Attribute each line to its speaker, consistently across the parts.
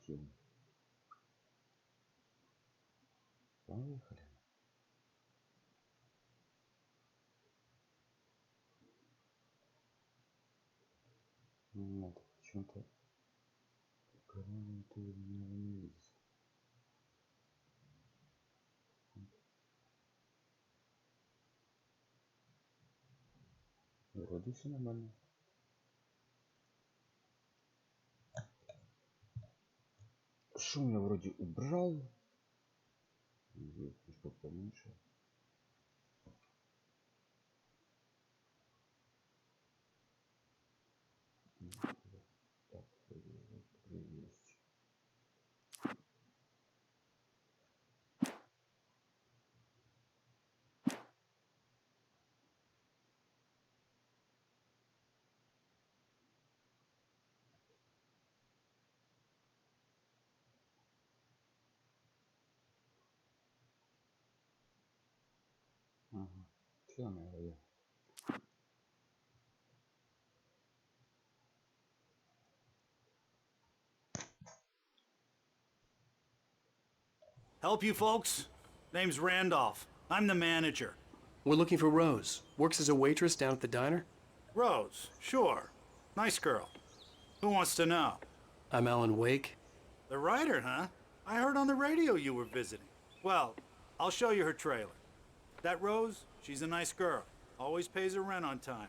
Speaker 1: идти. Поехали. Нет, почему-то ты не видишь. Вроде все нормально. Шум я вроде убрал. Здесь чуть поменьше. Так, есть. Ага. Все, наверное.
Speaker 2: Help you folks? Name's Randolph. I'm the manager.
Speaker 3: We're looking for Rose. Works as a waitress down at the diner.
Speaker 2: Rose, sure. Nice girl. Who wants to know?
Speaker 3: I'm Alan Wake.
Speaker 2: The writer, huh? I heard on the radio you were visiting. Well, I'll show you her trailer. That Rose, she's a nice girl. Always pays her rent on time.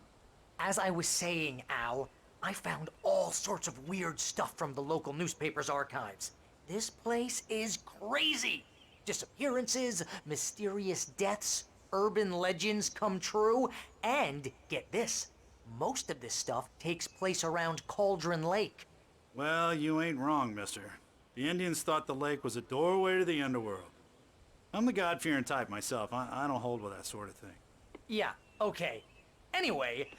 Speaker 4: As I was saying, Al, I found all sorts of weird stuff from the local newspaper's archives. This place is crazy. Disappearances, mysterious deaths, urban legends come true, and get this, most of this stuff takes place around Cauldron Lake.
Speaker 2: Well, you ain't wrong, mister. The Indians thought the lake was a doorway to the underworld. I'm the God-fearing type myself. I don't hold with that sort of thing.
Speaker 4: Yeah, okay. Anyway,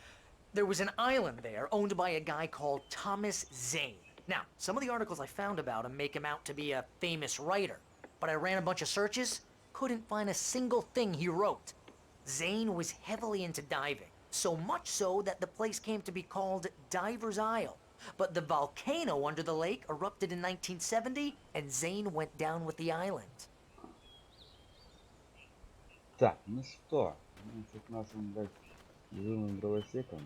Speaker 4: there was an island there owned by a guy called Thomas Zane. Now, some of the articles I found about him make him out to be a famous writer, but I ran a bunch of searches, couldn't find a single thing he wrote. Zane was heavily into diving, so much so that the place came to be called Diver's Isle. But the volcano under the lake erupted in 1970, and Zane went down with the island.
Speaker 1: Так, ну что, значит, нашим живым дровосеком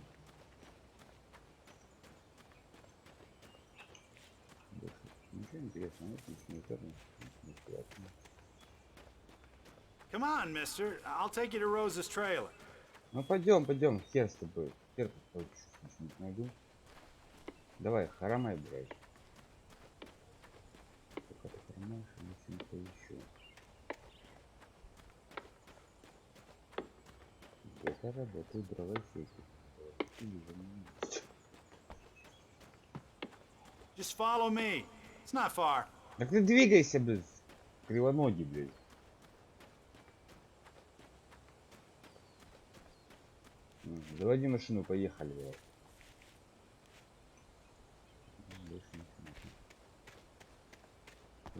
Speaker 1: ничего интересного, нет, ничего интересного.
Speaker 2: Come on, mister. I'll take you to Rose's trailer.
Speaker 1: Ну пойдем, хер с тобой. Хер что-нибудь найду. Давай, харамай, блядь. Пока ты харамаешь, я что-нибудь поищу. Это работает дровосеки.
Speaker 2: Just follow me. It's not far.
Speaker 1: Так ты двигайся, блядь. Кривоногий, блядь. Заводи машину, поехали, блядь.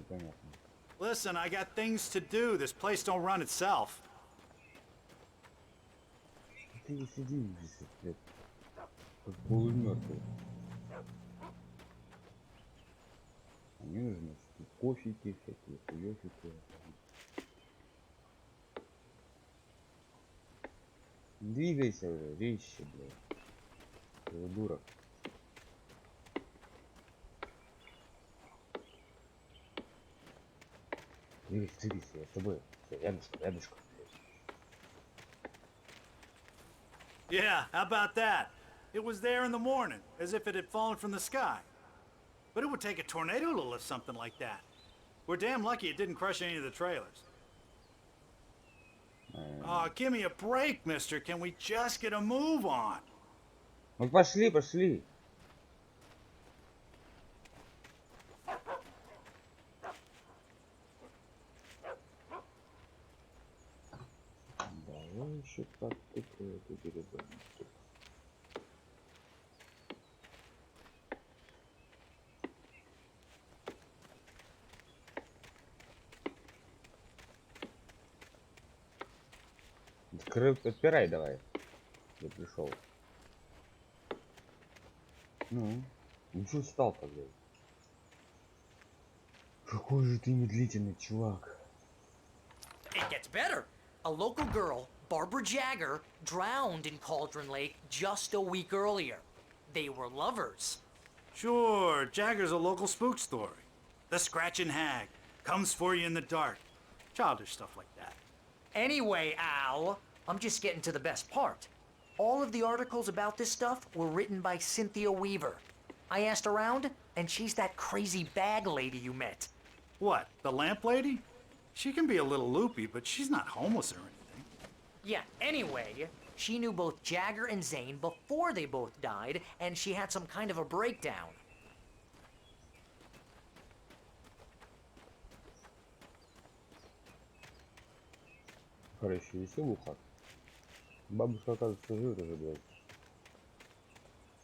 Speaker 1: Понятно.
Speaker 2: Listen, I got things to do. This place don't run itself.
Speaker 1: Ты сиди, блядь. Как полумертвый. А мне нужно кофейки всякие, хуёфики. Двигайся уже, вещи, блядь. Ты дура. Двигайся, я с тобой. Все, рядышком.
Speaker 2: Yeah, how about that? It was there in the morning, as if it had fallen from the sky. But it would take a tornado to lift something like that. We're damn lucky it didn't crush any of the trailers. Oh, give me a break, mister. Can we just get a move on?
Speaker 1: Ну пошли. Давай еще подтыкаю эту переборку. Отпирай давай. Я пришел. Ну что стал-то, блядь? Какой же ты медлительный, чувак.
Speaker 4: It gets better. A local girl, Barbara Jagger, drowned in Cauldron Lake just a week earlier. They were lovers.
Speaker 2: Sure, Jagger's a local spook story. The Scratching Hag comes for you in the dark. Childish stuff like that.
Speaker 4: Anyway, Al, I'm just getting to the best part. All of the articles about this stuff were written by Cynthia Weaver. I asked around, and she's that crazy bag lady you met.
Speaker 2: What, the lamp lady? She can be a little loopy, but she's not homeless or anything.
Speaker 4: Yeah, anyway, she knew both Jagger and Zane before they both died, and she had some kind of a breakdown.
Speaker 1: Короче, веселуха. Бабушка, оказывается, живет уже, блядь.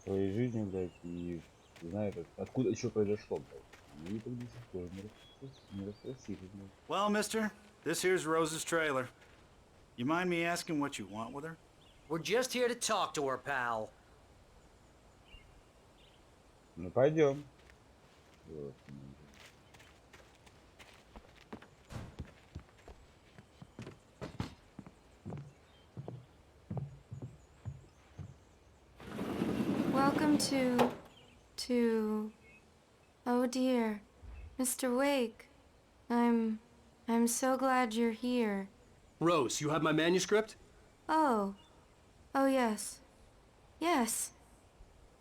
Speaker 1: Своей жизнью, блядь, и знает, откуда еще произошло, блядь. И так до сих пор не расспросили, блядь.
Speaker 2: Well, mister, this here's Rose's trailer. You mind me asking what you want with her?
Speaker 4: We're just here to talk to her, pal.
Speaker 1: Ну пойдем. Вот.
Speaker 5: Welcome to... Oh dear, Mr. Wake. I'm so glad you're here.
Speaker 3: Rose, you have my manuscript?
Speaker 5: Oh. Oh yes. Yes.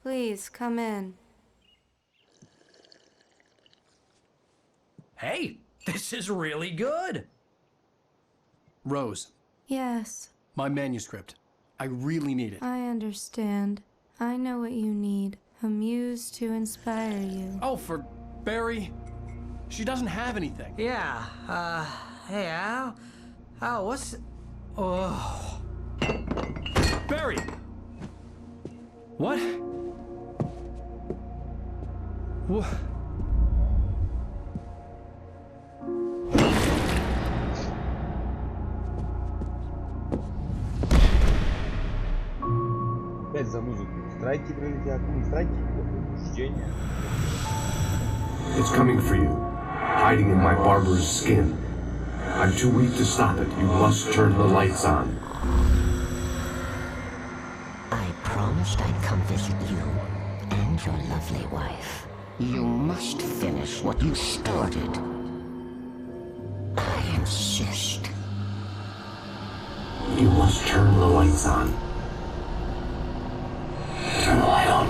Speaker 5: Please, come in.
Speaker 6: Hey, this is really good.
Speaker 3: Rose,
Speaker 5: Yes,
Speaker 3: my manuscript. I really need it.
Speaker 5: I understand. I know what you need. A muse to inspire you.
Speaker 3: Oh, for Barry? She doesn't have anything.
Speaker 6: Yeah, hey, Al? Al, what's... Oh.
Speaker 3: Barry!
Speaker 6: What? What?
Speaker 1: Опять за музыку. Страйки прилетят. Ну, не страйки, возбуждение.
Speaker 7: It's coming for you, hiding in my barber's skin. I'm too weak to stop it. You must turn the lights on.
Speaker 8: I promised I'd come visit you and your lovely wife. You must finish what you started. I insist.
Speaker 7: You must turn the lights on. Turn the light on.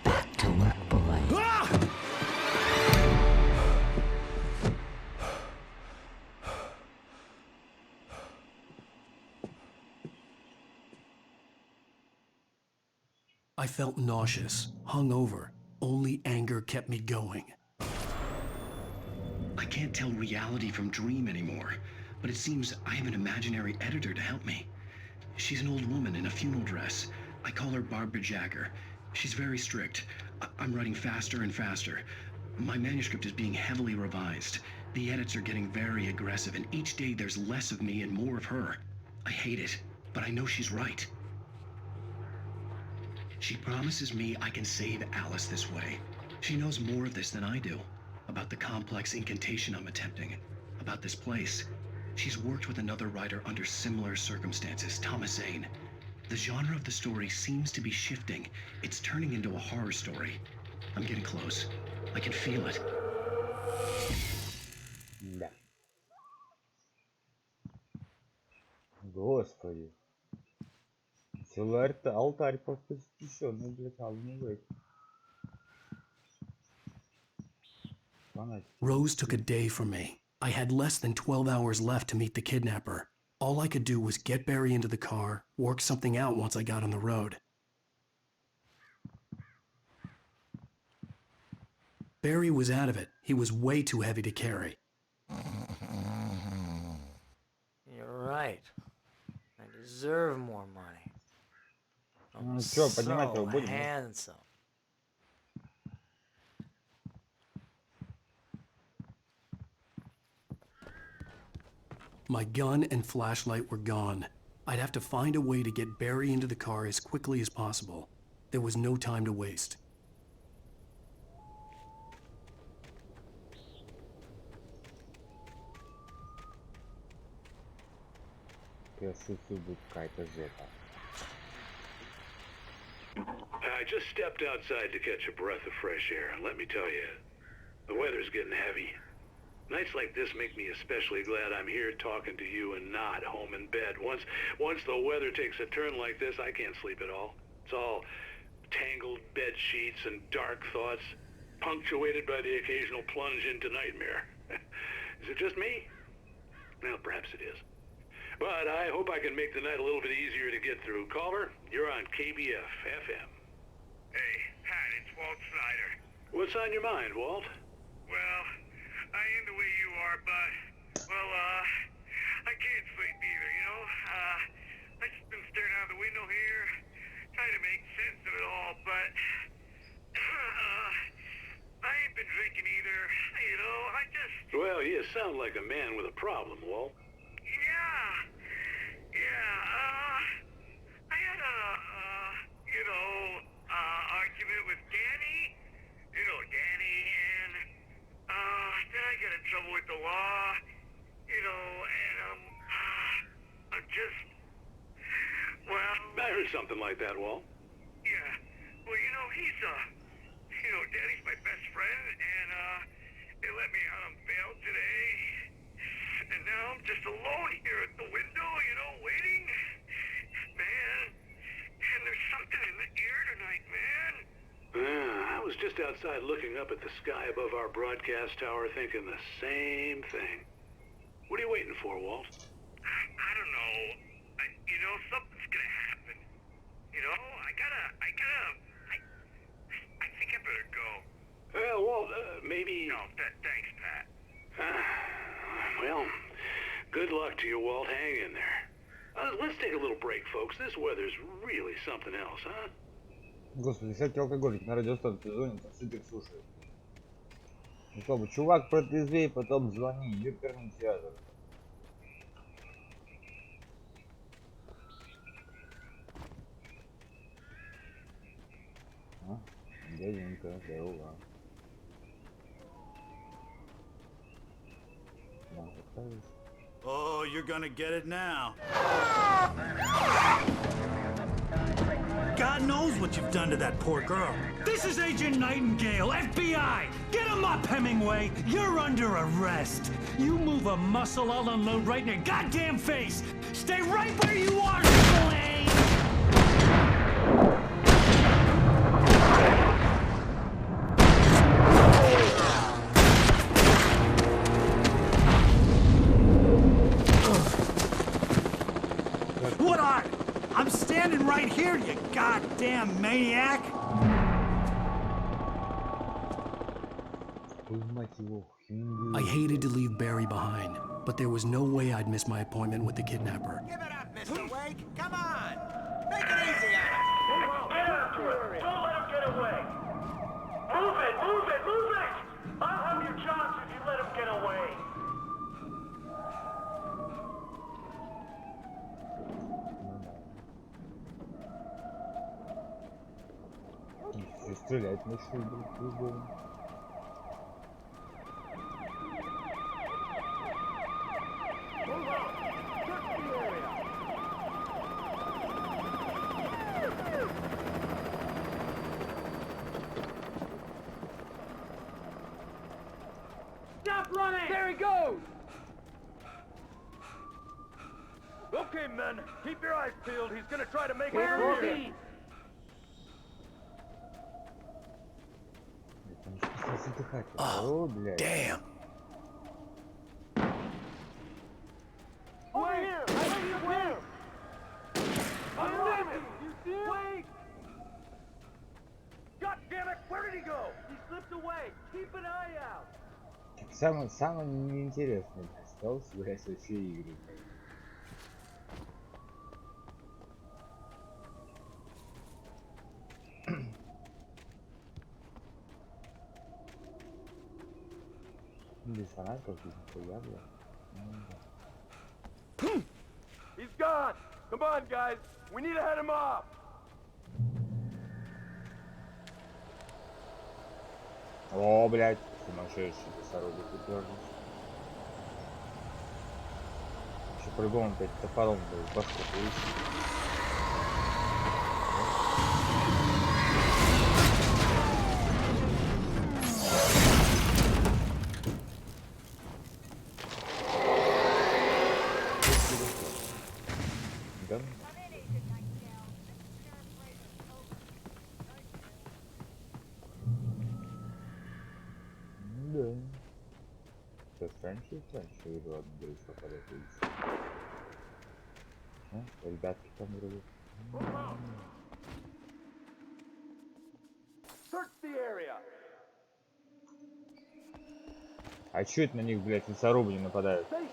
Speaker 8: Back to work, boy.
Speaker 3: I felt nauseous, hungover. Only anger kept me going.
Speaker 9: I can't tell reality from dream anymore, but it seems I have an imaginary editor to help me. She's an old woman in a funeral dress. I call her Barbara Jagger. She's very strict. I'm writing faster and faster. My manuscript is being heavily revised. The edits are getting very aggressive, and each day there's less of me and more of her. I hate it, but I know she's right. She promises me I can save Alice this way. She knows more of this than I do. About the complex incantation I'm attempting. About this place. She's worked with another writer under similar circumstances, Thomas Zane. The genre of the story seems to be shifting. It's turning into a horror story. I'm getting close. I can feel it.
Speaker 1: Да. Господи. Целый алтарь посвященный, блядь, Алану Вейку.
Speaker 3: Rose took a day from me. I had less than 12 hours left to meet the kidnapper. All I could do was get Barry into the car, work something out once I got on the road. Barry was out of it. He was way too heavy to carry.
Speaker 4: You're right. I deserve more money. I'm
Speaker 1: Ну чё, поднимать его
Speaker 4: so
Speaker 1: будем?
Speaker 4: handsome.
Speaker 3: My gun and flashlight were gone. I'd have to find a way to get Barry into the car as quickly as possible. There was no time to waste.
Speaker 1: я шучу, будет какая-то жопа.
Speaker 10: I just stepped outside to catch a breath of fresh air, and let me tell you, the weather's getting heavy. Nights like this make me especially glad I'm here talking to you and not home in bed. Once the weather takes a turn like this, I can't sleep at all. It's all tangled bed sheets and dark thoughts, punctuated by the occasional plunge into nightmare. Is it just me? Well, perhaps it is. But I hope I can make the night a little bit easier to get through. Caller, you're on KBF FM.
Speaker 11: Hey, Pat, it's Walt Snyder.
Speaker 10: What's on your mind, Walt?
Speaker 11: Well, I am the way you are, but, well, I can't sleep either, you know? I just been staring out the window here, trying to make sense of it all, but, I ain't been drinking either, you know, I just...
Speaker 10: Well, you sound like a man with a problem, Walt.
Speaker 11: I had a, argument with Danny, and, then I got in trouble with the law, and, I'm just, well...
Speaker 10: I heard something like that, Walt.
Speaker 11: Yeah, well, he's, Danny's my best friend, and, they let me out on bail today, and now I'm just alone here at the window, waiting. Man, and there's something in the air tonight, man.
Speaker 10: I was just outside looking up at the sky above our broadcast tower thinking the same thing. What are you waiting for, Walt?
Speaker 11: I don't know. Something's gonna happen. I think I better go.
Speaker 10: Well, Walt, maybe...
Speaker 11: No, thanks, Pat.
Speaker 10: Well, good luck to you, Walt. Hang in there. Let's take a little break, folks. This weather's really something else, huh?
Speaker 1: Господи, всякий алкоголик на радиостанции звонит, а супер слушает. Ну что бы, чувак, протрезвей, потом звони, ёперный театр. А, дяденька, здорово. Да, отправишь.
Speaker 2: Oh, you're gonna get it now. God knows what you've done to that poor girl.
Speaker 12: This is Agent Nightingale, FBI! Get him up, Hemingway! You're under arrest! You move a muscle, I'll unload right in your goddamn face! Stay right where you are, Slane!
Speaker 2: What are you? I'm standing right here, you goddamn maniac!
Speaker 3: I hated to leave Barry behind, but there was no way I'd miss my appointment with the kidnapper.
Speaker 13: Give it up, Mr. Wake. Come on. Make it easy on us.
Speaker 11: Get after him. Don't let him get away. Move it, move it, move it! I'll have your chance if you let him get away.
Speaker 1: Стрелять начали друг в друга.
Speaker 11: Stop running! There he goes! Okay, men, keep your eyes peeled. He's gonna try to make it through here.
Speaker 3: Oh, damn.
Speaker 11: Over here! Where? Damn it! You see him? Wait! God damn it! Where did he go? He slipped away. Keep an eye out.
Speaker 1: Самое неинтересное осталось играть во все игры. Без фанатов нихуя, бля.
Speaker 11: He's gone! Come on, guys! We need to head him off!
Speaker 1: О, блядь, сумасшедший косорогий тут должен. Вообще По-любому опять топором в башку получится. Да? Да. Сейчас раньше видел одну девушку по этой улице. А? Ребятки там вроде. А чё это на них, блядь, лесорубы не нападают? Ни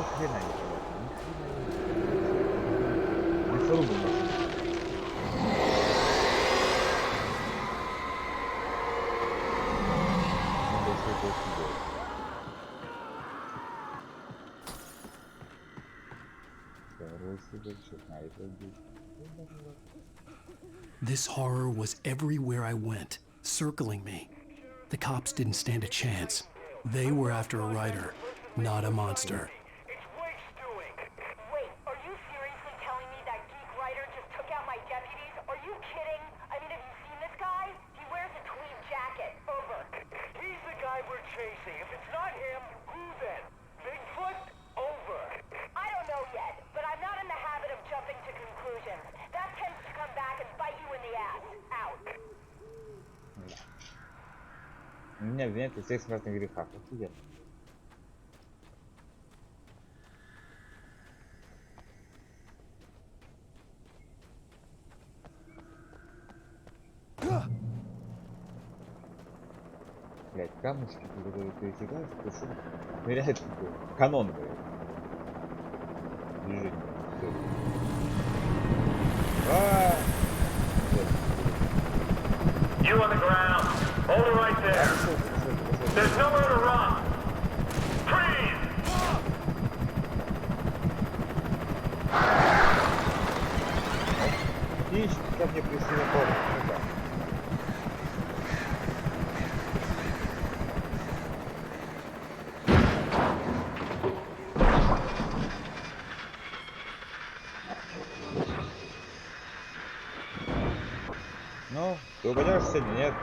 Speaker 1: хрена не понятно, ни хрена не. Лесорубы нахуй. Надо что-то очень делать.
Speaker 3: This horror was everywhere I went, circling me. The cops didn't stand a chance. They were after a writer, not a monster.
Speaker 11: It's Wake's doing. Wait, are you seriously telling me that geek writer just took out my deputies? Are you kidding? I mean, have you seen this guy? He wears a tweed jacket. Over. He's the guy we're chasing. If it's not him, who then? Bigfoot? Over. I don't know yet, but I'm not in the habit of jumping to conclusions. That tends to come back and bite you in the ass. Out.
Speaker 1: Меня обвиняют во всех смертных грехах. Офигенно. Блять, камушки, которые пересекаешь, это что? Ныряет такой. Канон, блядь. Движение. Всё.
Speaker 11: You on the ground. Hold it right there. There's nowhere to run. Freeze!
Speaker 1: Ищи, ко мне пришли на порт. Ну-ка. Ну, ты упадешь сегодня, нет?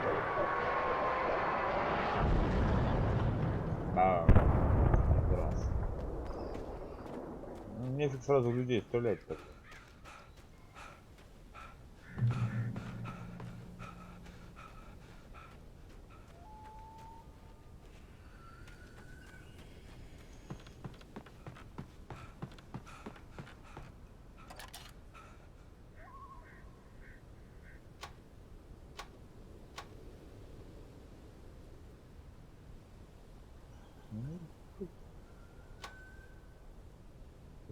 Speaker 1: Да. Раз. Ну, нефиг сразу в людей стрелять так.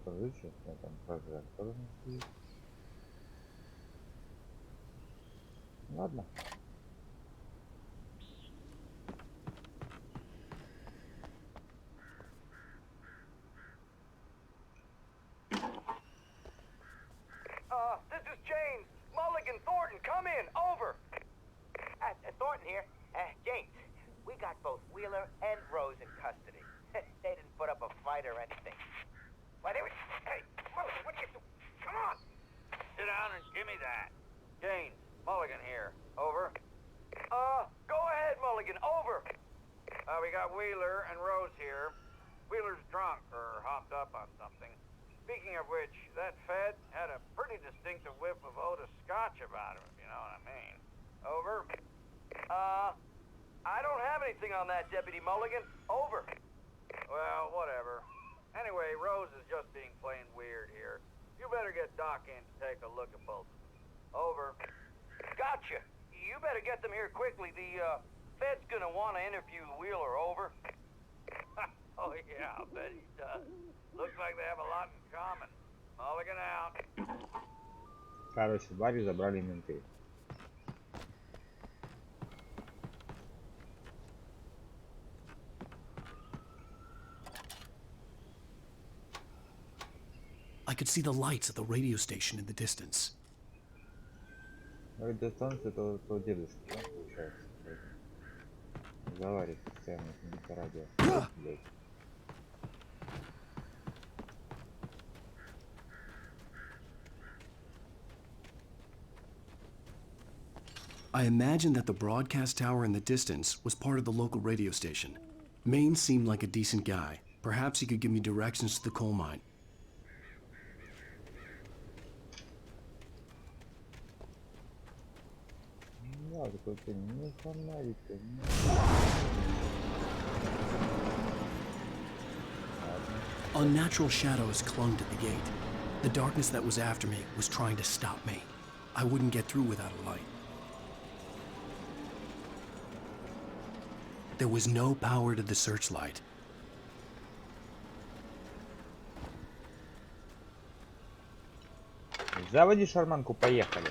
Speaker 1: Покажи, сейчас я там прожрать тоже не стоит. Ладно.
Speaker 13: This is James. Mulligan, Thornton, come in. Over. Thornton here. James, we got both Wheeler and Rose in custody. They didn't put up a fight or anything. Why, they were... Hey, Mulligan, what are you doing? Come on. Sit down and give me that. James, Mulligan here. Over. Go ahead, Mulligan. Over. We got Wheeler and Rose here. Wheeler's drunk or hopped up on something. Speaking of which, that Fed had a pretty distinctive whiff of Otis Scotch about him, if you know what I mean. Over. I don't have anything on that, Deputy Mulligan. Over. Well, whatever. Anyway, Rose is just being plain weird here. You better get Doc in to take a look at both of them. Over. Gotcha. You better get them here quickly. The, Fed's gonna want to interview Wheeler. Over. Oh, yeah, I bet he does. Looks like they have a lot in common. Mulligan out.
Speaker 1: Короче, Барри забрали менты.
Speaker 3: could see the lights of the radio station in the distance.
Speaker 1: Радиостанция это у дедушки, да, получается? Разговаривает постоянно по радио. Блядь.
Speaker 3: I imagined that the broadcast tower in the distance was part of the local radio station. Maine seemed like a decent guy. Perhaps he could give me directions to the coal mine. Unnatural shadows clung to the gate. The darkness that was after me was trying to stop me. I wouldn't get through without a light. There was no power to the searchlight.
Speaker 1: Заводи шарманку, поехали.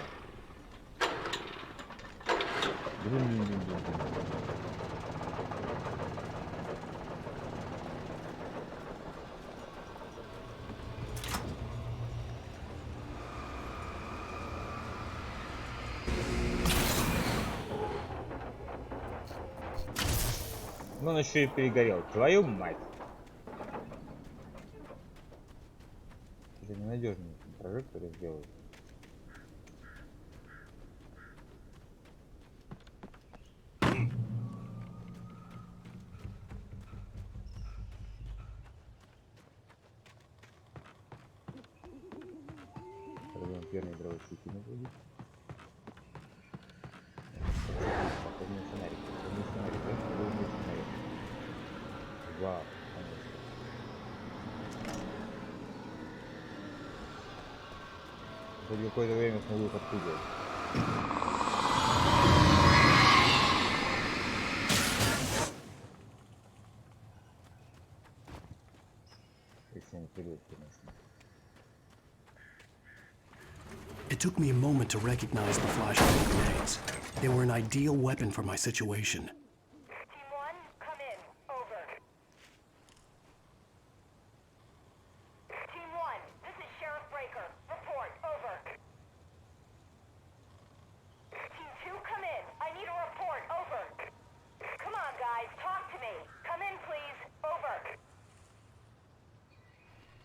Speaker 1: Ну, он еще и перегорел. Твою мать. Это ненадежный прожектор сделают. Первый дровосеки не будет. Подним фонарик. Подним фонарик. Подним фонарик. Вау. Хоть какое-то время смогу их отпугивать. Если они придут, конечно.
Speaker 3: It took me a moment to recognize the flashbang grenades. They were an ideal weapon for my situation.
Speaker 13: Team 1, come in. Over. Team 1, this is Sheriff Breaker. Report. Over. Team 2, come in. I need a report. Over. Come on, guys. Talk to me. Come in, please. Over.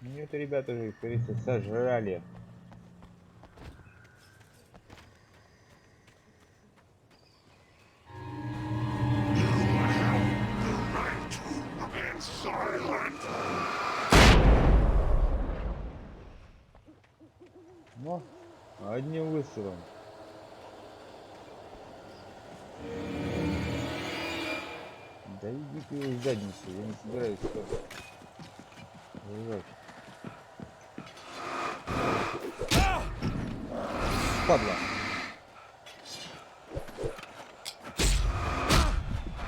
Speaker 1: Нет, ребята уже, как говорится, сожрали. Но одним выстрелом. Да иди ты в задницу, я не собираюсь сюда лежать. Падла.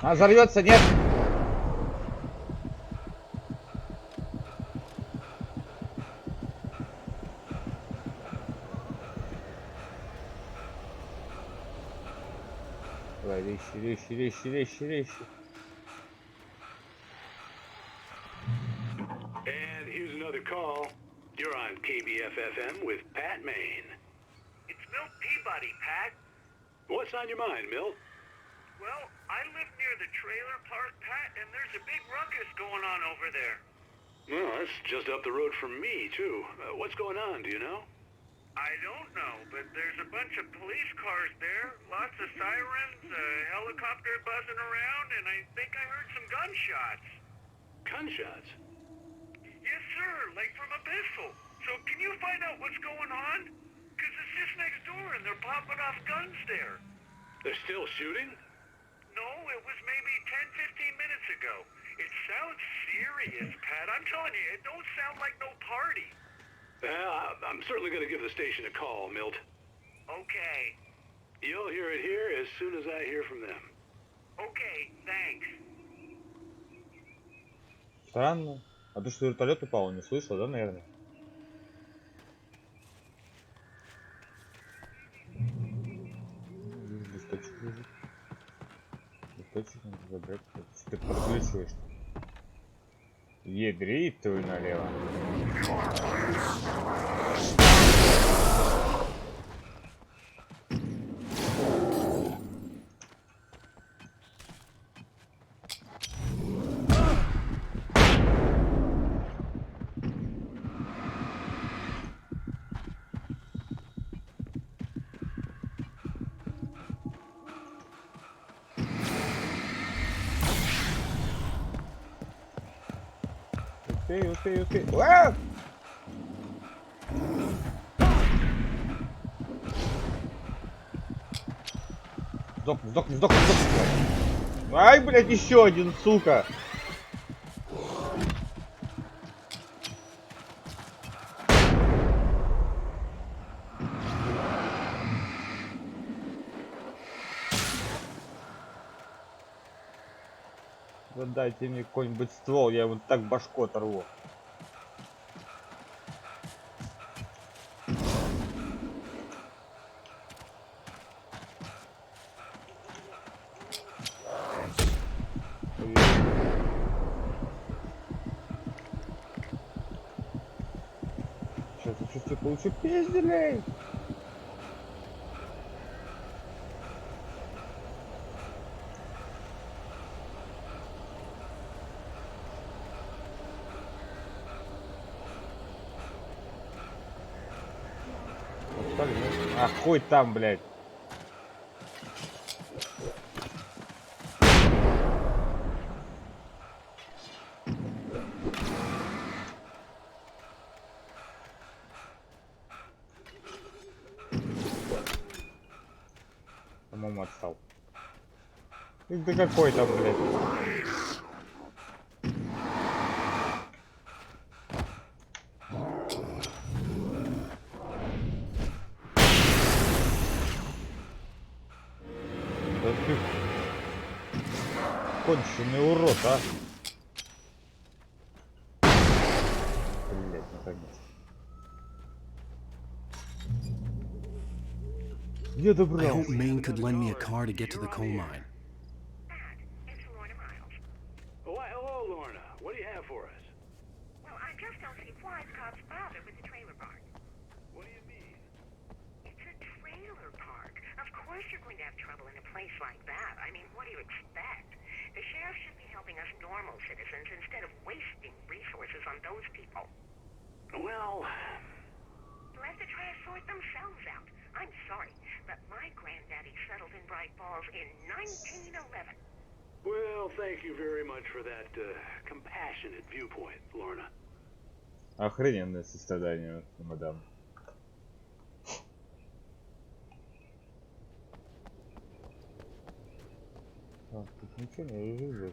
Speaker 1: А взорвется, нет? Давай, резче.
Speaker 10: And here's another call. You're on KBFFM with Pat Maine.
Speaker 11: It's Milt Peabody, Pat.
Speaker 10: What's on your mind, Milt?
Speaker 11: Well, I live near the trailer park, Pat, and there's a big ruckus going on over there.
Speaker 10: Well, that's just up the road from me, too. What's going on, do you know?
Speaker 11: I don't know, but there's a bunch of police cars there, lots of sirens, a helicopter buzzing around, and I think I heard some gunshots.
Speaker 10: Gunshots?
Speaker 11: Yes, sir, like from a pistol. So can you find out what's going on? Because it's just next door and they're popping off guns there.
Speaker 10: They're still shooting?
Speaker 11: No, it was maybe 10, 15 minutes ago. It sounds serious, Pat. I'm telling you, it don't sound like no party.
Speaker 10: I'm certainly going to give the station a call, Milt.
Speaker 11: Okay.
Speaker 10: You'll hear it here as soon as I hear from them.
Speaker 11: Okay, thanks.
Speaker 1: Странно. А ты что, вертолет упал, не слышал, да, наверное? Листочек лежит. Листочек надо забрать. Ты подключиваешь. Ядрит твою налево. Успей. А! Сдохни. Ай, блядь, еще один, сука. Да дайте мне какой-нибудь ствол, я вот так башку оторву. Сейчас я чувствую, получу пизделей. А хуй там, блядь. По-моему, отстал. Да какой там, блядь. Да ты конченый урод, а. Блядь, наконец. Я добрался.
Speaker 3: I hoped Maine could lend me a car to get to the coal mine.
Speaker 10: Why, hello, Lorna. What do you have for us?
Speaker 14: Well, I just don't see why the cops bother with the trailer park.
Speaker 10: What do you mean?
Speaker 14: It's a trailer park. Of course you're going to have trouble in a place like that. I mean, what do you expect? The sheriff should be helping us normal citizens instead of wasting resources on those people.
Speaker 10: Well...
Speaker 14: Let the trash sort themselves out. I'm sorry, but my granddaddy settled in Bright Falls in 1911.
Speaker 10: Well, thank you very much for that compassionate viewpoint, Lorna.
Speaker 1: Охрененное сострадание, мадам. А, тут ничего не лежит, блядь.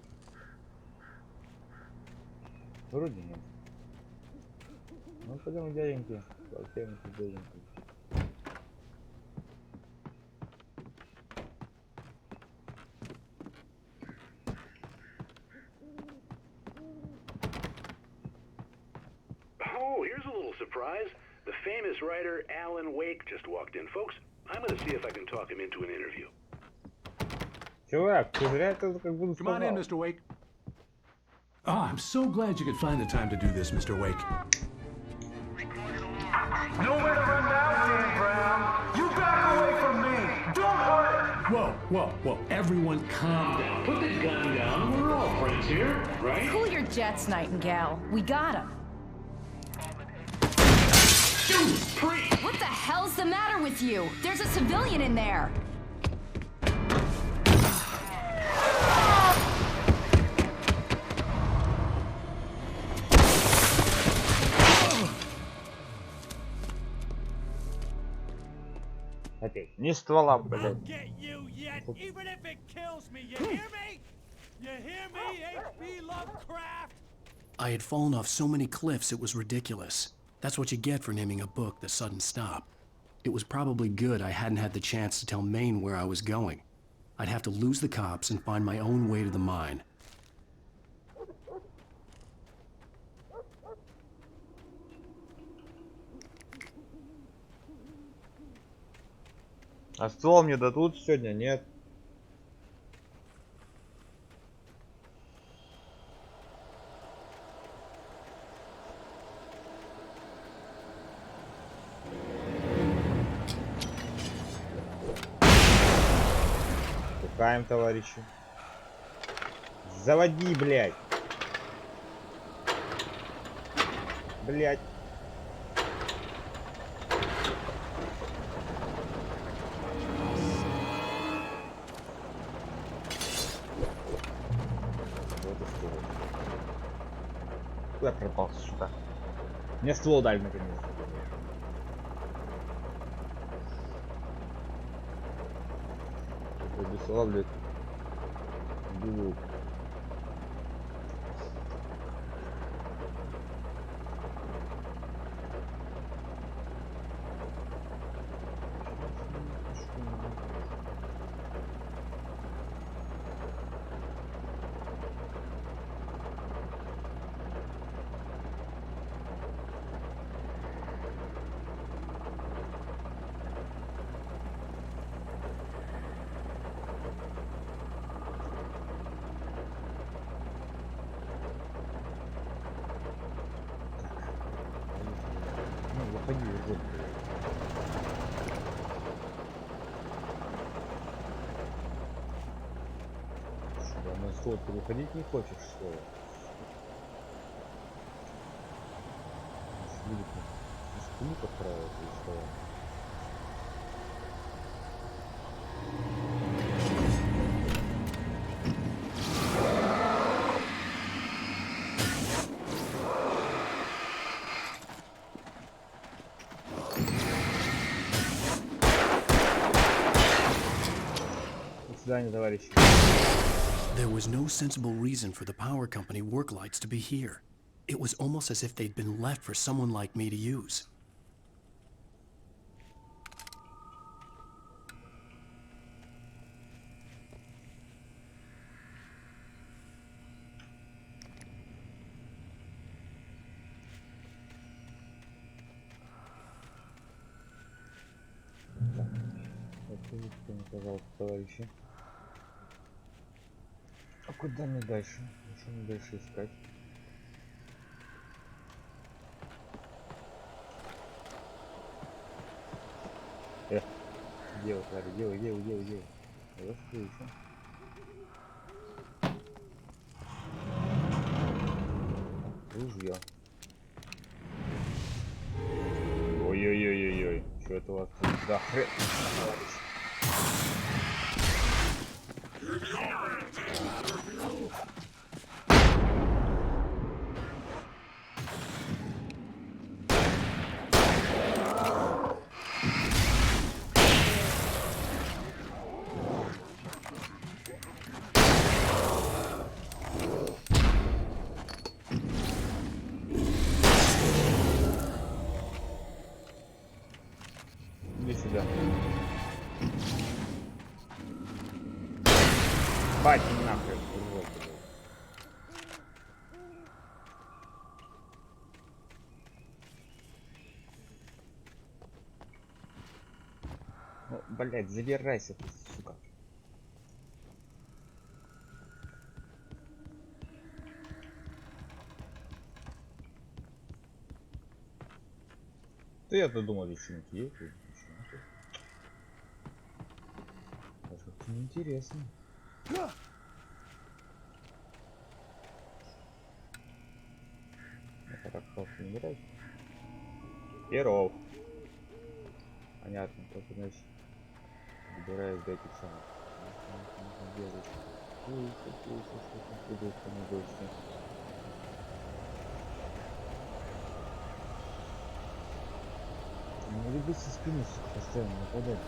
Speaker 1: Вроде нет. Ну, пойдем к дяденьке. Пойдем к дяденьке.
Speaker 10: Oh, here's a little surprise. The famous writer Alan Wake just walked in. Folks, I'm gonna see if I can talk him into an interview.
Speaker 1: Чувак, ты зря это как будто
Speaker 15: Come on in, Mr. Wake. Oh, I'm so glad you could find the time to do this, Mr. Wake.
Speaker 11: Nowhere to run now, Dan Brown. You back away from me. Don't hurt.
Speaker 15: Whoa. Everyone calm down. Put the gun down. We're all friends here, right?
Speaker 16: Cool your jets, Nightingale. We got him. What the hell's the matter with you? There's a civilian in there.
Speaker 1: Опять. Не ствола, блядь.
Speaker 12: Even if it kills me, you hear me? You hear me, H.P. Lovecraft?
Speaker 3: I had fallen off so many cliffs it was ridiculous. That's what you get for naming a book The Sudden Stop. It was probably good I hadn't had the chance to tell Maine where I was going. I'd have to lose the cops and find my own way to the mine.
Speaker 1: А ствол мне дадут сегодня? Нет. Отдыхаем, товарищи. Заводи, блядь. Блядь. Вот и ствол. Куда пропал, сука? Мне ствол дали наконец. Это без ствола, блядь. Убивают. Ну, выходи, вот. Что, на стол ты выходить не хочешь, что ли? Будет спину подправить или что? До свидания, товарищи.
Speaker 3: There was no sensible reason for the power company work lights to be here. It was almost as if they'd been left for someone like me to use.
Speaker 1: Ответьте мне, пожалуйста, товарищи. А куда мне дальше? Что мне дальше искать? Делай, тварь, делай. Я слышу. Ружье. Ой-ой-ой-ой-ой. Что это у вас тут за хрен, товарищ? Иди сюда. Бать нахрен, урод, блядь. Ну, блядь, забирайся ты, сука. Да я-то думал, личинки есть. Даже как-то неинтересно. Это как палки не играть. Перов. Понятно, только значит выбираю для этих самых. Нужно делать. Что не гости. Не люби со спины, сука, постоянно нападать.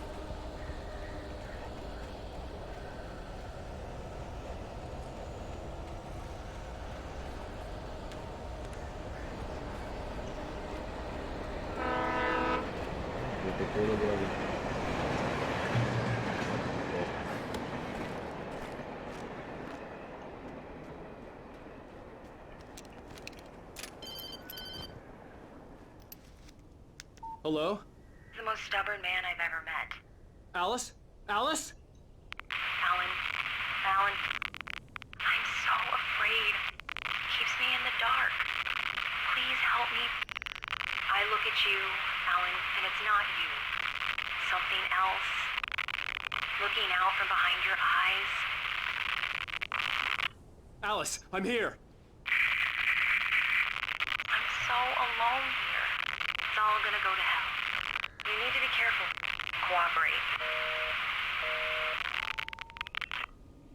Speaker 1: Это тоже говорит.
Speaker 17: Hello?
Speaker 14: The most stubborn man I've ever met.
Speaker 17: Alice? Alice?
Speaker 14: Alan, I'm so afraid. Keeps me in the dark. Please help me. I look at you, Alan, and it's not you. Something else. Looking out from behind your eyes.
Speaker 17: Alice, I'm here.
Speaker 14: I'm so alone here. It's all gonna go to hell. You need to be careful. Cooperate.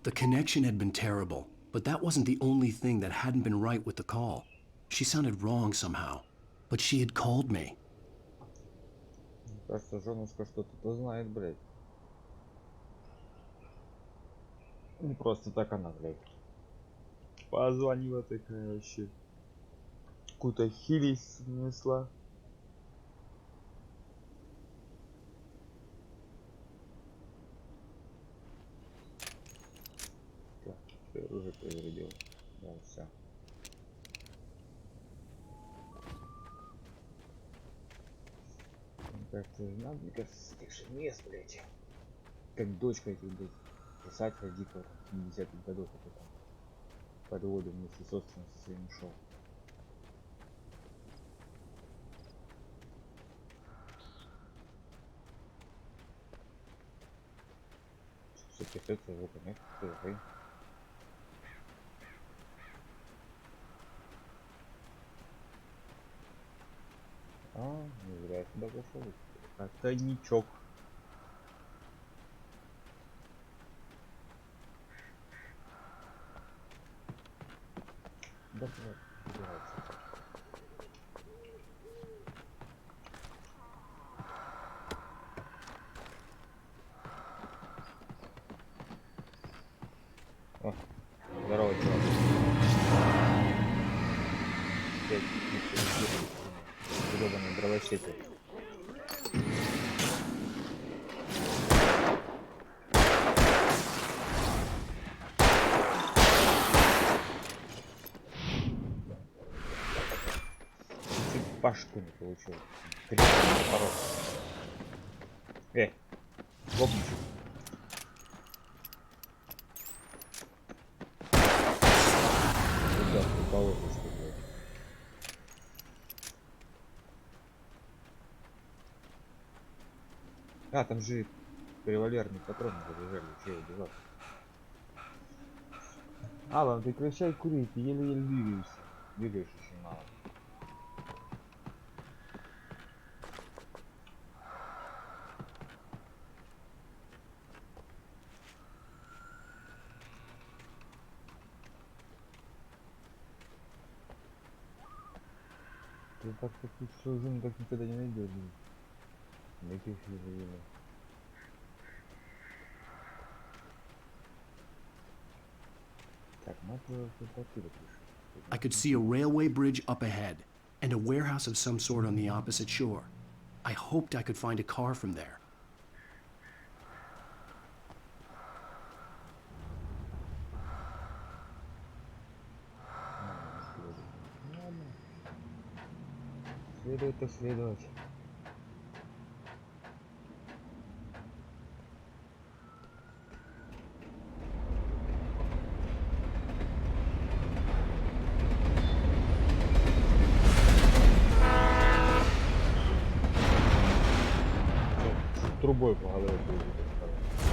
Speaker 3: The connection had been terrible, but that wasn't the only thing that hadn't been right with the call. She sounded wrong somehow, but she had called me.
Speaker 1: Кажется, женушка что-то знает, блядь. Не просто так она, блядь. Позвонила такая вообще. Какую-то хились снесла. Так, все, оружие перезарядил. Да, все. Как-то надо, мне кажется, с этих же мест, блядь. Как дочка этих, блядь, писателя дикого, там, 70-х годов, это там, под воду вместе с островом со своим шоу. Все писается звука, нет? Что а, не зря я сюда пошел. А тайничок. Да, убирается. О, здорово, чувак. Гребаный дровосеки. Чуть пашку не получил. Лопничек. Ребят, полотнички, блядь. А, там же револьверные патроны залежали, че я убивал. Алан, прекращай курить, ты еле-еле двигаешься. Двигаешь очень мало. Ты так такую свою жену так никогда не найдешь. Найдешь еле-еле. Так, мать квартира пишет.
Speaker 3: I could see a railway bridge up ahead, and a warehouse of some sort on the opposite shore. I hoped I could find a car from there.
Speaker 1: Следует исследовать. Трубой по голове.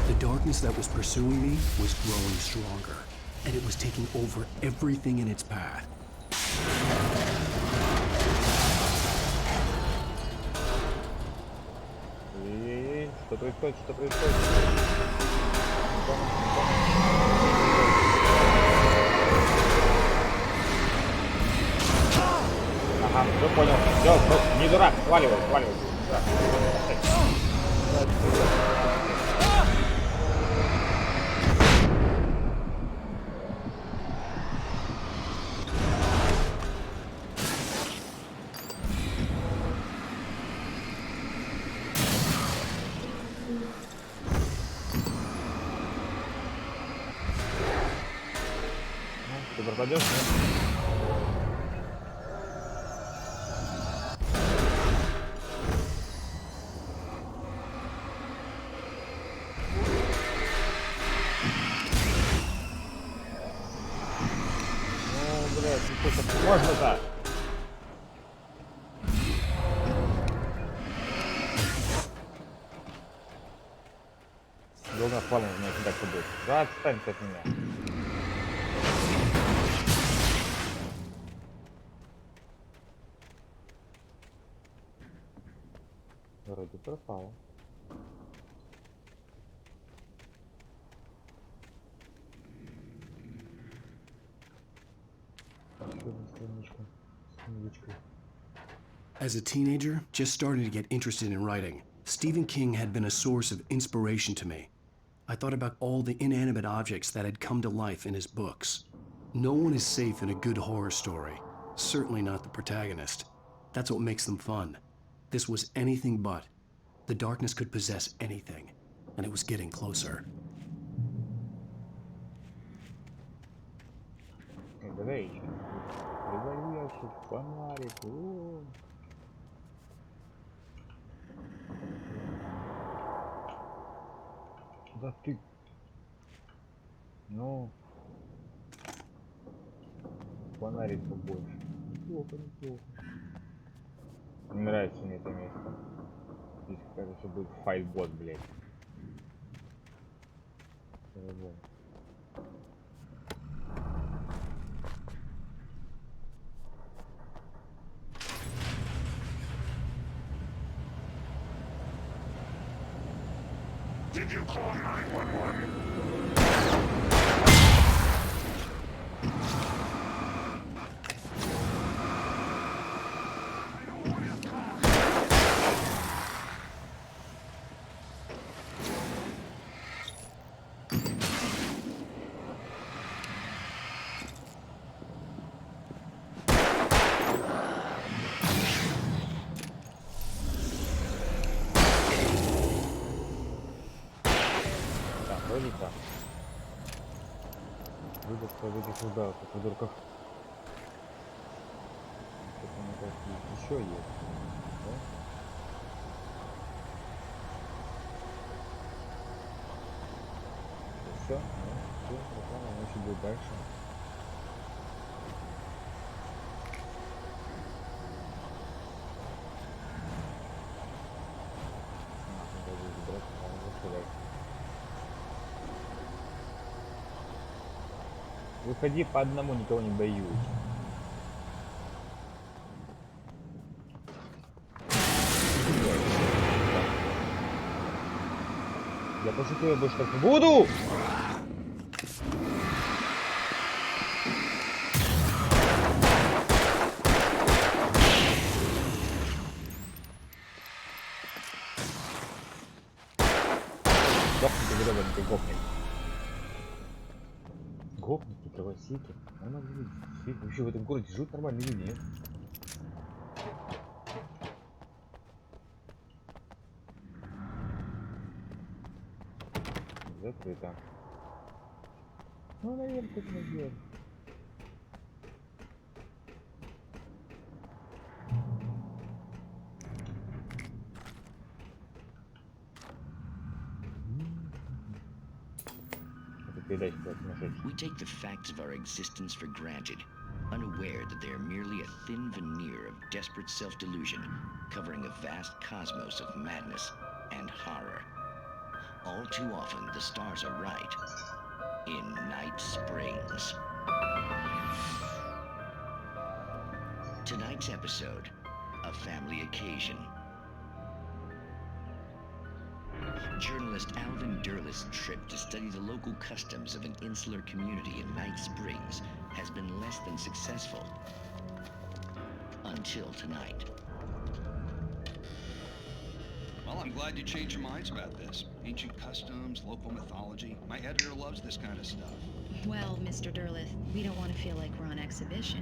Speaker 3: The darkness that was pursuing me was growing stronger, and it was taking over everything in its path.
Speaker 1: Что происходит? Что происходит? Ага, все понял. Все, просто не дурак, сваливай, сваливай. Ты пропадешь, нет? Ну, блядь, ну сколько можно-то? Долго спален, значит, так и будет. Да, отстаньте от меня. пропало. Еще одна страничка с книжечкой.
Speaker 3: As a teenager, just starting to get interested in writing, Stephen King had been a source of inspiration to me. I thought about all the inanimate objects that had come to life in his books. No one is safe in a good horror story. Certainly not the protagonist. That's what makes them fun. This was anything but. The darkness could possess anything, and it was getting closer.
Speaker 1: Батареечки. Прибавил ящик, фонарик. О. Да ты. Ну. Фонарик побольше. Неплохо, неплохо. Не нравится мне это место. Здесь кажется будет файлбот, блядь. По-любому.
Speaker 11: Did you call 911?
Speaker 1: Вроде так. Выдох по этих ударов, по дурках. Что-то мне кажется, еще есть. Да? Все, все, пропало, еще будет дальше. Надо забрать, надо дальше. Выходи по одному, никого не боюсь. Я пошутил, я больше так не буду! Гопни ты, гребаный, ты гопник. Гопники, кровосеки. Нормальные люди. Все, вообще в этом городе живут нормальные люди, нет? Закрыто. Ну, наверное, тут наверх.
Speaker 18: We take the facts of our existence for granted, unaware that they are merely a thin veneer of desperate self-delusion, covering a vast cosmos of madness and horror. All too often, the stars are right. In Night Springs. Tonight's episode, a family occasion. Journalist Alvin Derlis' trip to study the local customs of an insular community in Night Springs has been less than successful. Until tonight.
Speaker 19: Well, I'm glad you changed your minds about this. Ancient customs, local mythology. My editor loves this kind of stuff.
Speaker 20: Well, Mr. Derlith, we don't want to feel like we're on exhibition,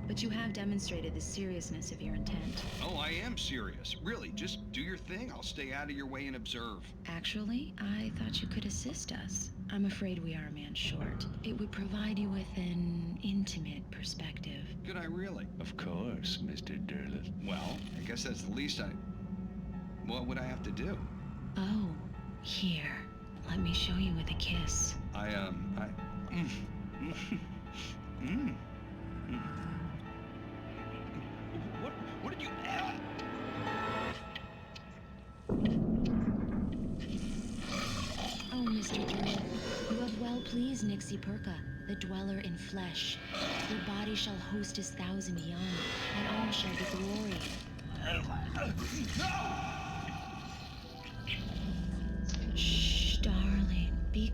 Speaker 20: but you have demonstrated the seriousness of your intent.
Speaker 19: Oh, I am serious. Really, just do your thing. I'll stay out of your way and observe.
Speaker 20: Actually, I thought you could assist us. I'm afraid we are a man short. It would provide you with an intimate perspective.
Speaker 19: Could I really?
Speaker 15: Of course, Mr. Derlith.
Speaker 19: Well, I guess that's the least I... What would I have to do?
Speaker 20: Oh, here. Let me show you with a kiss.
Speaker 19: What did you add?
Speaker 20: Oh, Mr. Derlith, you have well pleased Nixie Perka, the dweller in flesh. Your body shall host his 1,000 young, and all shall be glory.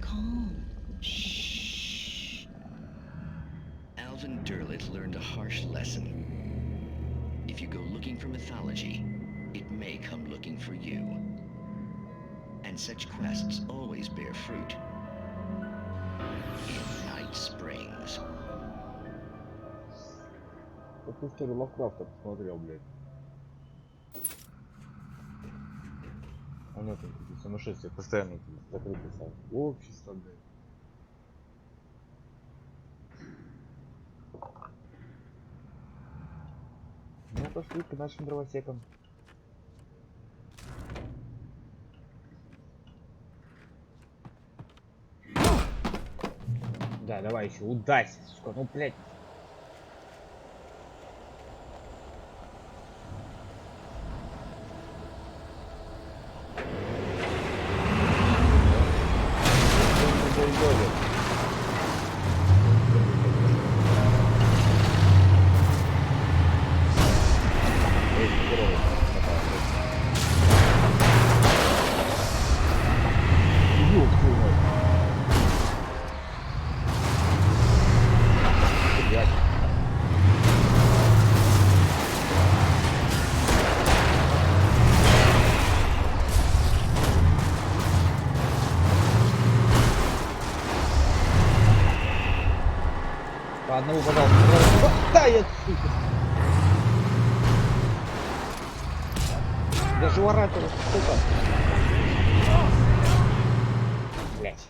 Speaker 20: calm.
Speaker 18: Shh. Alvin Derleth learned a harsh lesson. If you go looking for mythology, it may come looking for you. And such quests always bear fruit. In Night Springs.
Speaker 1: Какую историю Лавкрафта посмотрел, блядь. Он это, какие сумасшествия, постоянно эти закрытые общество, блядь. Ну, пошли к нашим дровосекам. Да, давай еще, удайся, сука, ну, блядь. По одному, пожалуйста. Да, я, сука. Даже оратора, сука. Блять.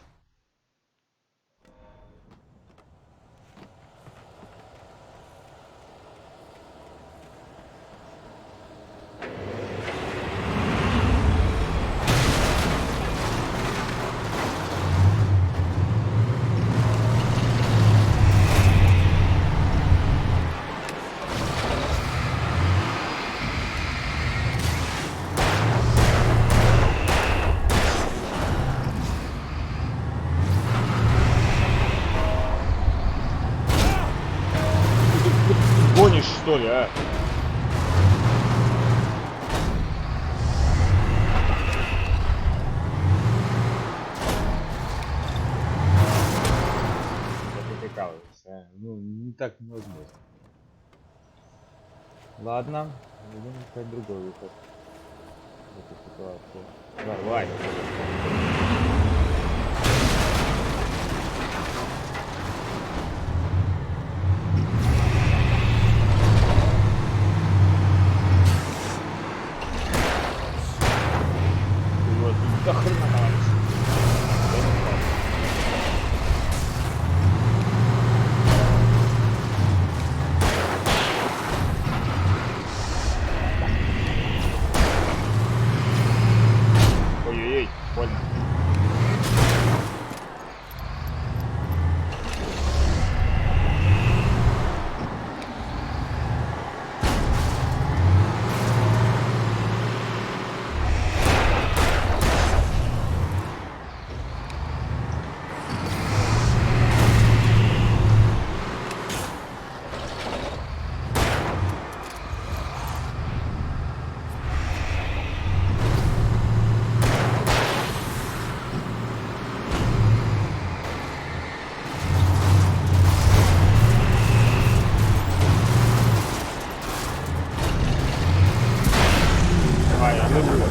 Speaker 1: Гонишь, что ли, а? Ты прикалываешься, а? Ну, не так невозможно. Ладно, будем искать другой выход в эту ситуацию. Давай. Да хрена, товарищ. Ой-ой-ой, больно.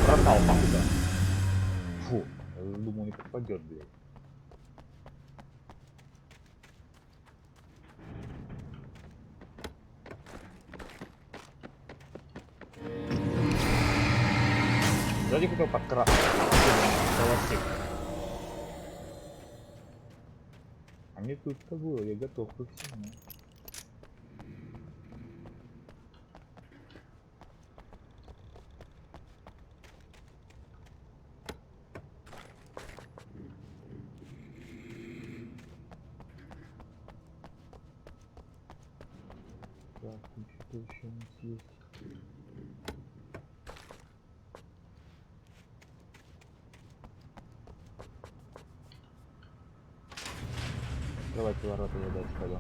Speaker 1: Пропал покуда. Фу, я думал не попадет, блядь. Сзади кто подкрас. А мне тут-то было, я готов ко всему. Так, что еще у нас есть? Давайте ворота я дальше пойду.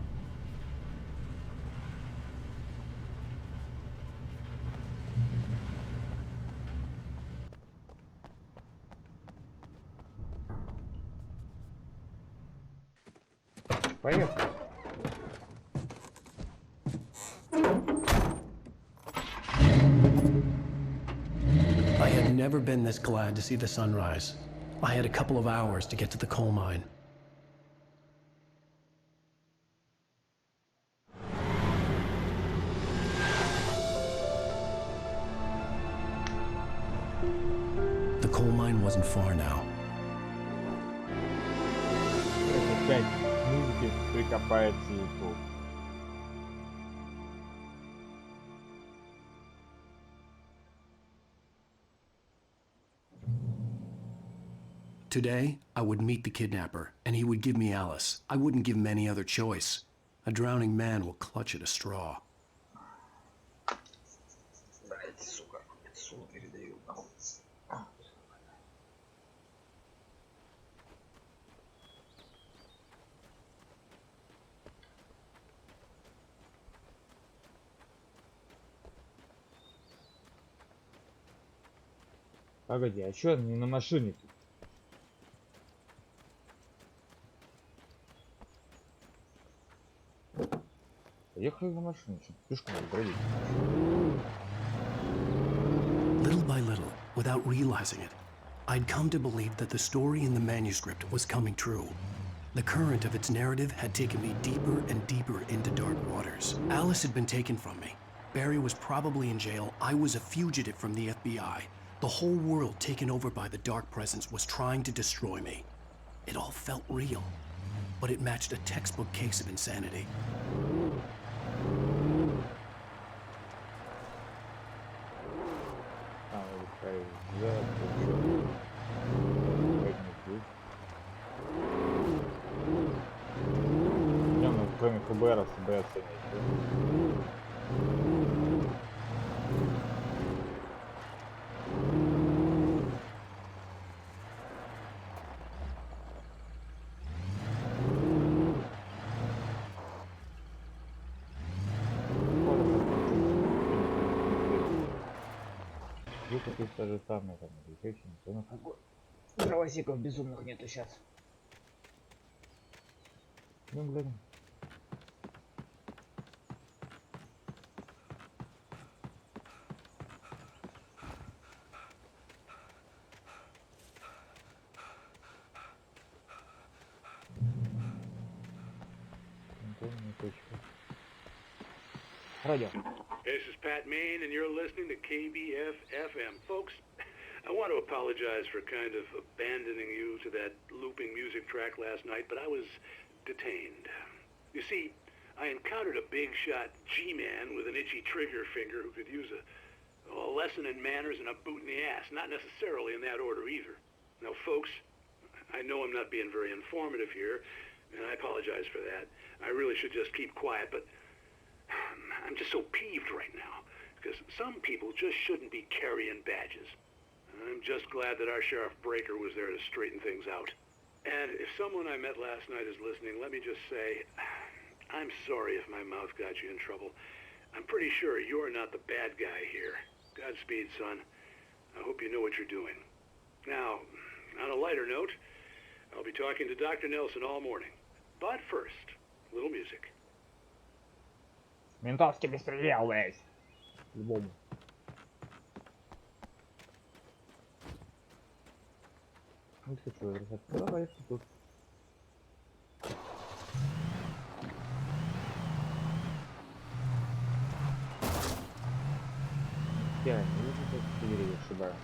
Speaker 1: Поехали.
Speaker 3: I had never been this glad to see the sunrise. I had a couple of hours to get to the coal mine. The coal mine wasn't far now.
Speaker 1: Опять музыки прикопается YouTube.
Speaker 3: Today, I would meet the kidnapper, and he would give me Alice. I wouldn't give him any other choice. A drowning man will clutch at a straw.
Speaker 1: Блять, сука, сон передаю. Погоди, а чё не на машине тут? Поехали на машине, что пешком бродить.
Speaker 3: Little by little, without realizing it, I'd come to believe that the story in the manuscript was coming true. The current of its narrative had taken me deeper and deeper into dark waters. Alice had been taken from me. Barry was probably in jail. I was a fugitive from the FBI. The whole world taken over by the dark presence was trying to destroy me. It all felt real, but it matched a textbook case of insanity.
Speaker 1: Кроме ФБР, собираться нет. Звук тут то же самое, там, дровосеков безумных нету сейчас. Ну, блин. Радио.
Speaker 10: This is Pat Maine, and you're listening to KBF FM. Folks, I want to apologize for kind of abandoning you to that looping music track last night, but I was detained. You see, I encountered a big shot G-man with an itchy trigger finger who could use a lesson in manners and a boot in the ass. Not necessarily in that order either. Now, folks, I know I'm not being very informative here, and I apologize for that. I really should just keep quiet, but I'm just so peeved right now, because some people just shouldn't be carrying badges. I'm just glad that our Sheriff Breaker was there to straighten things out. And if someone I met last night is listening, let me just say, I'm sorry if my mouth got you in trouble. I'm pretty sure you're not the bad guy here. Godspeed, son. I hope you know what you're doing. Now, on a lighter note, I'll be talking to Dr. Nelson all morning. But first, a little music.
Speaker 1: Ментовский беспредел, блядь. Любому. Ну ты что, возвращаться? Ну давай, тут. Я не вижу, как деревья шибаю.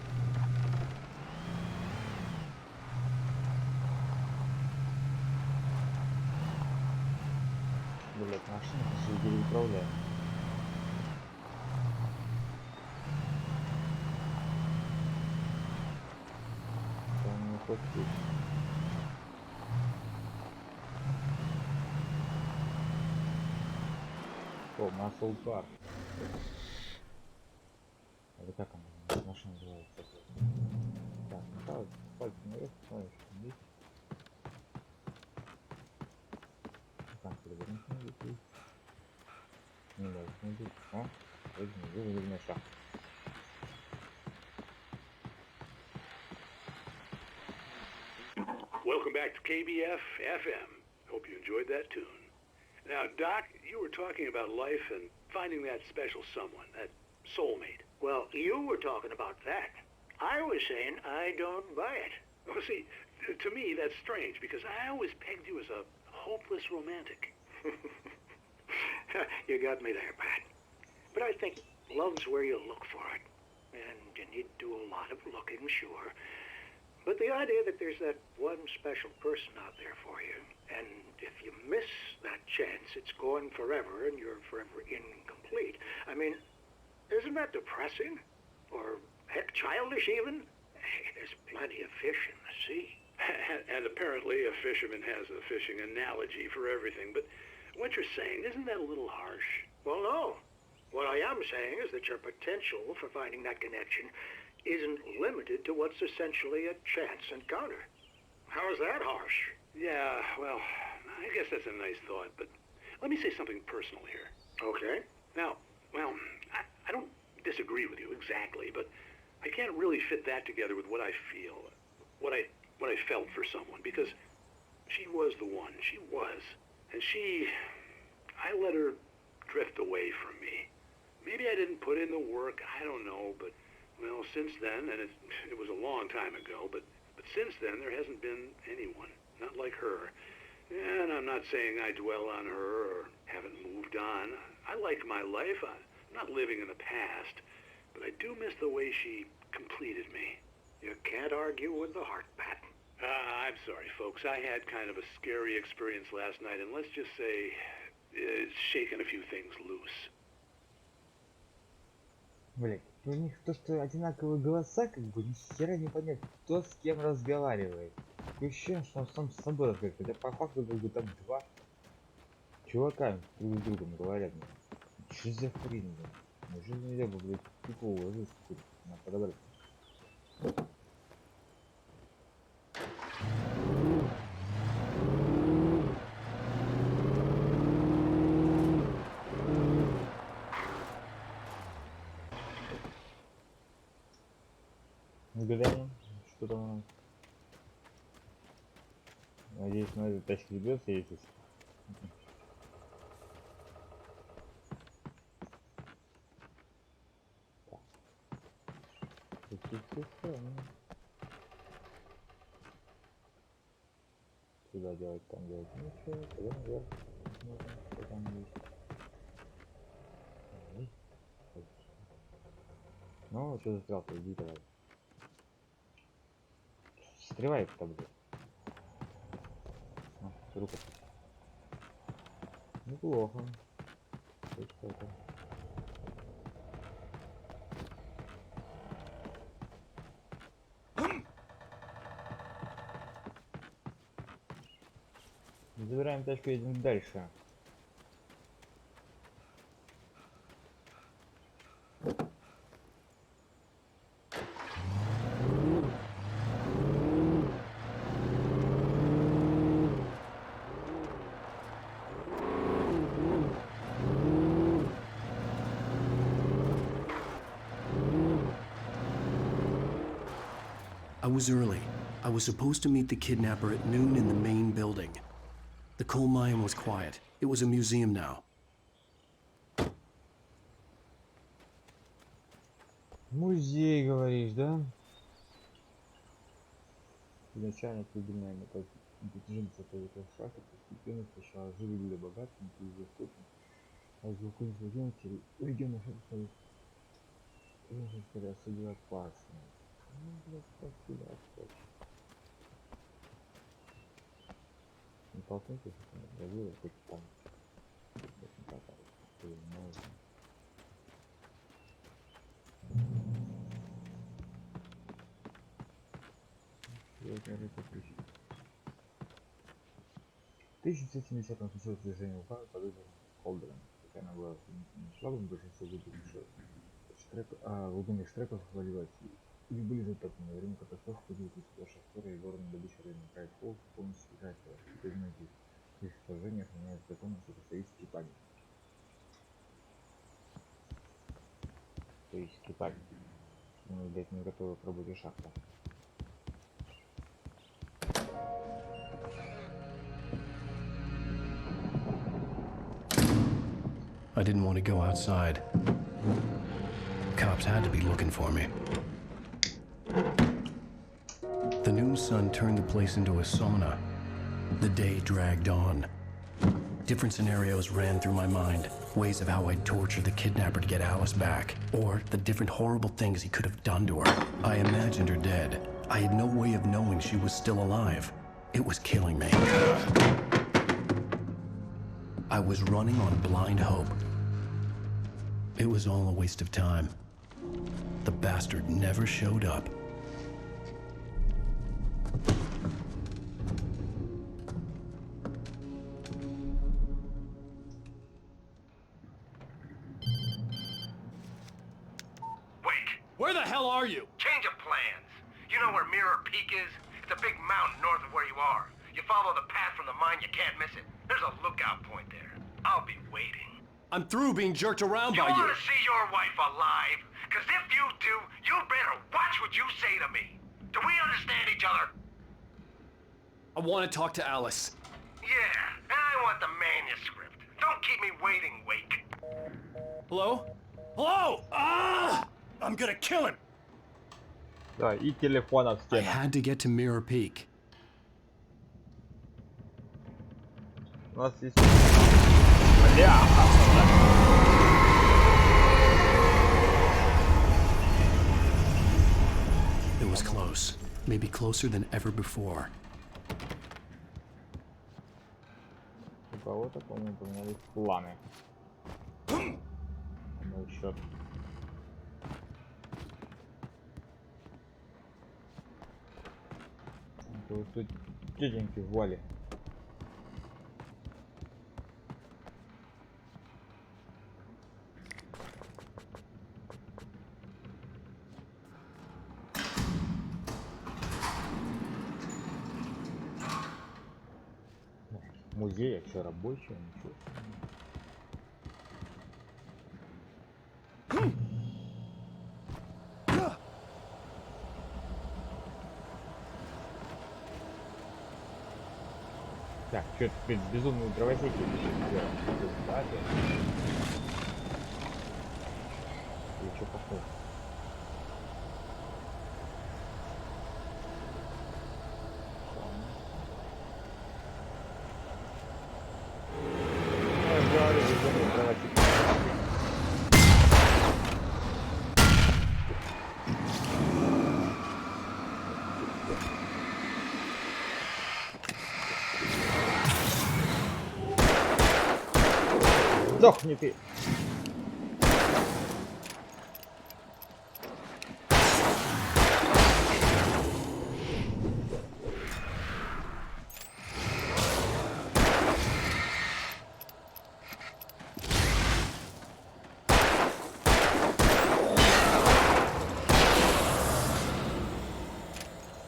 Speaker 1: Блять, машина же еле управляет. Там не хочет. О, Muscle Car. Это как она? Машина называется. Так, ну пальцы наверх, смотришь, здесь. Там перевернуть не видит. Не может не видеть. О, выгнали шаг.
Speaker 10: Welcome back to KBF FM. Hope you enjoyed that tune. Now, Doc, you were talking about life and finding that special someone, that soulmate.
Speaker 13: Well, you were talking about that. I was saying I don't buy it.
Speaker 10: Well, see, to me, that's strange, because I always pegged you as a hopeless romantic.
Speaker 13: You got me there, Pat. But I think love's where you look for it. And you need to do a lot of looking, sure. But the idea that there's that one special person out there for you, and if you miss that chance, it's gone forever, and you're forever incomplete. I mean, isn't that depressing? Or, heck, childish even? Hey, there's plenty of fish in the sea.
Speaker 10: And apparently a fisherman has a fishing analogy for everything, but what you're saying, isn't that a little harsh?
Speaker 13: Well, no. What I am saying is that your potential for finding that connection isn't limited to what's essentially a chance encounter. How is that harsh?
Speaker 10: Yeah, well, I guess that's a nice thought, but let me say something personal here.
Speaker 13: Okay.
Speaker 10: Now, well, I don't disagree with you exactly, but I can't really fit that together with what I feel, what I felt for someone, because she was the one. She was. And I let her drift away from me. Maybe I didn't put in the work, I don't know, but, well, since then, and it was a long time ago, but since then there hasn't been anyone, not like her. And I'm not saying I dwell on her or haven't moved on. I like my life. I'm not living in the past, but I do miss the way she completed me.
Speaker 13: You can't argue with the heart, Pat.
Speaker 10: I'm sorry, folks. I had kind of a scary experience last night, and let's just say it's shaken a few things loose.
Speaker 1: Блять, у них то, что одинаковые голоса, как бы ни хера не понять, кто с кем разговаривает. Такое ощущение, что он сам с собой разговаривает, хотя по факту как бы там два чувака друг с другом говорят. Шизофрения. Неужели нельзя бы, блядь, тупого языка какой-то подобрать? Глянем, что там у нас. Надеюсь, на этой тачке ребётся ездить. Сюда делать, там делать нечего, туда наверх посмотрим, что там есть. Ну, что застрялся, иди давай. Стревай-то, блядь. Рука. Неплохо. Что это? Забираем тачку, едем дальше.
Speaker 3: I was early. I was supposed to meet the kidnapper at noon in the main building. The coal mine was quiet. It was a museum now.
Speaker 1: Музей, говоришь, да? Изначально придумаем это достижение этого шахты, постепенно сначала жили были богатыми, через доступными, а из выходных регионов стали особенно опасными. Ну, блядь, спасибо, отскочь. Не толкнуть, если ты не доверил, хоть там. Не катаюсь, что не можно. В 1970-м случилось движение УПА под ударом Холдером, хотя она была не слабым, большинство глубинных штреков хвалилось или были затоплены. Во время катастрофы появились сюда шахтеры и горные добычи района край Холл полностью утратила. Теперь многие их сложения охраняют законом, что исторический памятник. Исторический памятник. Мы, блядь, не готовы к работе шахта.
Speaker 3: I didn't want to go outside. Cops had to be looking for me. The noon sun turned the place into a sauna. The day dragged on. Different scenarios ran through my mind. Ways of how I'd torture the kidnapper to get Alice back. Or the different horrible things he could have done to her. I imagined her dead. I had no way of knowing she was still alive. It was killing me. I was running on blind hope. It was all a waste of time. The bastard never showed up.
Speaker 17: Where the hell are you?
Speaker 11: Change of plans. You know where Mirror Peak is? It's a big mountain north of where you are. You follow the path from the mine, you can't miss it. There's a lookout point there. I'll be waiting.
Speaker 17: I'm through being jerked around by
Speaker 11: You
Speaker 17: you.
Speaker 11: want to see your wife alive? Because if you do, you better watch what you say to me. Do we understand each other?
Speaker 17: I want to talk to Alice.
Speaker 11: Yeah, and I want the manuscript. Don't keep me waiting, Wake.
Speaker 17: Hello? Hello? Ah! I'm gonna kill him.
Speaker 1: Да, и телефон от
Speaker 3: I
Speaker 1: стены.
Speaker 3: had to get to Mirror Peak.
Speaker 1: У нас есть... Бля!
Speaker 3: It was close. Maybe closer than ever before.
Speaker 1: У кого-то, по-моему, поменялись планы. Ну счет. Тут тетеньки в вале. Музей, а что, рабочий? Ничего. Так, что теперь безумную дровосеки делать? Или что пошло? Сдохни ты!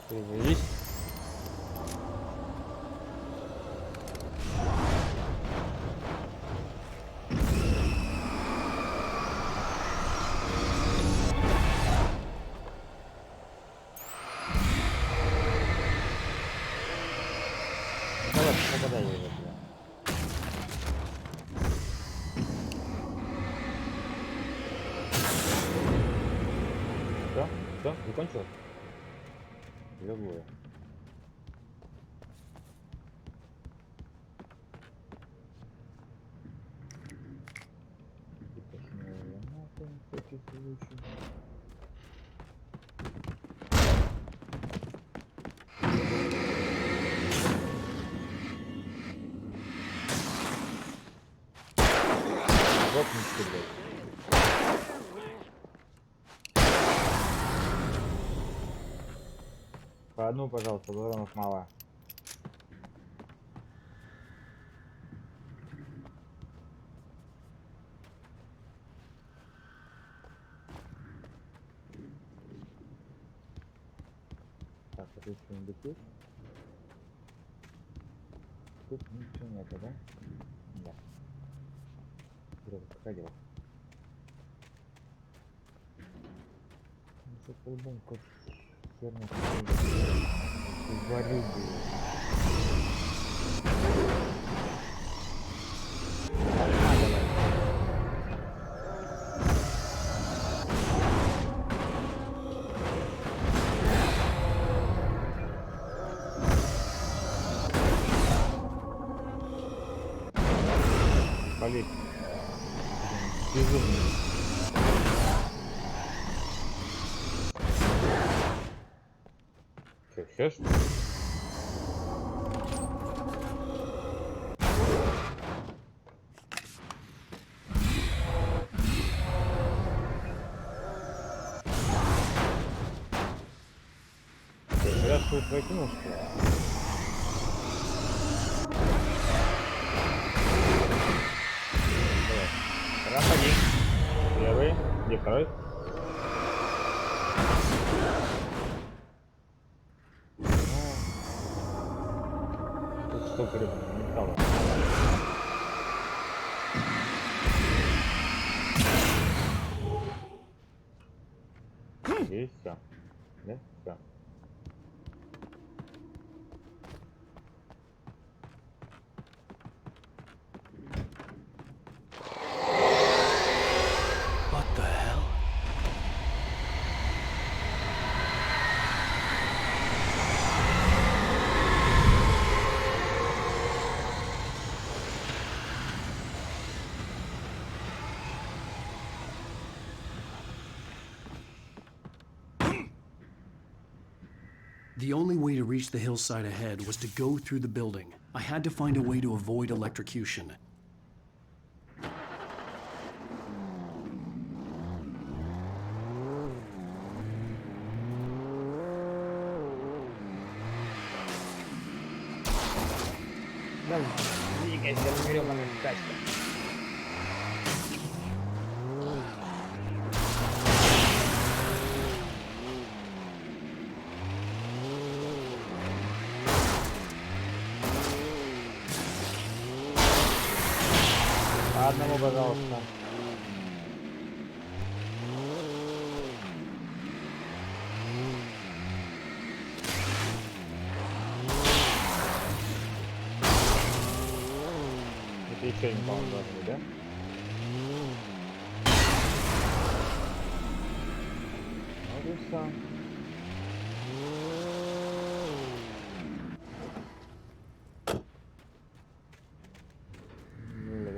Speaker 1: Перевелись. Попадай его туда. Все? Закончилось? Любое. Вот не стреляй. По одну, пожалуйста, патронов мало. Так, а тут что-нибудь есть? Тут ничего нету, да? Да. Вроде проходил. Ну, что по-любому как херня говорю. полезть. Безумно. Что, все что ли? Раз тут прокинул, что ли? Давай. Раз один. Первый. Где второй? Тут столько металла. Здесь все. Да? Все.
Speaker 3: What the hell? The only way to reach the hillside ahead was to go through the building. I had to find a way to avoid electrocution.
Speaker 1: Да, двигайся, грёбаная тачка. По одному, пожалуйста. Это еще не, по-моему, должны быть, да? Вот и все.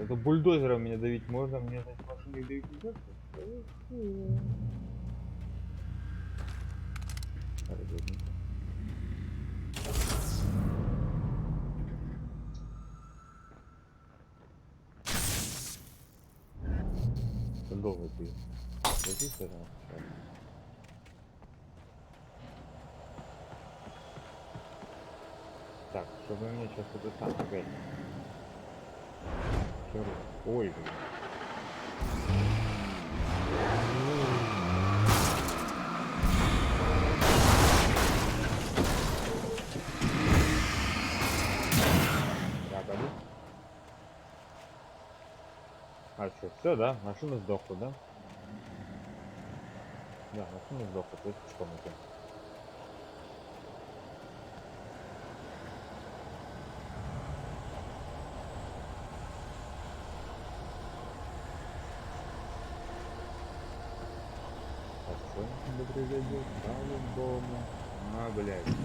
Speaker 1: Это бульдозером меня давить можно, мне на машине давить нельзя? Долго ты. Возьми, пожалуйста. Так, чтобы мне сейчас это там опять. Ой, блин. А что, все, да? Машина сдохла, да? Да, машина сдохла, то есть пешком идем. А что тебе произойдет? По-любому. А, блядь.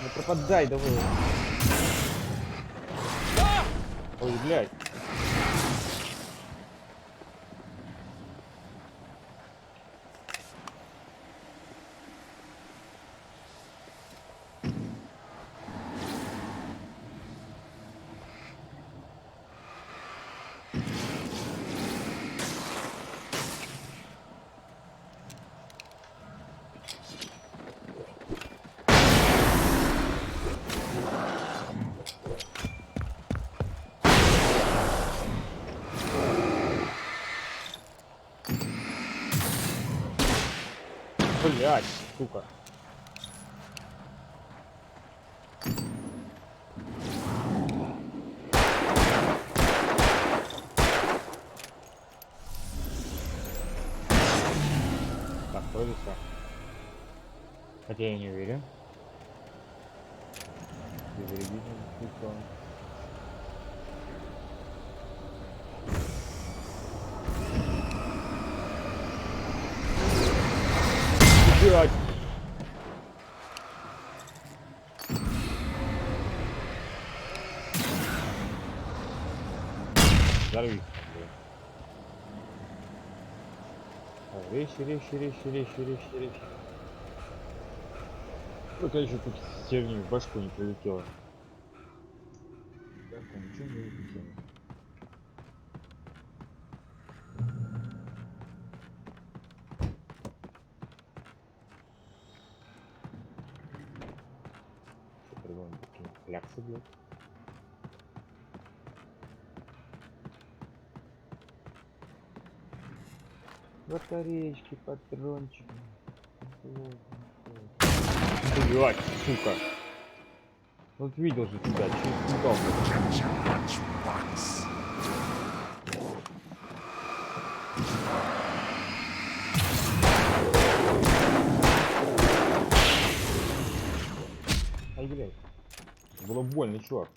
Speaker 1: Ну пропадай, давай. Ой, блядь. Блядь, сука. Так, вроде все. Хотя я не уверен. Перезарядить не Взорвись, блин. Резче. Пока еще тут херни в башку не прилетело. Так, ничего не вылетело. Что придумали такие кляксы, блядь? Батареечки, патрончики. Блять, сука. Вот видел же тебя, чуть не Ай, блядь. Было больно, чувак.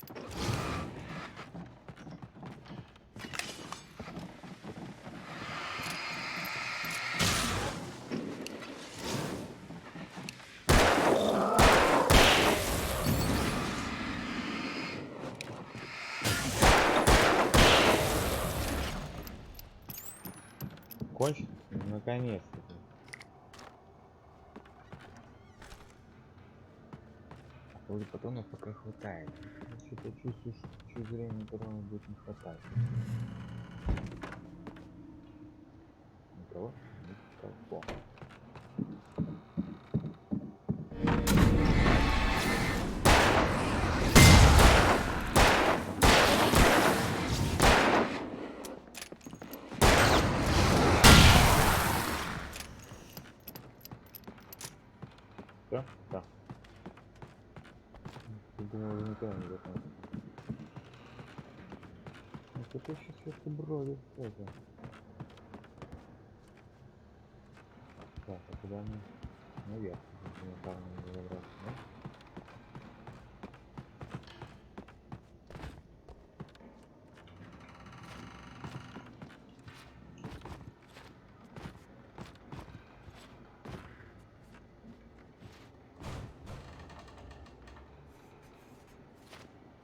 Speaker 1: Кончит? Наконец-то. Вроде патронов пока хватает. Что-то чувствую, что чуть времени патронов будет не хватать. Никого? Никого. Все? Да. Я думал, уже никогда не закончится. Ну, это еще сверху брови. Что это? Так, а куда мы? Наверх. Элементарно не забраться, да?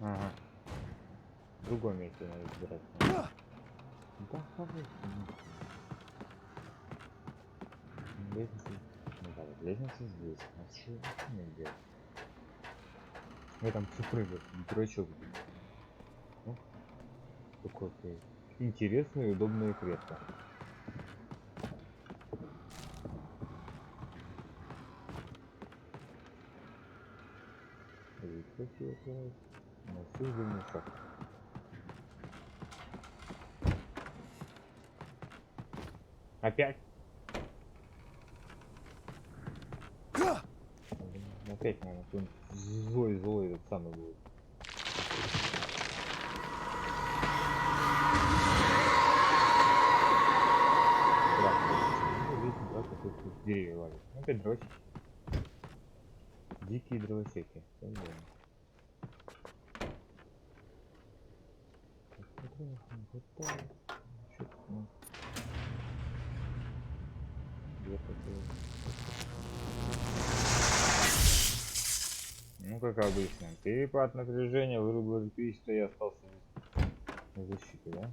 Speaker 1: Ага. В другом месте надо забирать. Да, конечно. Лестница. Ну да, вот лестница здесь. А что не делать? Я там все прыгаю. Дурачок. Ну, такой интересная и удобная клетка. И красиво открывается. На всю зимний шаг. Опять? Опять, наверное, кто-нибудь злой этот самый будет. Да, какой-то деревья валит. Опять дросики. Дикие дровосеки. Ну, как обычно. Перепад напряжения, вырубил электричество и остался на защите, да?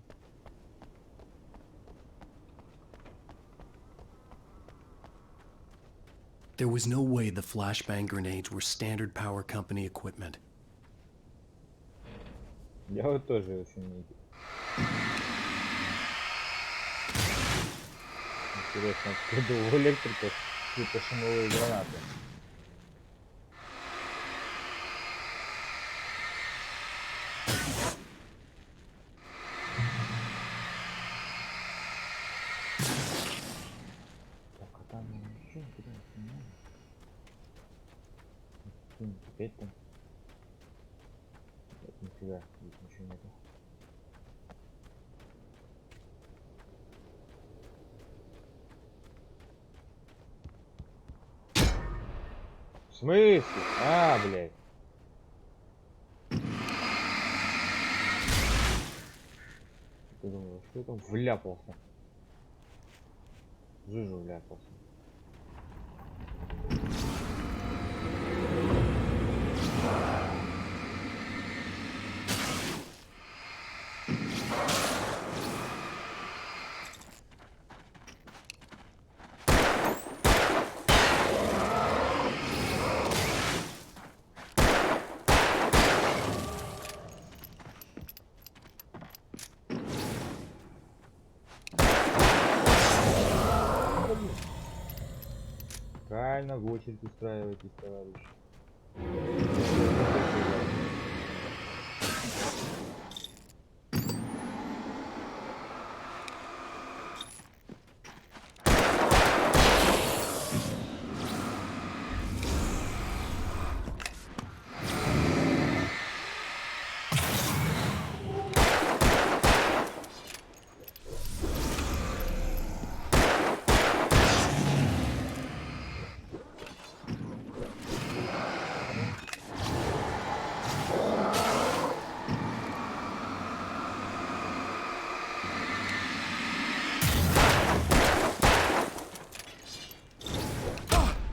Speaker 3: There was no way the flashbang grenades were standard power company equipment.
Speaker 1: Я вот тоже очень не... Интересно, откуда у электриков какие-то шумовые гранаты. Так, а там ничего, куда не надо. Опять там. Это нифига, здесь ничего нету. В смысле? А, блядь. Ты думал, что я там вляпался? В жижу вляпался. Правильно, в очередь устраивайтесь, товарищ.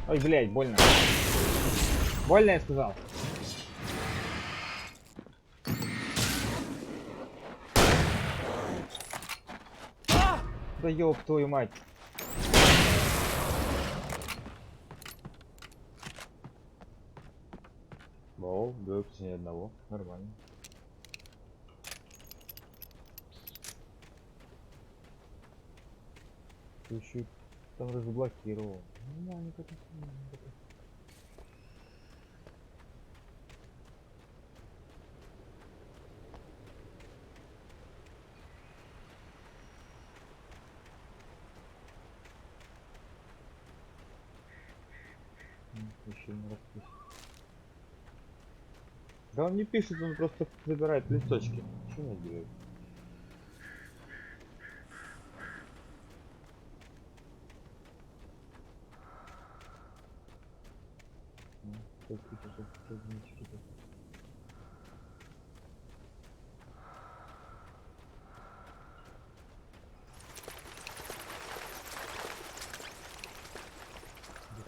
Speaker 1: Ой, блядь, больно. Больно, я сказал. Да ёб твою мать. Воу, двое ни одного. Нормально. Ты еще там разблокировал. Нормально, как-то. Еще не распишет. Да он не пишет, он просто забирает листочки. Что он делает? Да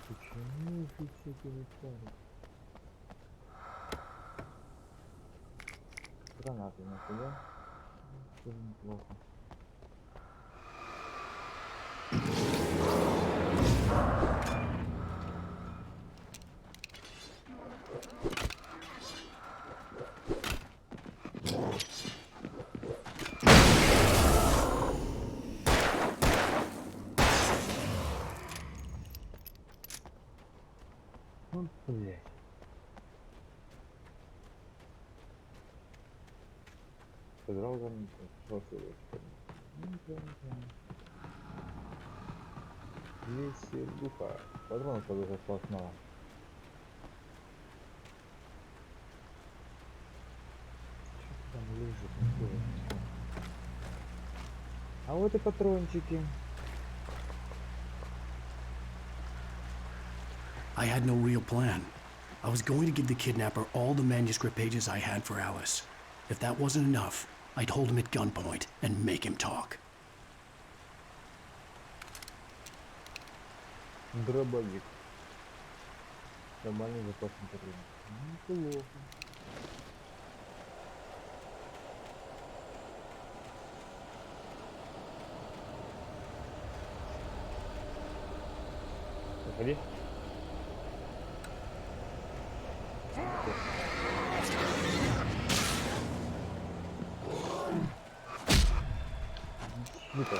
Speaker 1: почему ты всякие вытворяешь? Гранаты нахуй, да? Тоже неплохо. Ну, блядь. Подрал за мной, просто веселуха. Патронов тоже осталось мало. Что там лежит? А вот и патрончики.
Speaker 3: I had no real plan. I was going to give the kidnapper all the manuscript pages I had for Alice. If that wasn't enough, I'd hold him at gunpoint and make him talk.
Speaker 1: Дробовик. Нормальный запас патронов. Неплохо. Заходи. Супер.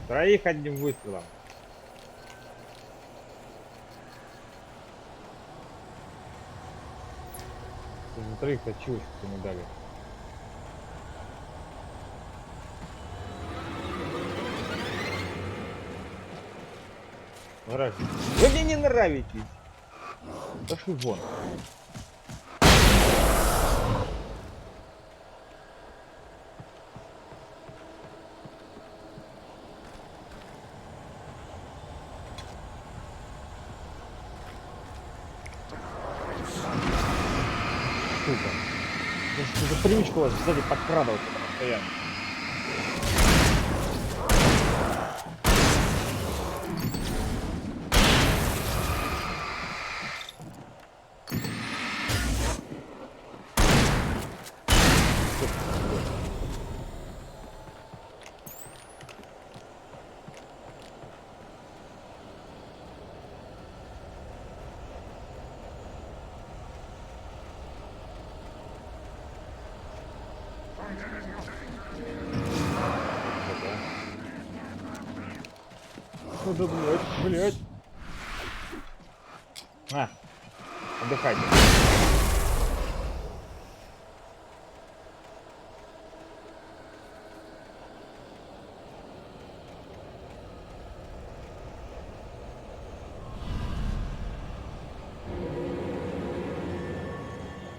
Speaker 1: Троих одним выстрелом. За троих-то чушь не дали. Нравится. Вы мне не нравитесь. Пошли вон. Сука. Это привычка у вас сзади подкрадываться постоянно. Да, блядь. На, отдыхайте.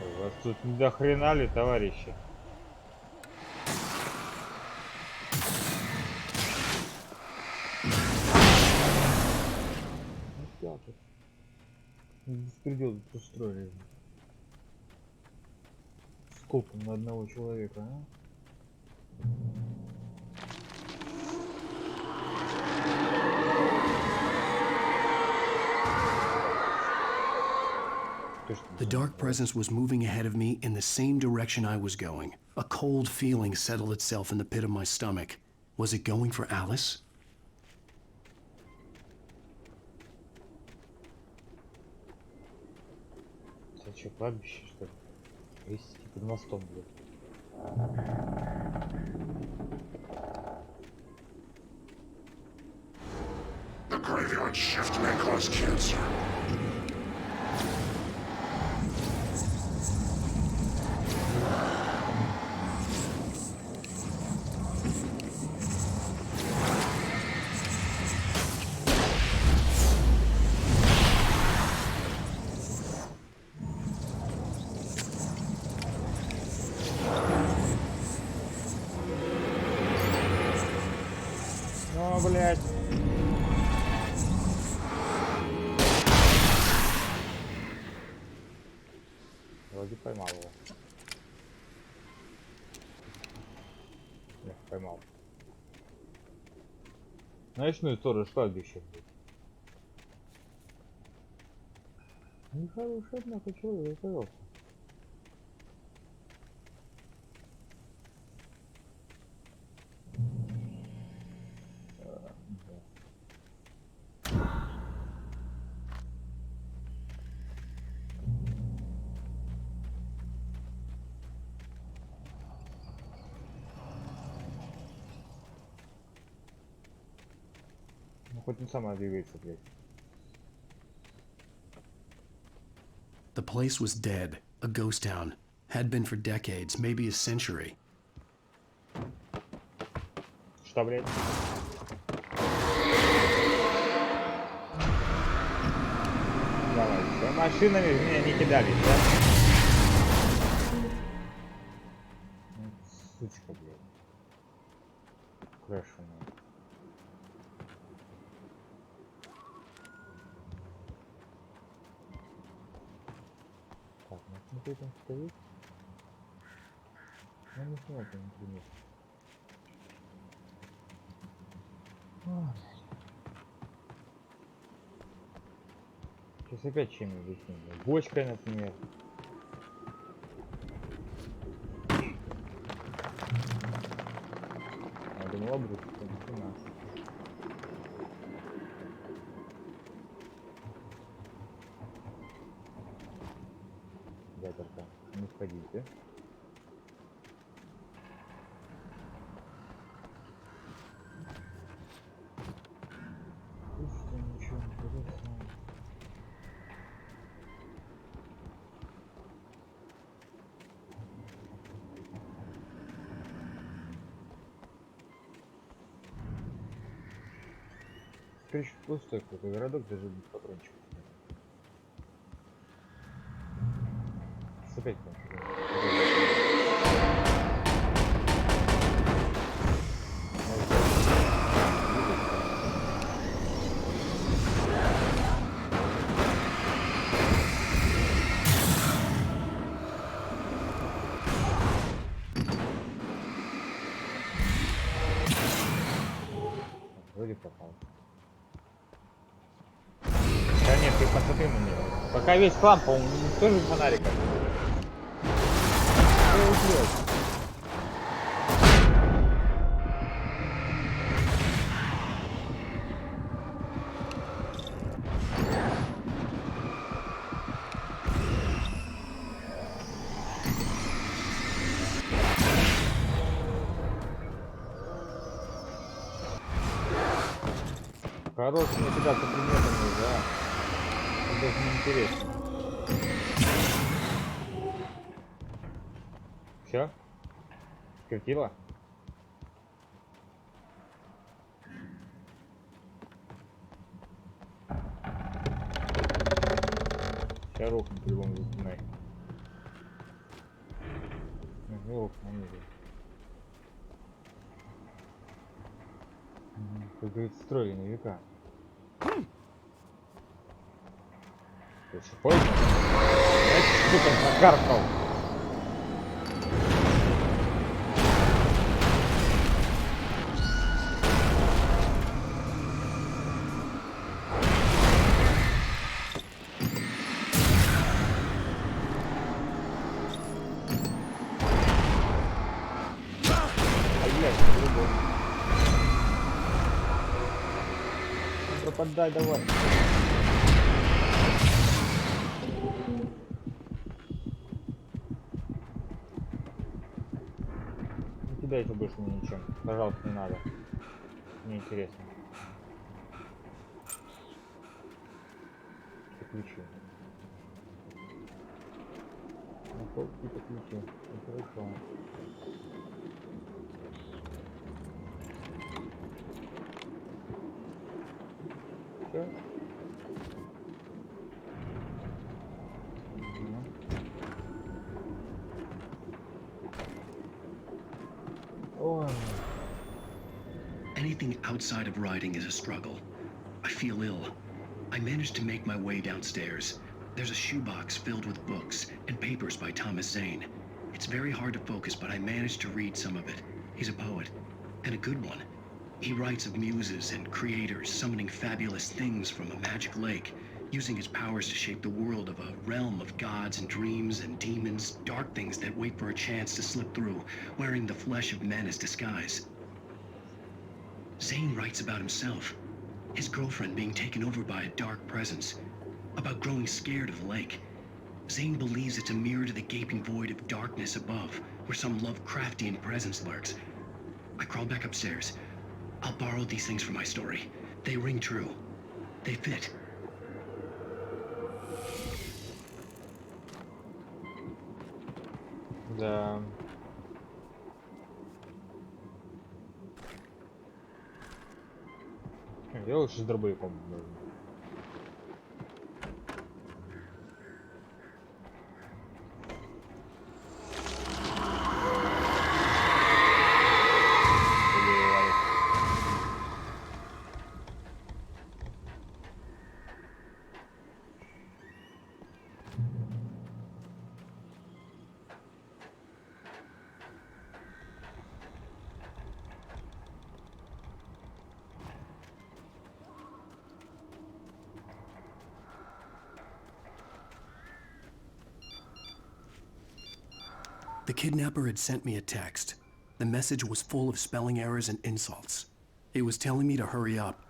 Speaker 1: У вас тут не до хрена ли, товарищи? Вот так вот. Беспредел тут устроили. Скопом на одного человека, а?
Speaker 3: The dark presence was moving ahead of me in the same direction I was going. A cold feeling settled itself in the pit of my stomach. Was it going for Alice?
Speaker 1: Это что, кладбище, что ли? Есть под мостом, блядь.
Speaker 7: The graveyard shift may cause cancer.
Speaker 1: Ну, блядь. Вроде поймал его. Нет, поймал. Ночной сторож кладбища, блядь. Нехороший, однако, человек оказался. Ну, хоть не сама двигается, блядь.
Speaker 3: The place was dead, a ghost town. Had been for decades, maybe a century.
Speaker 1: Что, блядь? Давай, за машинами в меня не кидались, да? Сучка, блядь. Крашеная. Так, ну смотри, там стоит. Ну не смотрим, например. Сейчас опять чем-нибудь выкинем. Бочкой, например. Я думал, обрубок, это у нас. Ядерка, не входите. Пусто, ничего интересного. Короче, пустой какой-то городок, даже без патрончиков. Опять вроде попал. Да нет, ты посмотри на него. Пока весь хлам, по-моему, тоже фонарика. Хорош мне кидаться предметами, да. Это даже неинтересно. Все? Скрутила? Сейчас рухнет по-любому за спиной. Рухнул ниже. Как говорит, строили на века. Ты еще поздно? Что там накаркал? Пропадай давай. Не кидайся больше мне ничем. Пожалуйста, не надо. Мне интересно. Ключи. Нашел какие-то ключи. Ну, хорошо. Все.
Speaker 9: Anything outside of writing is a struggle. I feel ill. I managed to make my way downstairs. There's a shoebox filled with books and papers by Thomas Zane. It's very hard to focus, but I managed to read some of it. He's a poet, and a good one. He writes of muses and creators summoning fabulous things from a magic lake, using his powers to shape the world of a realm of gods and dreams and demons, dark things that wait for a chance to slip through, wearing the flesh of men as disguise. Zane writes about himself, his girlfriend being taken over by a dark presence, about growing scared of the lake. Zane believes it's a mirror to the gaping void of darkness above, where some Lovecraftian presence lurks. I crawl back upstairs. I'll borrow these things for my story. They ring true. They fit.
Speaker 1: Да. Я лучше с дробовиком.
Speaker 3: The kidnapper had sent me a text. The message was full of spelling errors and insults. It was telling me to hurry up.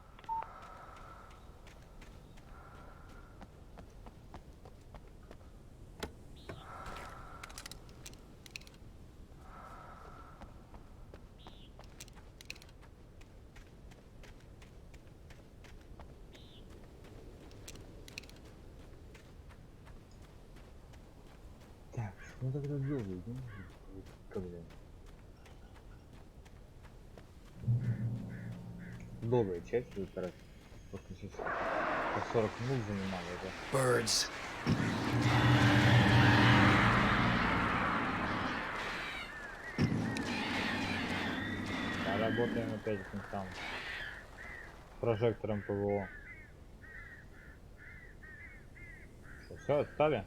Speaker 1: Так, что тогда делать? Как же? Долгая часть, это раз. Просто сейчас 40 минут занимало это.
Speaker 3: Birds.
Speaker 1: Да, работаем опять этим самым прожектором ПВО. Все, отстали?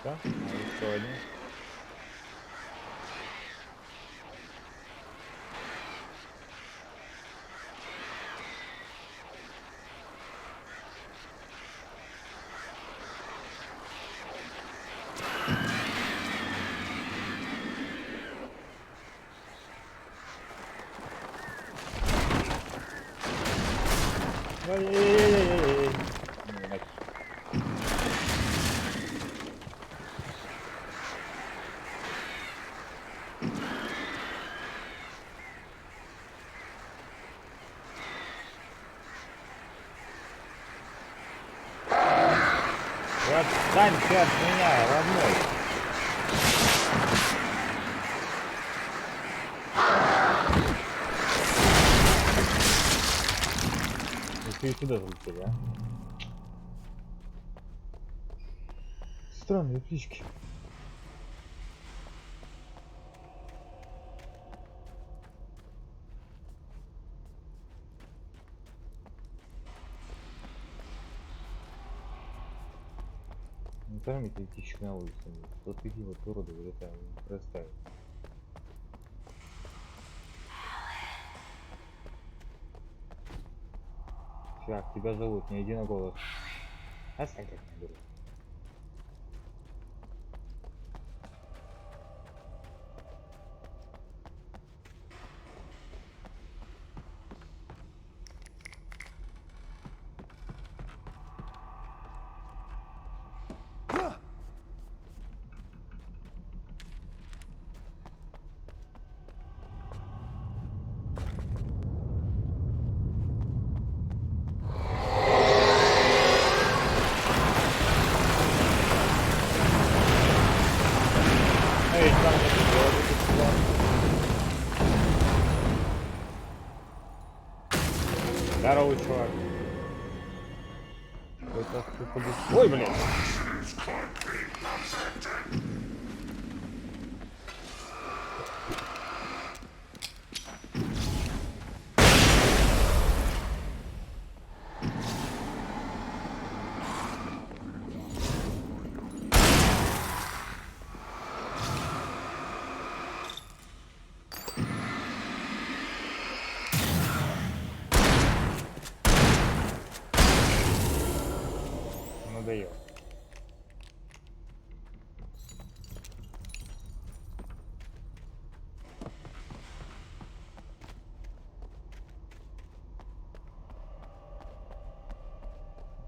Speaker 1: Да? А еще один. Ай-яй-яй-яй-яй-яй. Отстаньте от меня, родной. Ты сюда залетели, а? Странные птички. Не поймите птичек на улице. Вот такие вот уроды вылетают, простают. Так, тебя зовут, не иди на голос. А как я наберу? Эй, там не делай, здорово, чувак. Ой, блин! Надоел.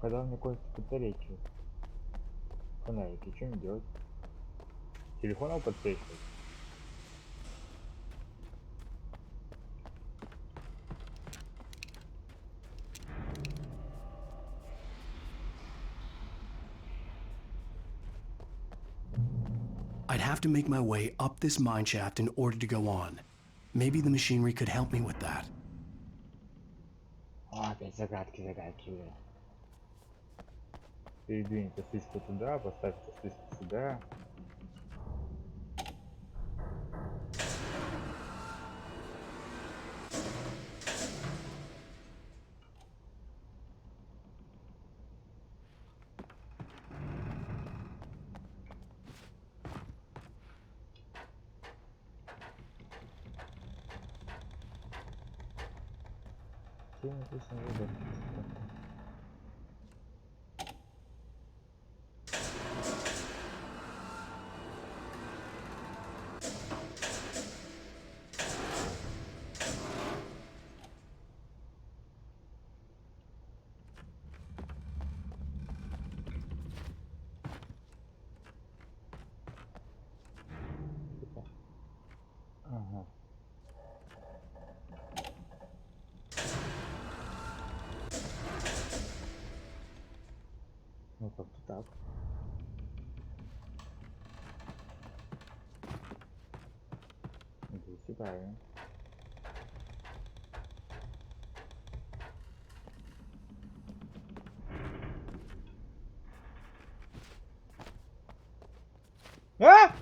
Speaker 1: Когда у меня кончатся батарейки, фонарики, что мне делать? Телефоном подсвечивать?
Speaker 3: I'd have to make my way up this mine shaft in order to go on. Maybe the machinery could help me with that.
Speaker 1: О, опять загадки, блин. Передвинь эту спичку туда, поставь эту спичку сюда. Написано выбор. Ага. Ну как-то так. Здесь и правильно. А!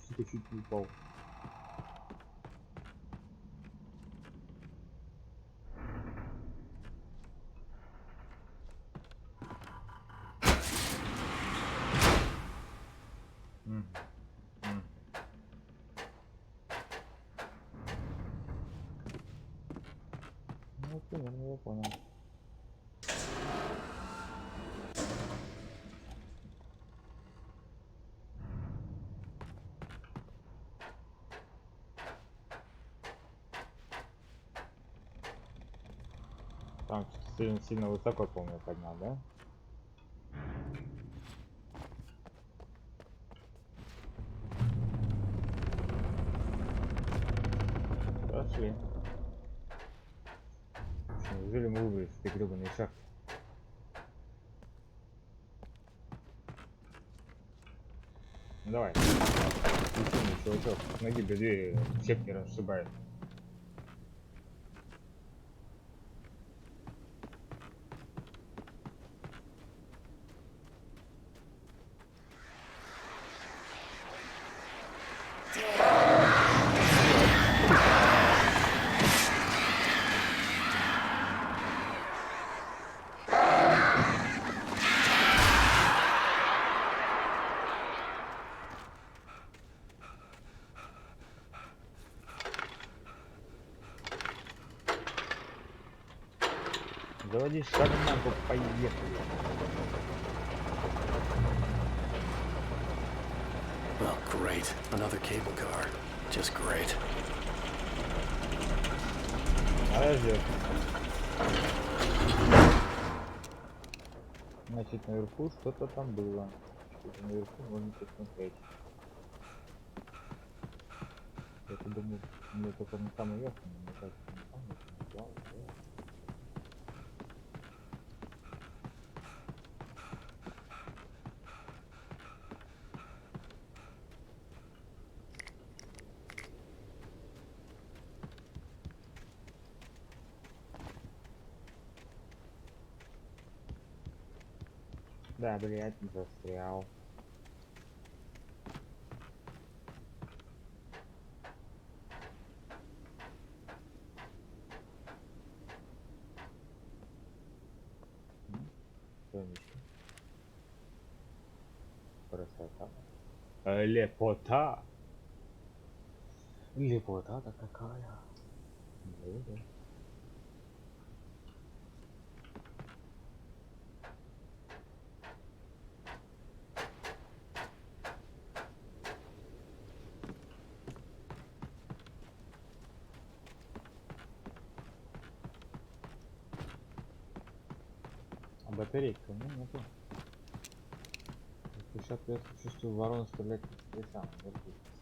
Speaker 1: Сука, чуть не упал. Ну, примерно я понял. Там Сильно высоко, помню, поднял, да? Прошли. Неужели мы выбрались с этой гребаной шахты? Ну давай. Включи, чувачок. С ноги до двери всех не расшибает. Заводи шарманку, поехали.
Speaker 3: Well, great. Another cable car. Just great.
Speaker 1: Подожди. Значит, наверху что-то там было. Что-то наверху можно посмотреть. Я-то думаю, мне только на самый верх, но мне кажется, не там, это не да. Да, блядь, застрял. Красота. Лепота. Лепота-то какая. Да. А батарейка, ну, нету. Сейчас я чувствую, ворона стрелять по сам,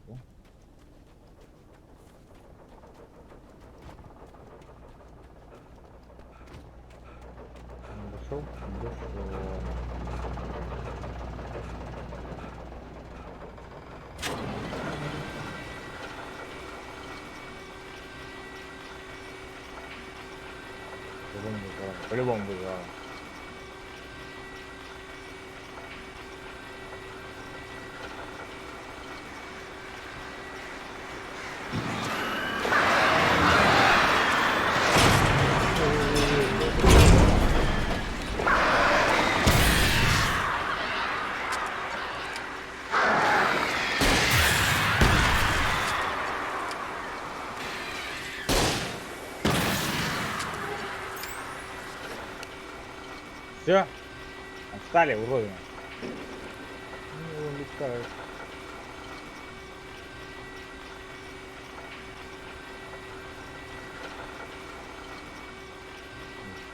Speaker 1: да? Дошел? Дошел. По-любому будет ворона. Все, отстали, уродина. Ну, он летает.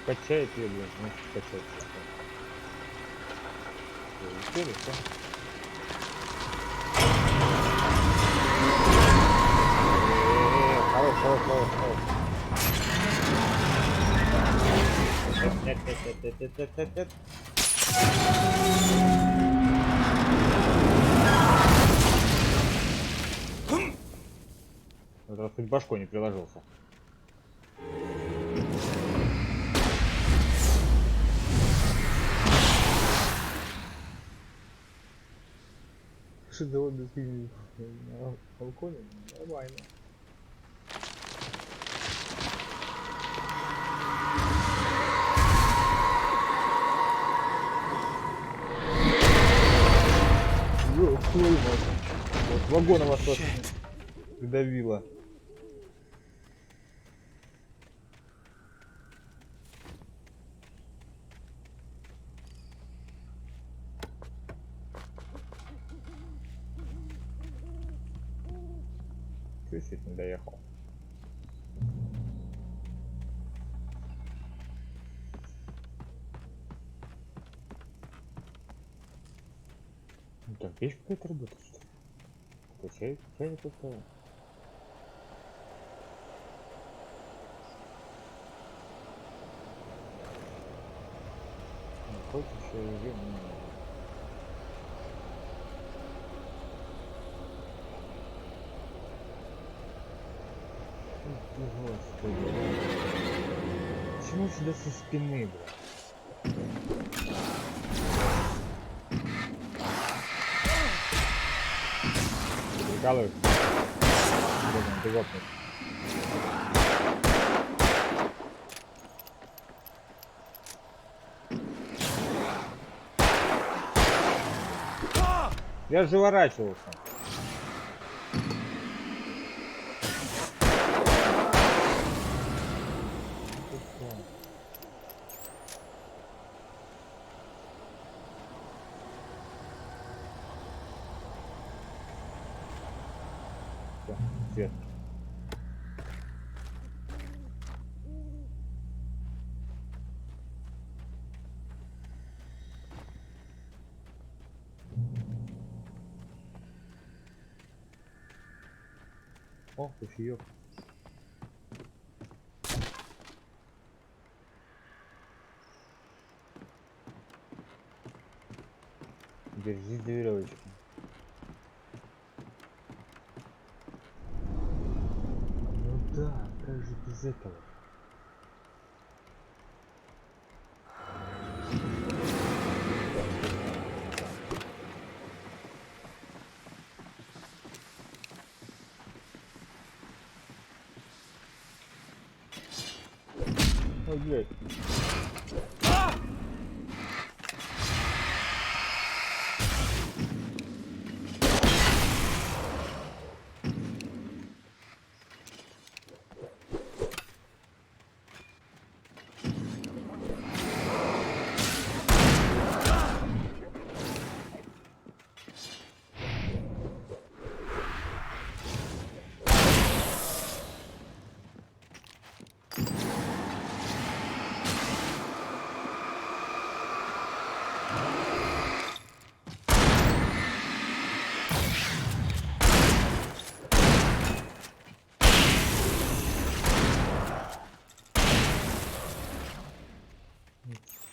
Speaker 1: Качает ее, блин, значит качается. Улетели, все. Хорош. Нет. Вот раз хоть башкой не приложился. Шедевр без фильма на балконе, нормально. Вот вагон вас придавило. Чуть-чуть не доехал. Ну так, печь какая-то работает, что ли? Какой чайник поставил? Ну, хочешь еще режим, не надо. Господи. Почему всегда со спины, бля? Прикалываюсь. Блин, ты гопнут. Я же уворачивался. Всё, свет. О, кофеёк. Держись за веревочку. Ну да, как же без этого? Ой, блядь.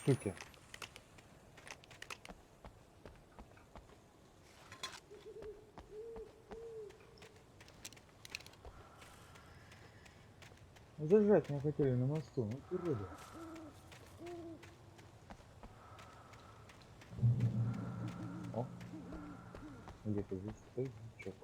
Speaker 1: Суки. Зажать меня хотели на мосту, ну уроды. О, где-то здесь тайничок.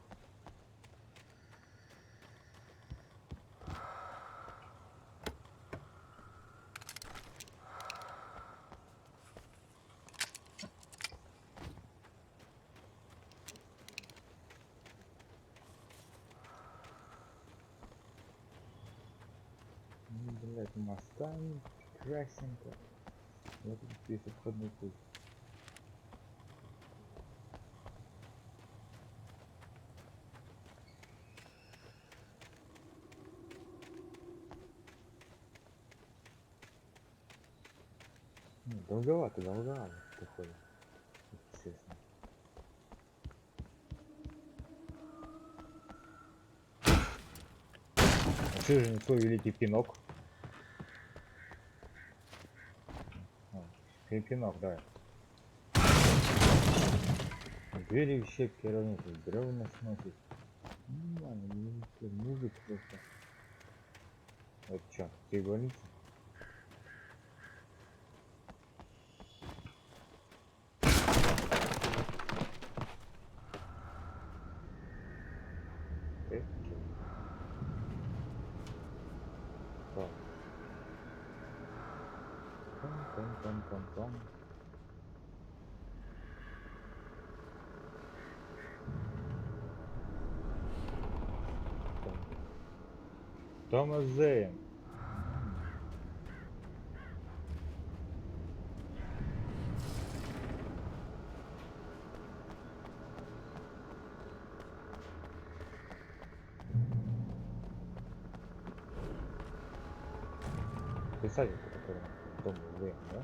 Speaker 1: Ну, блядь, мостами красненько. Вот здесь обходной путь. Ну, долговато, походу. Естественно. А что же не твой великий пинок? Пинок, давай. Двери в щепки равнуты, бревна сносит. Нормально, мужик просто. Это чё, ты больница? Так. Пам-пам-пам-пам-пам. Томас Зейн. Писатель, который Томас Зейн, да?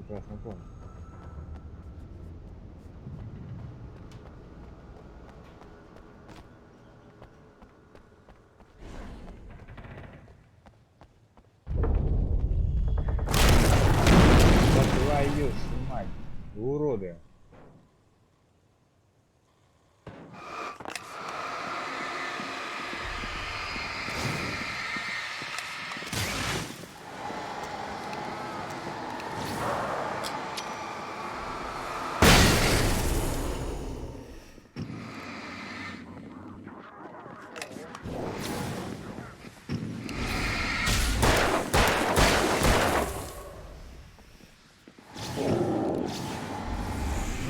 Speaker 1: прекрасно помню. Твою ж мать, уроды.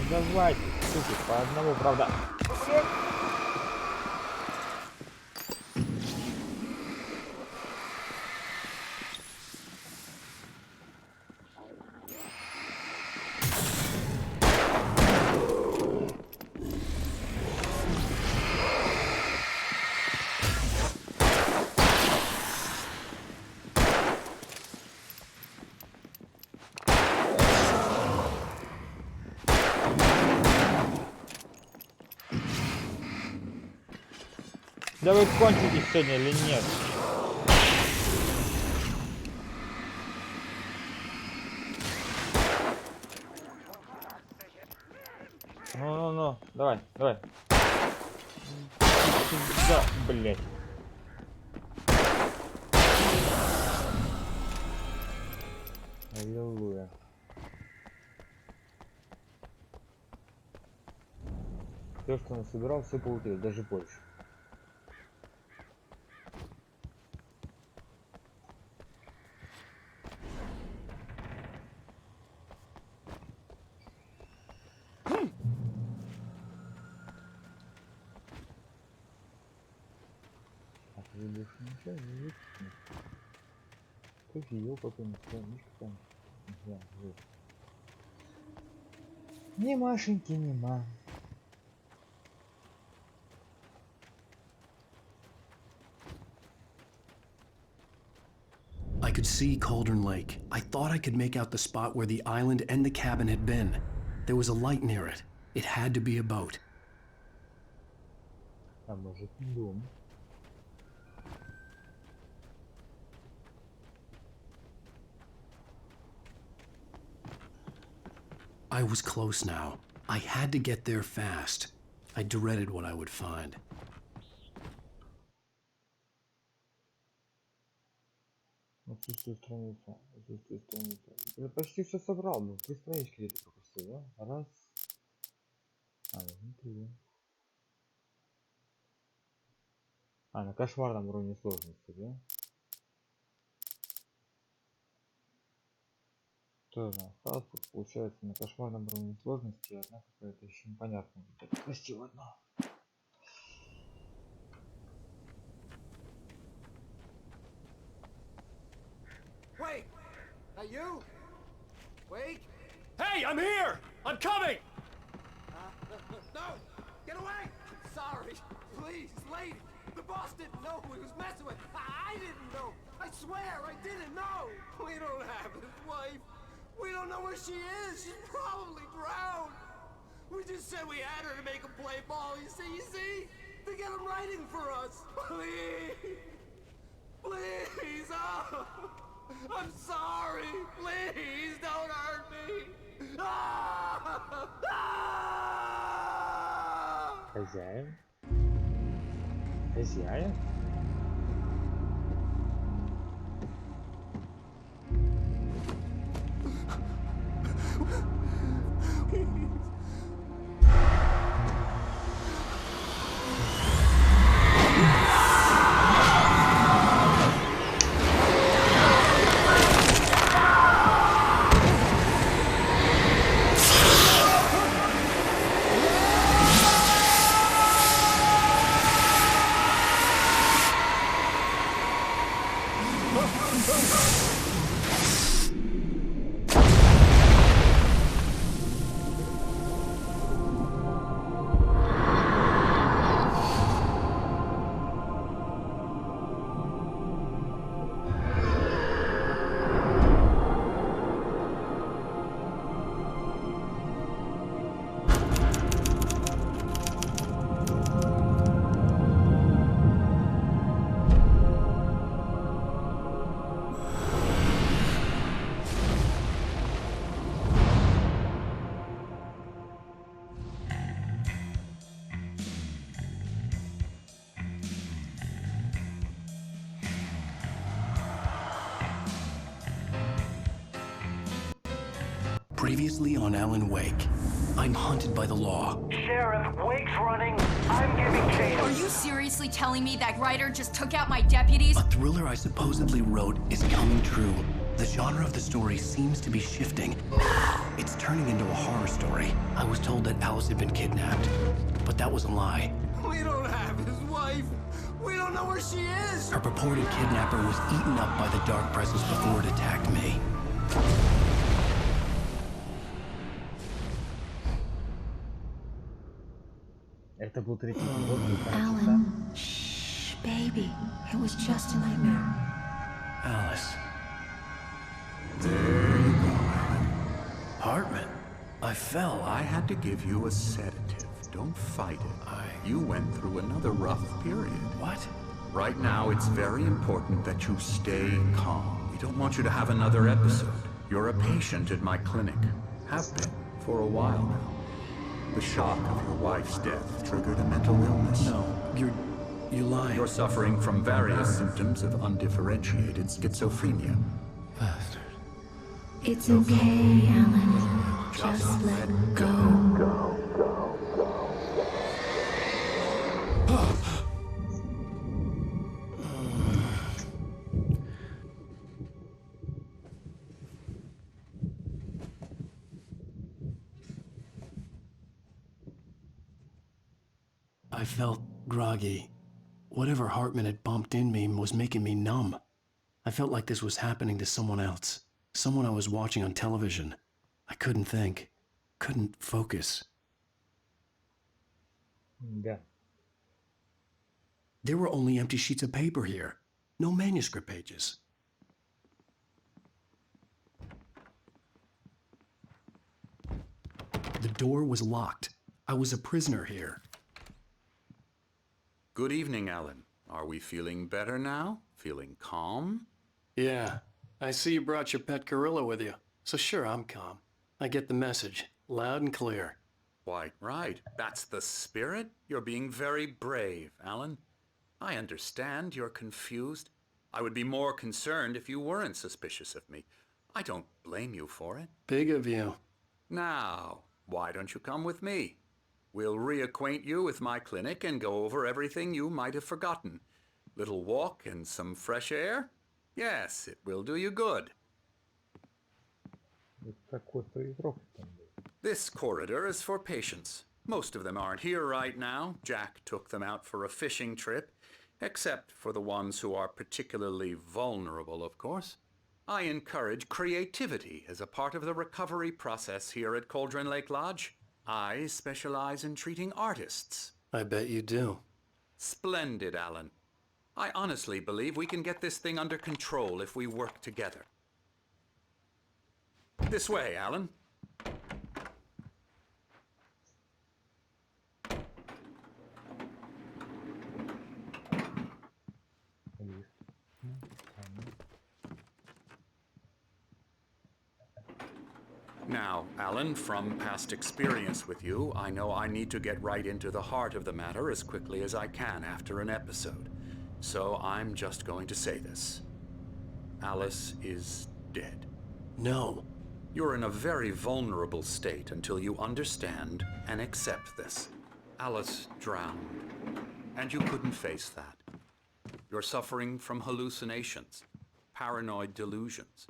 Speaker 1: Давайте, суки, по одному, правда. Да вы кончите сегодня или нет? Ну, давай. Да, блять. Аллилуйя. Все, что он собирал, все получилось, даже больше. А ты больше ничего не видишь? Кофеёк какой-нибудь, страничка там. Да, вот. Не Машеньки, нема.
Speaker 3: I could see Cauldron Lake. I thought I could make out the spot where the island and the cabin had been. There was a light near it. It had to be a boat.
Speaker 1: А может, дом?
Speaker 3: I was close now. I had to get there fast. I dreaded what I would find.
Speaker 1: Отсутствие страница. Я почти все собрал, но 3 странички где-то пропустил, да? Раз. А, внутри. А, на кошмарном уровне сложности, да? Тоже осталось, получается, на кошмарном уровне сложности, одна какая-то еще непонятная. Прости, одно.
Speaker 17: Wait! That you? Wake? Hey, I'm here! I'm coming! No! Get away! I'm sorry. Please, lady. The boss didn't know who he was messing with. I didn't know. I swear, I didn't know. We don't have his wife. We don't know where she is. She's probably drowned. We just said we had her to make him play ball. You see? To get him writing for us. Please. Please, oh. I'm sorry. Please don't hurt me.
Speaker 1: Хозяин? Хозяин?
Speaker 3: Previously on Alan Wake, I'm hunted by the law.
Speaker 13: Sheriff, Wake's running. I'm giving chase.
Speaker 16: Are you seriously telling me that writer just took out my deputies?
Speaker 3: A thriller I supposedly wrote is coming true. The genre of the story seems to be shifting. It's turning into a horror story. I was told that Alice had been kidnapped, but that was a lie.
Speaker 17: We don't have his wife. We don't know where she is.
Speaker 3: Her purported kidnapper was eaten up by the dark presence before it attacked me.
Speaker 1: Это был третий эпизод,
Speaker 5: Alan, shh, baby. It was just a nightmare.
Speaker 3: Alice. There you go, Alan. Hartman, I fell.
Speaker 21: I had to give you a sedative. Don't fight it. You went through another rough period.
Speaker 3: What?
Speaker 21: Right now, it's very important that you stay calm. We don't want you to have another episode. You're a patient at my clinic. Have been for a while now. The shock of your wife's death triggered a mental illness.
Speaker 3: No, you're lying.
Speaker 21: You're suffering from various symptoms of undifferentiated schizophrenia.
Speaker 3: Bastard.
Speaker 5: It's okay, Alan. Just let go.
Speaker 3: I felt groggy. Whatever Hartman had bumped in me was making me numb. I felt like this was happening to someone else. Someone I was watching on television. I couldn't think. Couldn't focus.
Speaker 1: Да.
Speaker 3: There were only empty sheets of paper here. No manuscript pages. The door was locked. I was a prisoner here.
Speaker 21: Good evening, Alan. Are we feeling better now? Feeling calm?
Speaker 3: Yeah. I see you brought your pet gorilla with you. So sure, I'm calm. I get the message. Loud and clear.
Speaker 21: Quite right. That's the spirit. You're being very brave, Alan. I understand you're confused. I would be more concerned if you weren't suspicious of me. I don't blame you for it.
Speaker 3: Big of you.
Speaker 21: Now, why don't you come with me? We'll reacquaint you with my clinic and go over everything you might have forgotten. Little walk and some fresh air? Yes, it will do you good. This corridor is for patients. Most of them aren't here right now. Jack took them out for a fishing trip, except for the ones who are particularly vulnerable, of course. I encourage creativity as a part of the recovery process here at Cauldron Lake Lodge. I specialize in treating artists.
Speaker 3: I bet you do.
Speaker 21: Splendid, Alan. I honestly believe we can get this thing under control if we work together. This way, Alan. Now, Alan, from past experience with you, I know I need to get right into the heart of the matter as quickly as I can after an episode. So I'm just going to say this. Alice is dead.
Speaker 3: No.
Speaker 21: You're in a very vulnerable state until you understand and accept this. Alice drowned, and you couldn't face that. You're suffering from hallucinations, paranoid delusions,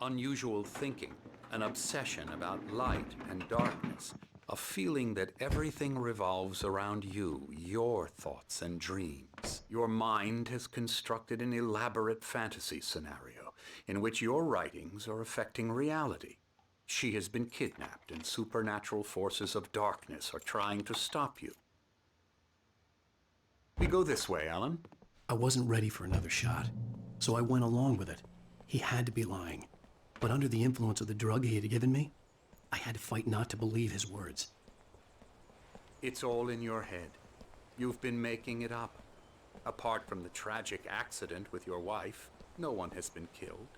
Speaker 21: unusual thinking, an obsession about light and darkness, a feeling that everything revolves around you, your thoughts and dreams. Your mind has constructed an elaborate fantasy scenario in which your writings are affecting reality. She has been kidnapped and supernatural forces of darkness are trying to stop you. We go this way, Alan.
Speaker 3: I wasn't ready for another shot, so I went along with it. He had to be lying. But under the influence of the drug he had given me, I had to fight not to believe his words.
Speaker 21: It's all in your head. You've been making it up. Apart from the tragic accident with your wife, no one has been killed.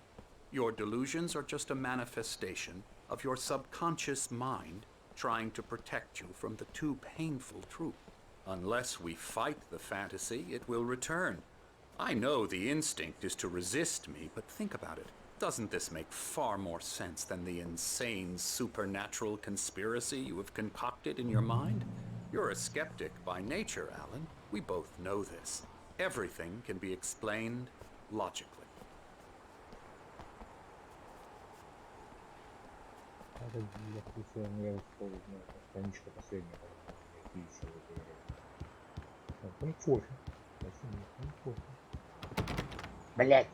Speaker 21: Your delusions are just a manifestation of your subconscious mind trying to protect you from the too painful truth. Unless we fight the fantasy, it will return. I know the instinct is to resist me, but think about it. Doesn't this make far more sense than the insane supernatural conspiracy you have concocted in your mind? You're a skeptic by nature, Alan. We both know this. Everything can be explained logically.
Speaker 1: Я слушаю, я использую страничка последняя, пища в этой игре. Там кофе. Спасибо, там кофе. Блять!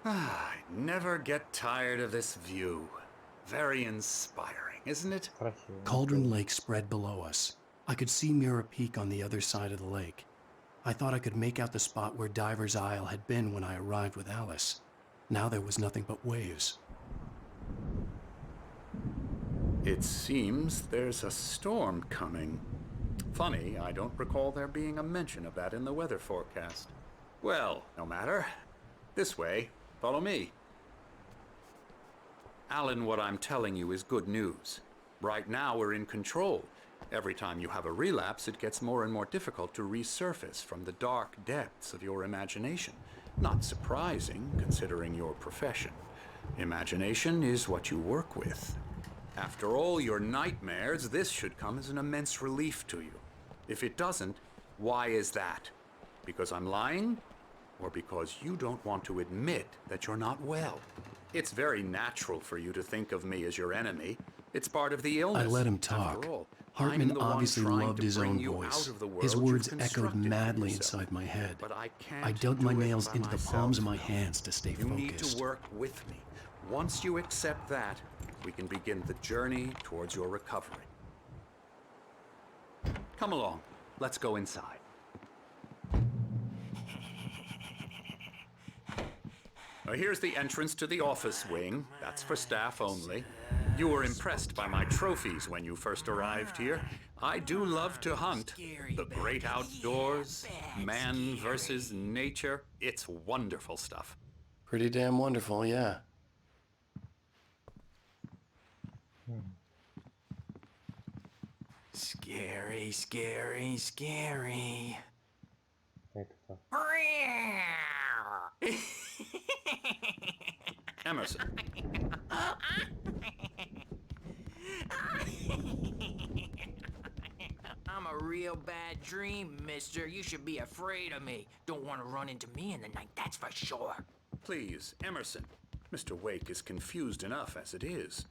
Speaker 21: I never get tired of this view. Very inspiring, isn't it?
Speaker 3: Cauldron Lake spread below us. I could see Mirror Peak on the other side of the lake. I thought I could make out the spot where Diver's Isle had been when I arrived with Alice. Now there was nothing but waves.
Speaker 21: It seems there's a storm coming. Funny, I don't recall there being a mention of that in the weather forecast. Well, no matter. This way. Follow me. Alan, what I'm telling you is good news. Right now, we're in control. Every time you have a relapse, it gets more and more difficult to resurface from the dark depths of your imagination. Not surprising, considering your profession. Imagination is what you work with. After all your nightmares, this should come as an immense relief to you. If it doesn't, why is that? Because I'm lying? Or because you don't want to admit that you're not well? It's very natural for you to think of me as your enemy. It's part of the illness.
Speaker 3: I let him talk.
Speaker 21: After all,
Speaker 3: Hartman obviously loved his own voice. His words echoed madly
Speaker 21: yourself.
Speaker 3: inside my head.
Speaker 21: But I can't
Speaker 3: I dug
Speaker 21: do
Speaker 3: my
Speaker 21: it
Speaker 3: nails
Speaker 21: by
Speaker 3: into the
Speaker 21: myself.
Speaker 3: palms of my hands to stay
Speaker 21: You need
Speaker 3: focused.
Speaker 21: to work with me. Once you accept that, we can begin the journey towards your recovery. Come along. Let's go inside. Now, here's the entrance to the office wing. That's for staff only. You were impressed by my trophies when you first arrived here. I do love to hunt. The great outdoors, man versus nature. It's wonderful stuff.
Speaker 3: Pretty damn wonderful, yeah.
Speaker 6: Scary, scary, scary.
Speaker 21: Emerson.
Speaker 6: I'm a real bad dream, mister. You should be afraid of me. Don't want to run into me in the night, that's for sure.
Speaker 21: Please, Emerson. Mr. Wake is confused enough as it is.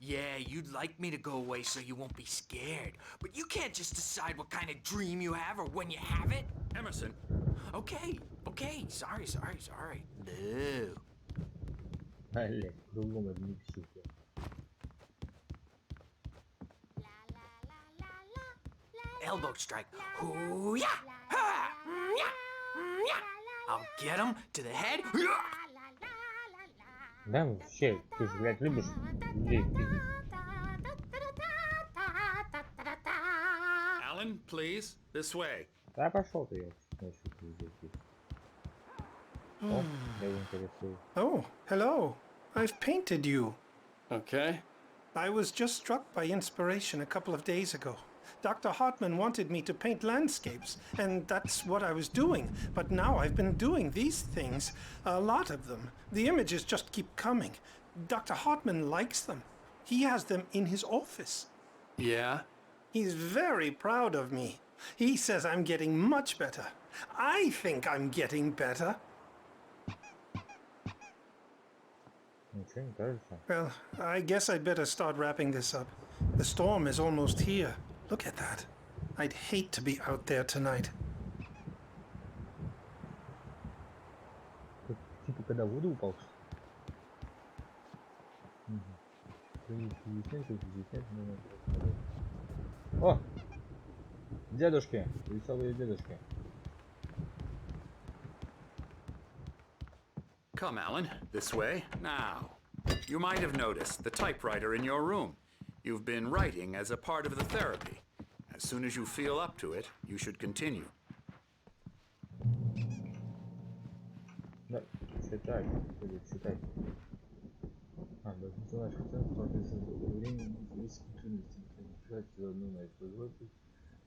Speaker 6: Yeah, you'd like me to go away so you won't be scared. But you can't just decide what kind of dream you have or when you have it.
Speaker 21: Emerson.
Speaker 6: Okay, okay. Sorry. Boo.
Speaker 1: Олег, кругом одни психи.
Speaker 6: Elbow strike. Hoo-yah! Ha! Yeah! I'll get him to the head.
Speaker 1: Да, вообще, ты же, блядь, любишь людей пиздить.
Speaker 21: Alan, please, this way.
Speaker 1: Да, пошел ты, я начал пиздить. О, я интересую.
Speaker 22: Oh, hello. I've painted you.
Speaker 3: Okay.
Speaker 22: I was just struck by inspiration a couple of days ago. Dr. Hartman wanted me to paint landscapes, and that's what I was doing. But now I've been doing these things, a lot of them. The images just keep coming. Dr. Hartman likes them. He has them in his office.
Speaker 3: Yeah?
Speaker 22: He's very proud of me. He says I'm getting much better. I think I'm getting better. Well, I guess I'd better start wrapping this up. The storm is almost here. Look at that. I'd hate to be out there tonight.
Speaker 1: Типа когда в воду упал. О! Дедушки! Веселые дедушки.
Speaker 21: Come, Alan, this way. Now, you might have noticed the typewriter in your room. You've been writing as a part of the therapy. As soon as you feel up to it, you should continue.
Speaker 1: Да, читать, или читать. Должен знать, что процесс времени есть континуитет. Написать одну на производитель.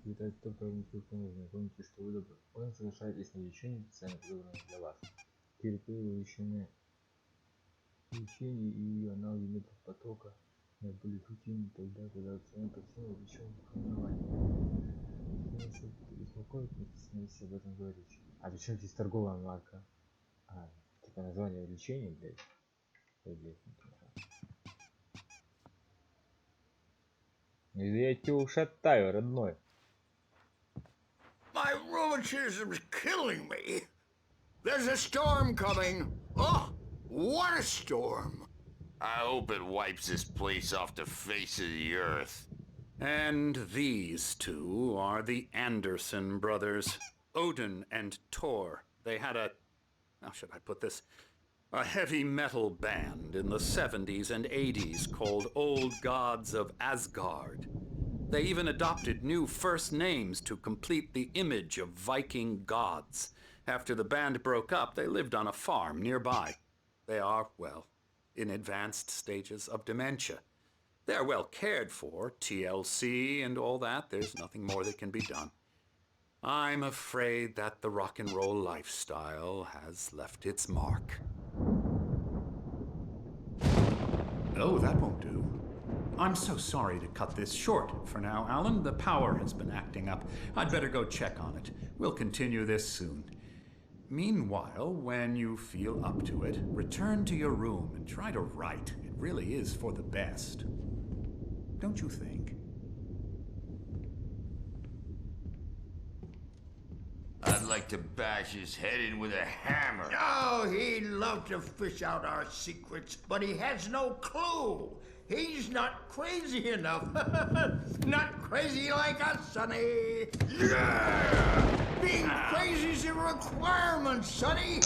Speaker 1: Летать то, что нужно. Помните, что вы соглашаетесь на лечение, специально подобранное для вас. Терапия лечения и аналоги методов потока были эффективны тогда, когда оценка токсина лечения формирования. Если беспокоит, написано, если об этом говорить. А причем здесь торговая марка? Типа название лечения, блядь. Я тебя ушатаю, родной.
Speaker 4: My rheumatism's killing me. There's a storm coming. Oh, what a storm.
Speaker 8: I hope it wipes this place off the face of the earth.
Speaker 21: And these two are the Anderson brothers, Odin and Thor. They had how should I put this? A heavy metal band in the 70s and 80s called Old Gods of Asgard. They even adopted new first names to complete the image of Viking gods. After the band broke up, they lived on a farm nearby. They are, well, in advanced stages of dementia. They're well cared for, TLC and all that. There's nothing more that can be done. I'm afraid that the rock and roll lifestyle has left its mark.
Speaker 12: Oh, that won't do. I'm so sorry to cut this short for now, Alan. The power has been acting up. I'd better go check on it. We'll continue this soon. Meanwhile, when you feel up to it, return to your room and try to write. It really is for the best. Don't you think?
Speaker 8: I'd like to bash his head in with a hammer.
Speaker 4: Oh, he'd love to fish out our secrets, but he has no clue. He's not crazy enough. Not crazy like us, Sonny.
Speaker 8: Yeah!
Speaker 4: Being crazy's a requirement, Sonny.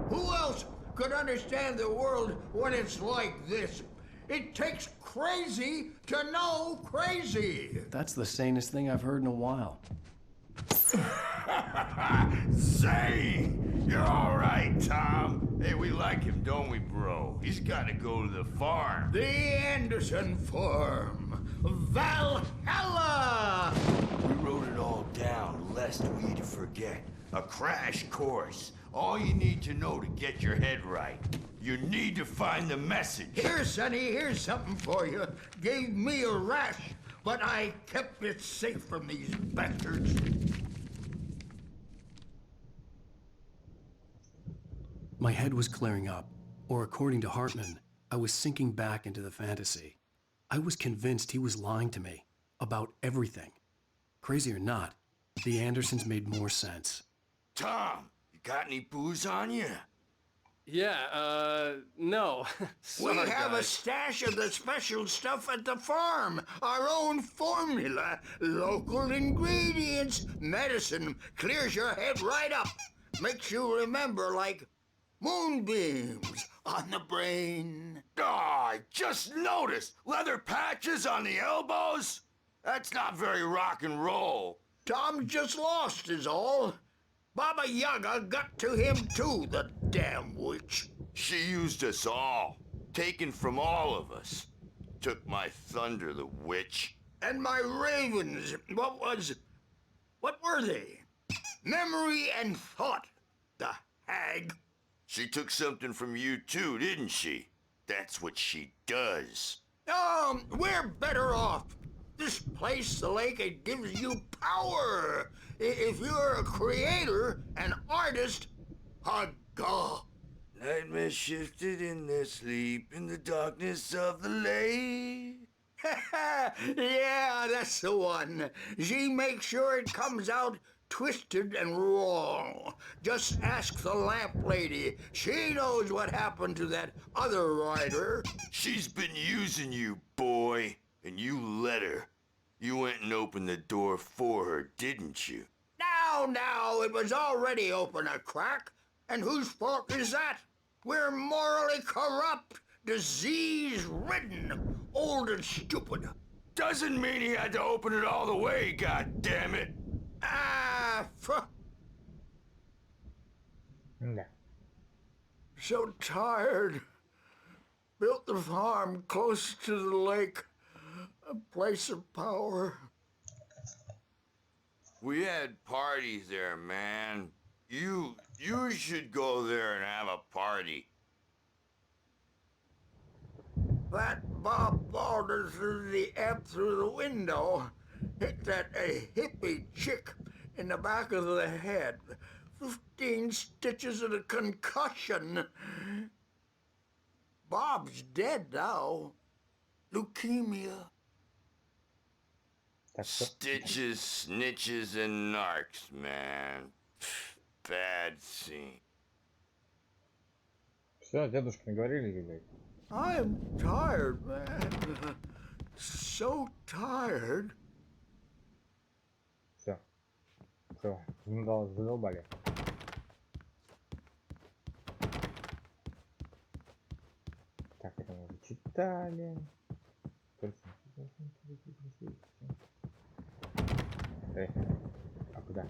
Speaker 4: Who else could understand the world when it's like this? It takes crazy to know crazy.
Speaker 3: That's the sanest thing I've heard in a while.
Speaker 8: Say, you're all right, Tom. Hey, we like him, don't we, bro? He's got to go to the farm.
Speaker 4: The Anderson farm. Valhalla!
Speaker 8: We wrote it all down, lest we forget. A crash course. All you need to know to get your head right. You need to find the message.
Speaker 4: Here, Sonny, here's something for you. Gave me a rash, but I kept it safe from these bastards.
Speaker 3: My head was clearing up, or according to Hartman, I was sinking back into the fantasy. I was convinced he was lying to me about everything. Crazy or not, the Andersons made more sense.
Speaker 8: Tom, you got any booze on you?
Speaker 23: Yeah, no.
Speaker 4: We
Speaker 23: Sorry,
Speaker 4: have a
Speaker 23: guys.
Speaker 4: stash of the special stuff at the farm. Our own formula. Local ingredients. Medicine clears your head right up. Makes you remember like moonbeams on the brain.
Speaker 8: Oh, I just noticed. Leather patches on the elbows? That's not very rock and roll.
Speaker 4: Tom just lost is all. Baba Yaga got to him too, the damn witch.
Speaker 8: She used us all. Taken from all of us. Took my thunder, the witch.
Speaker 4: And my ravens, what were they? Memory and thought, the hag.
Speaker 8: She took something from you too, didn't she? That's what she does.
Speaker 4: We're better off. This place, the lake, it gives you power. If you're a creator, an artist, a god.
Speaker 8: Nightmare shifted in their sleep in the darkness of the lake.
Speaker 4: Yeah, that's the one. She makes sure it comes out twisted and wrong. Just ask the lamp lady. She knows what happened to that other writer.
Speaker 8: She's been using you, boy, and you let her. You went and opened the door for her, didn't you?
Speaker 4: Now, it was already open a crack. And whose fault is that? We're morally corrupt, disease-ridden, old and stupid.
Speaker 8: Doesn't mean he had to open it all the way, goddammit.
Speaker 4: Ah, fuck.
Speaker 1: Да.
Speaker 4: So tired. Built the farm close to the lake. A place of power.
Speaker 8: We had parties there, man. You should go there and have a party.
Speaker 4: That Bob Balder threw the F through the window. Hit that hippie chick in the back of the head. 15 stitches and a concussion. Bob's dead now. Leukemia.
Speaker 8: Stitches, snitches, and narcs, man. Bad scene.
Speaker 1: Все, дедушка, наговорили, видать.
Speaker 4: I'm tired, man. So tired.
Speaker 1: Все. Все, задолбали. Так, это мы уже читали. А куда?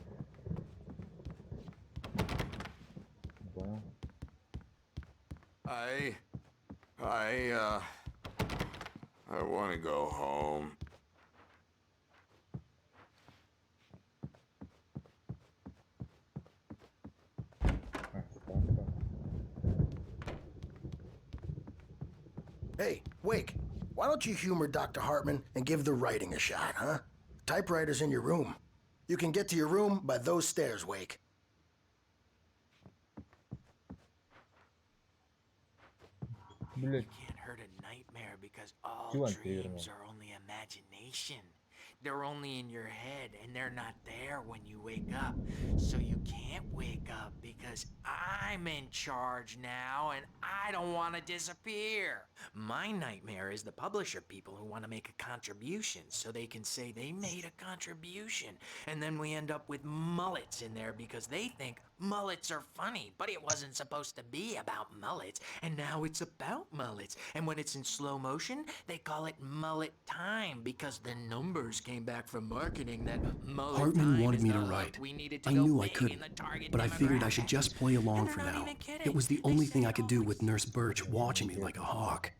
Speaker 1: Не понял.
Speaker 8: I want to go home.
Speaker 2: Hey, Wake, why don't you humor Dr. Hartman and give the writing a shot, huh? Typewriter's in your room. You can get to your room by those stairs, Wake.
Speaker 6: You can't hurt a nightmare because all dreams are only imagination. They're only in your head, and they're not there when you wake up. So you can't wake up because I'm in charge now, and I don't want to disappear. My nightmare is the publisher people who want to make a contribution so they can say they made a contribution. And then we end up with mullets in there because they think mullets are funny, but it wasn't supposed to be about mullets, and now it's about mullets. And when it's in slow motion, they call it mullet time because the numbers came back from marketing that mullet
Speaker 3: Hartman
Speaker 6: time
Speaker 3: wanted
Speaker 6: is
Speaker 3: me
Speaker 6: the
Speaker 3: to
Speaker 6: hook
Speaker 3: write.
Speaker 6: we needed to
Speaker 3: I
Speaker 6: go
Speaker 3: knew I
Speaker 6: big in
Speaker 3: couldn't,
Speaker 6: the target
Speaker 3: but I figured I should
Speaker 6: demographic.
Speaker 3: just play along
Speaker 6: And
Speaker 3: for
Speaker 6: they're not
Speaker 3: now.
Speaker 6: even kidding.
Speaker 3: It was the only thing I could do with Nurse Birch watching me like a hawk.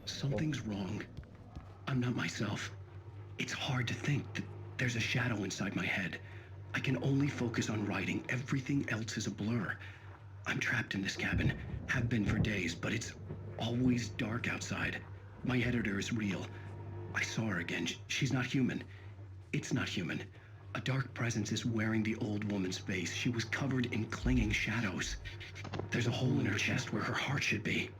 Speaker 9: Something's wrong. I'm not myself. It's hard to think that there's a shadow inside my head. I can only focus on writing. Everything else is a blur. I'm trapped in this cabin. Have been for days, but it's always dark outside. My editor is real. I saw her again. She's not human. It's not human. A dark presence is wearing the old woman's face. She was covered in clinging shadows. There's a hole in her chest where her heart should be.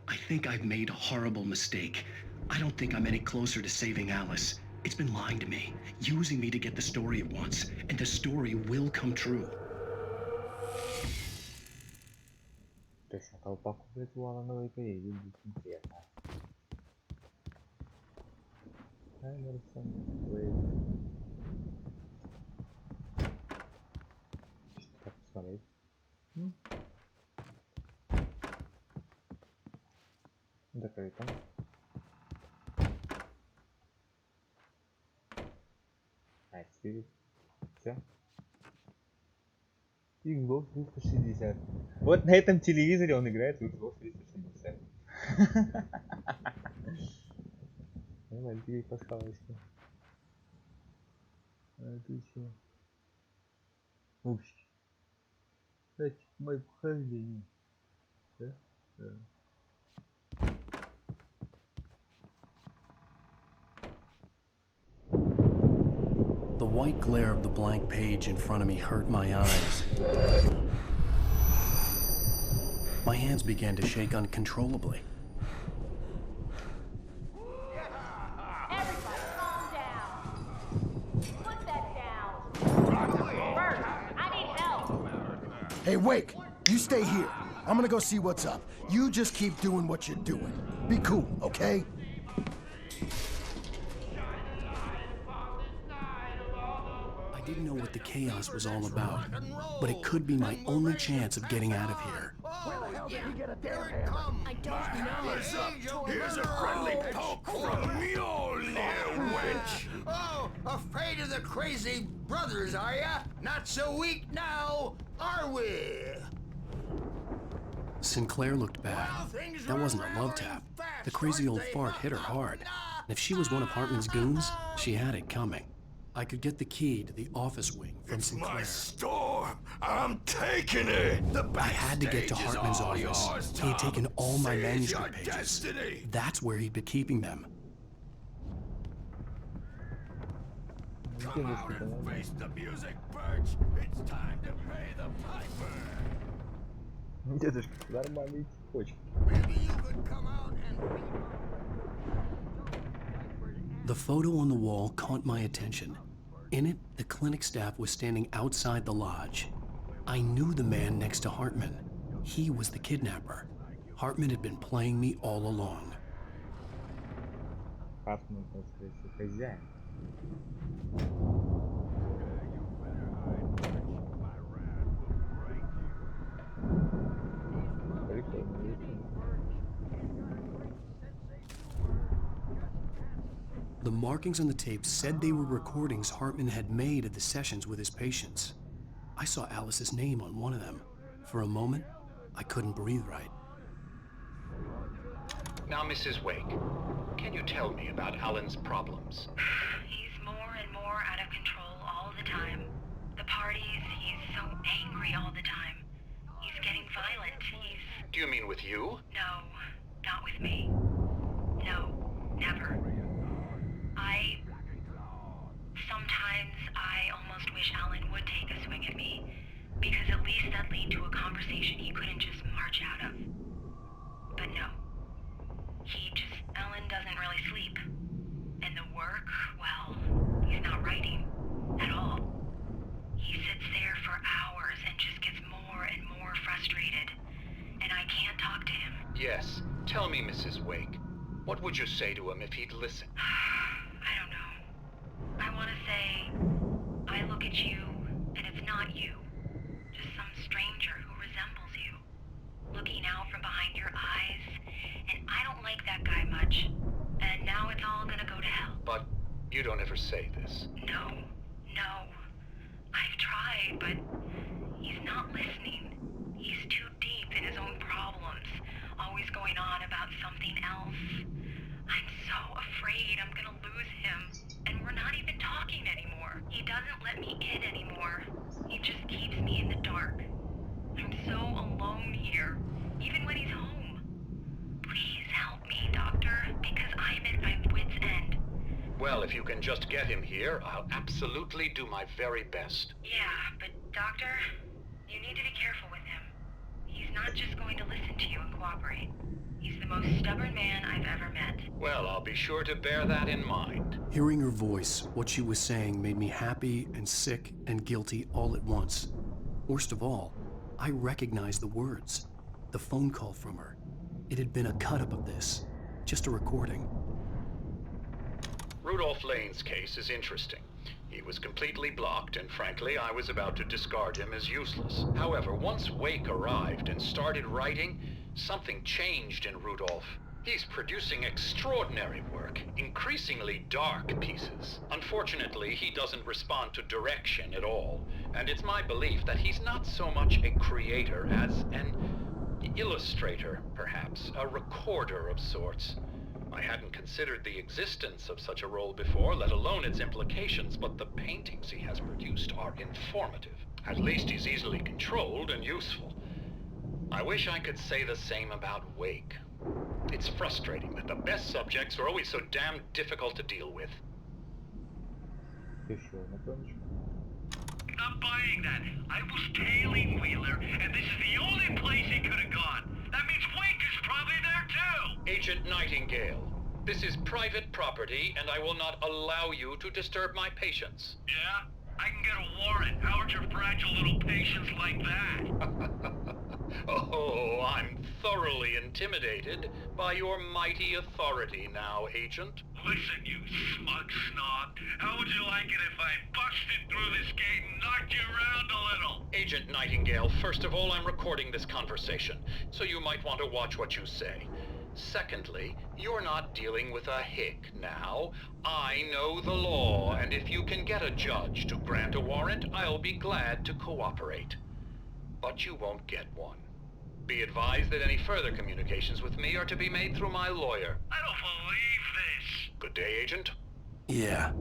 Speaker 9: I think I've made a horrible mistake. I don't think I'm any closer to saving Alice. It's been lying to me, using me to get the story it wants, and the story will come true.
Speaker 1: Точно, колпак притуала новой коллеги, будет интересно. Эмерсон, так, посмотреть. Закрыто. Спирит. Все. Xbox 360. Вот на этом телевизоре он играет в Xbox 360. Маленькие пасхалочки. Отлично. Упс. Кстати, мое похождение. Да? Да.
Speaker 3: The white glare of the blank page in front of me hurt my eyes. My hands began to shake uncontrollably.
Speaker 16: Everybody, calm down. Put that down. Bert, I need help.
Speaker 2: Hey, Wake, you stay here. I'm gonna go see what's up. You just keep doing what you're doing. Be cool, okay?
Speaker 3: I didn't know what the chaos was all about, but it could be my only chance of getting out of here.
Speaker 4: you get a damn hammer.
Speaker 16: I don't know.
Speaker 8: Here's a friendly poke from Mjolnir, wench.
Speaker 4: Oh, afraid of the crazy brothers, are ya? Not so weak now, are we?
Speaker 3: Sinclair looked bad. That wasn't a love tap. The crazy old fart hit her hard. And if she was one of Hartman's goons, she had it coming. I could get the key to the office wing from Sinclair.
Speaker 8: My store. I'm taking it.
Speaker 3: I had to get to Hartman's office. He had taken all my manuscript pages.
Speaker 8: Destiny.
Speaker 3: That's where he'd been keeping them.
Speaker 8: Come out and face the music, Birch. It's time to pay the piper.
Speaker 1: Дедушка, нормальный типочек.
Speaker 3: The photo on the wall caught my attention. In it, the clinic staff was standing outside the lodge. I knew the man next to Hartman. He was the kidnapper. Hartman had been playing me all along.
Speaker 1: Hartman, так сказать, хозяин.
Speaker 3: The markings on the tape said they were recordings Hartman had made of the sessions with his patients. I saw Alice's name on one of them. For a moment, I couldn't breathe right.
Speaker 14: Now, Mrs. Wake, can you tell me about Alan's problems?
Speaker 15: He's more and more out of control all the time. The parties, he's so angry all the time. He's getting violent.
Speaker 14: Do you mean with you?
Speaker 15: No, not with me. No, never. Sometimes I almost wish Alan would take a swing at me, because at least that'd lead to a conversation he couldn't just march out of. But no. Alan doesn't really sleep. And the work, well, he's not writing at all. He sits there for hours and just gets more and more frustrated. And I can't talk to him.
Speaker 14: Yes. Tell me, Mrs. Wake, what would you say to him if he'd listen?
Speaker 15: I don't know. I want to say, I look at you, and it's not you. Just some stranger who resembles you. Looking out from behind your eyes, and I don't like that guy much. And now it's all gonna go to hell.
Speaker 14: But you don't ever say this.
Speaker 15: No. I've tried, but he's not listening. He's too deep in his own problems, always going on about something else. I'm so afraid I'm gonna lose him. And we're not even talking anymore. He doesn't let me in anymore. He just keeps me in the dark. I'm so alone here, even when he's home. Please help me, Doctor, because I'm at my wit's end.
Speaker 14: Well, if you can just get him here, I'll absolutely do my very best.
Speaker 15: Yeah, but Doctor, you need to be careful with him. He's not just going to listen to you and cooperate. He's the most stubborn man I've ever met.
Speaker 14: Well, I'll be sure to bear that in mind.
Speaker 3: Hearing her voice, what she was saying made me happy and sick and guilty all at once. Worst of all, I recognized the words. The phone call from her. It had been a cut-up of this. Just a recording.
Speaker 14: Rudolph Lane's case is interesting. He was completely blocked, and frankly, I was about to discard him as useless. However, once Wake arrived and started writing, something changed in Rudolph. He's producing extraordinary work, increasingly dark pieces. Unfortunately, he doesn't respond to direction at all, and it's my belief that he's not so much a creator as an illustrator, perhaps, a recorder of sorts. I hadn't considered the existence of such a role before, let alone its implications, but the paintings he has produced are informative. At least he's easily controlled and useful. I wish I could say the same about Wake. It's frustrating that the best subjects are always so damn difficult to deal with.
Speaker 11: Not buying that. I was tailing Wheeler, and this is the only place he could have gone. That means Wake is probably there too!
Speaker 14: Agent Nightingale, this is private property, and I will not allow you to disturb my patients.
Speaker 11: Yeah? I can get a warrant. How would your fragile little patients like that?
Speaker 14: Oh, I'm thoroughly intimidated by your mighty authority now, Agent.
Speaker 11: Listen, you smug snob. How would you like it if I busted through this gate and knocked you around a little?
Speaker 14: Agent Nightingale, first of all, I'm recording this conversation, so you might want to watch what you say. Secondly, you're not dealing with a hick now. I know the law, and if you can get a judge to grant a warrant, I'll be glad to cooperate. But you won't get one. Be advised that any further communications with me are to be made through my lawyer.
Speaker 11: I don't believe this.
Speaker 14: Good day, Agent.
Speaker 3: Yeah.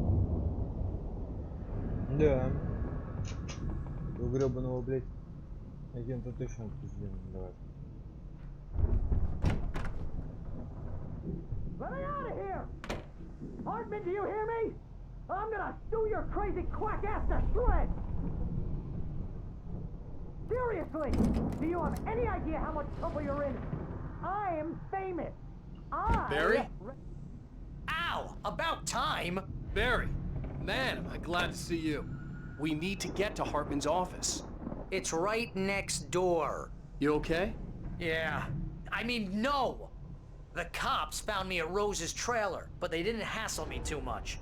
Speaker 1: Да. У гребаного, блядь, агента точно пиздец давай.
Speaker 13: Let me out of here! Hartman, do you hear me? I'm gonna sue your crazy quack ass to shreds! Seriously! Do you have any idea how much trouble you're in? I'm famous!
Speaker 23: Barry?
Speaker 18: Ow! About time!
Speaker 23: Barry! Man, am I glad to see you.
Speaker 3: We need to get to Hartman's office.
Speaker 18: It's right next door.
Speaker 3: You okay?
Speaker 18: Yeah. I mean, no! The cops found me at Rose's trailer, but they didn't hassle me too much.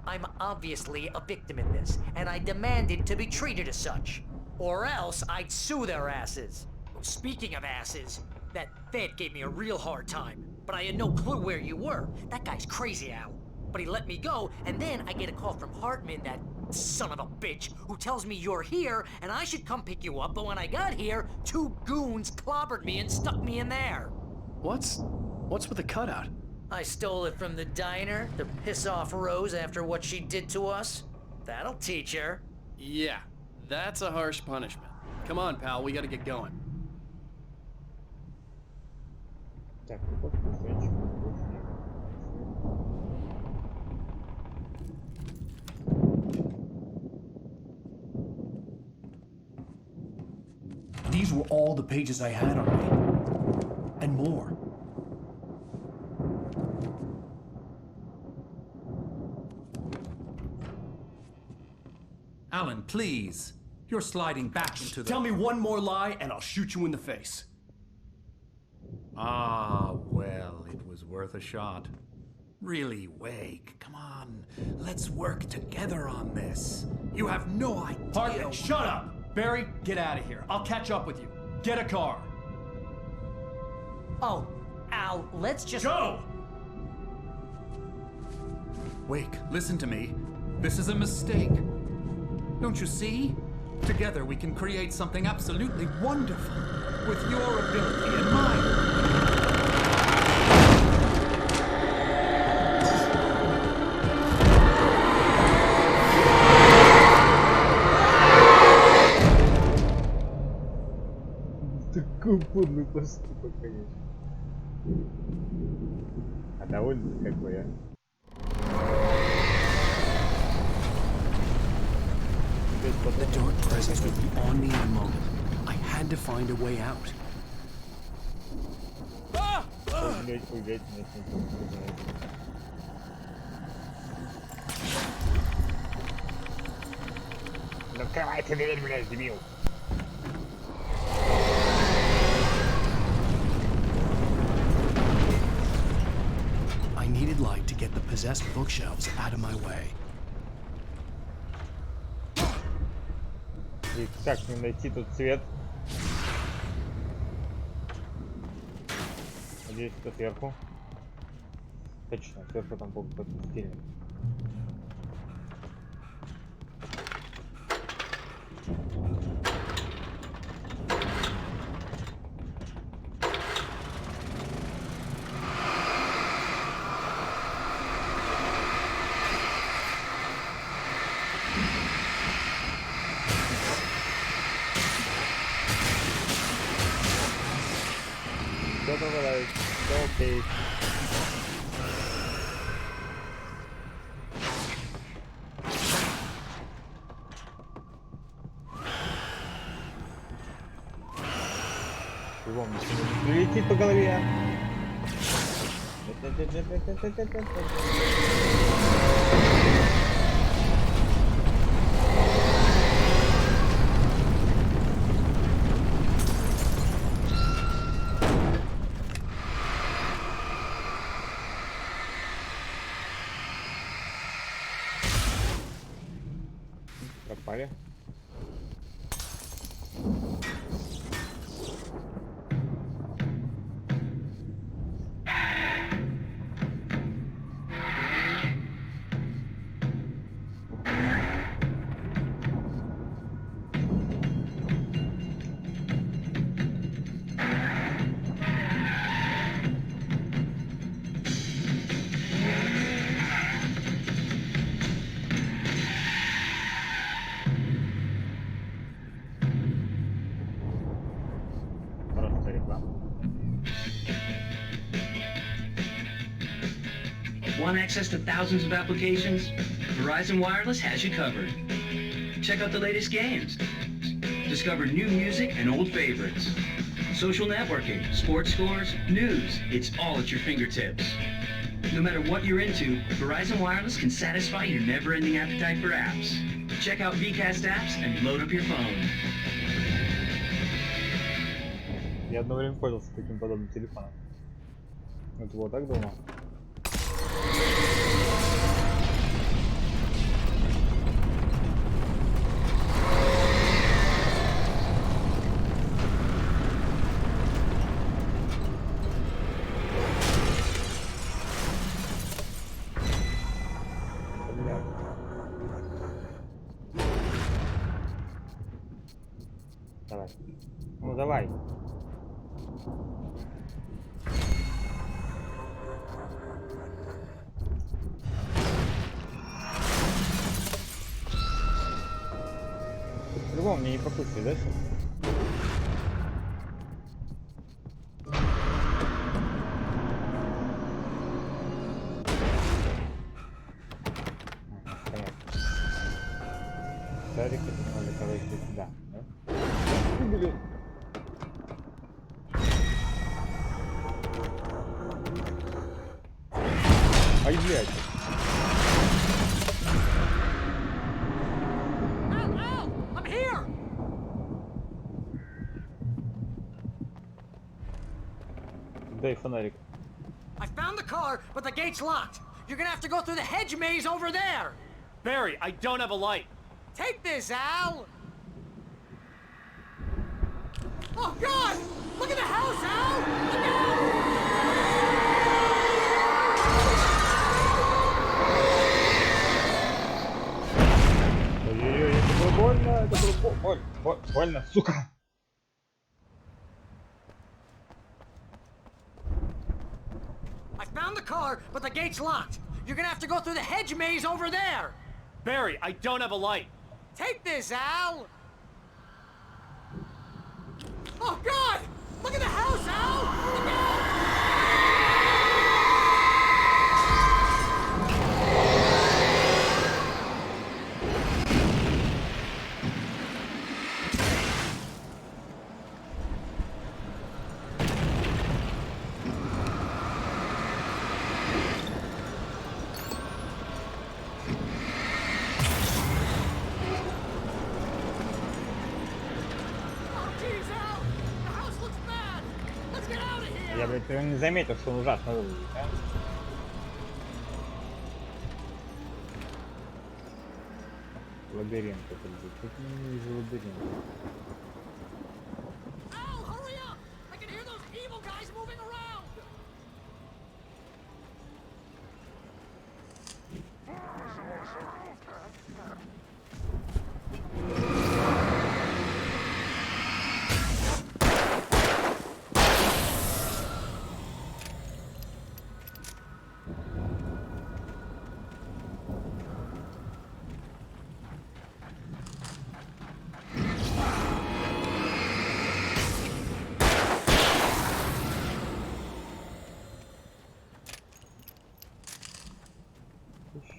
Speaker 18: I'm obviously a victim in this, and I demanded to be treated as such. Or else I'd sue their asses. Speaking of asses, that Fed gave me a real hard time, but I had no clue where you were. That guy's crazy, Al. But he let me go, and then I get a call from Hartman, that son of a bitch, who tells me you're here, and I should come pick you up, but when I got here, 2 goons clobbered me and stuck me in there.
Speaker 3: What's with the cutout?
Speaker 18: I stole it from the diner to piss off Rose after what she did to us. That'll teach her.
Speaker 23: Yeah, that's a harsh punishment. Come on, pal, we gotta get going.
Speaker 1: Так, вот настоящий больше
Speaker 3: These were all the pages I had on me. And more.
Speaker 19: Alan, please. You're sliding back into the...
Speaker 3: Tell me one more lie and I'll shoot you in the face.
Speaker 19: Ah, well, it was worth a shot. Really, Wake, come on. Let's work together on this. You have no idea...
Speaker 3: Hartman, shut up! Barry, get out of here. I'll catch up with you. Get a car.
Speaker 18: Oh, Al, let's just...
Speaker 3: Go!
Speaker 19: Wake, listen to me. This is a mistake. Don't you see? Together we can create something absolutely wonderful. With your ability and mine.
Speaker 1: Такой подлый поступок, конечно. А довольно какой, а?
Speaker 3: The dark presence would be on me in a moment. I had to find a way out.
Speaker 1: Открывайте дверь, блядь, дебил!
Speaker 3: I needed light to get the possessed bookshelves out of my way.
Speaker 1: И как мне найти тут цвет? Надеюсь, это сверху. Точно, сверху там был какой-то стильный. Окей. Его прилетит по голове. Пропали. Просто реклама.
Speaker 9: Want access to thousands of applications? Verizon Wireless has you covered. Check out the latest games. Discover new music and old favorites. Social networking, sports scores, news. It's all at your fingertips. No matter what you're into, Verizon Wireless can satisfy your never-ending appetite for apps. Check out VCast apps and load up your phone.
Speaker 1: Я одно время пользовался таким подобным телефоном. Это было так давно. Давай. Ну давай. По-любому мне не пропустили, да? Понятно. Шарик это надо, короче, сюда, да? Блин. Ай, блядь.
Speaker 18: Al! I'm here!
Speaker 1: Дай фонарик.
Speaker 18: I found the car, but the gate's locked. You're gonna have to go through the hedge maze over there.
Speaker 23: Barry, I don't have a light.
Speaker 18: Take this, Al! Oh, God! Look at the house, Al! Look out!
Speaker 1: Ой-ой-ой, это было больно, это было больно, сука!
Speaker 18: I found the car, but the gate's locked. You're gonna have to go through the hedge maze over there.
Speaker 23: Barry, I don't have a light.
Speaker 18: Take this, Al! Oh, God! Look at the house, Al! Look out!
Speaker 1: Я, блядь, прям не заметил, что он ужасно выглядит, а? Лабиринт это где? Тут не вижу лабиринт.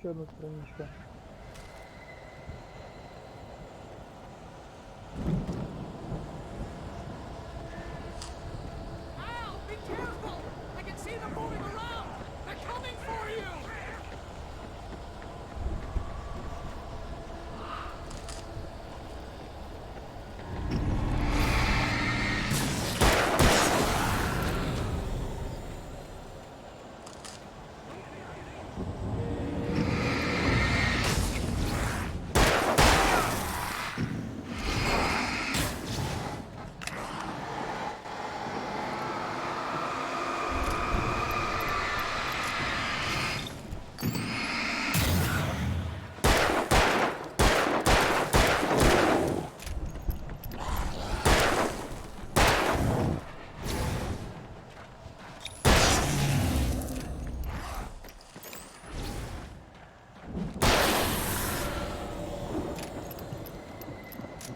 Speaker 1: Еще одна страничка.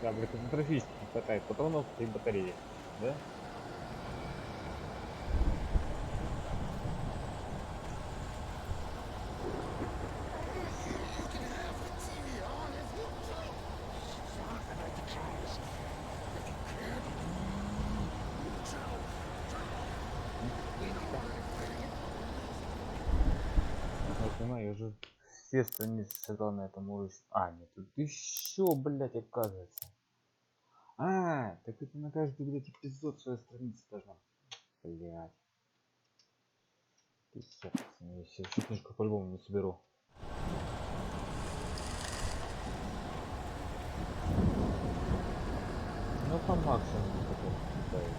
Speaker 1: Да, блядь, катастрофически не хватает патронов и батареи, да? Я понимаю, я уже все страницы сыграл на этом уровне. А, нет, тут еще, блядь, оказывается. А, так это на каждый, блядь, эпизод своя страница должна. Блядь. Пиздец, я всю книжку по-любому не соберу. Ну, по максимуму такой ставить.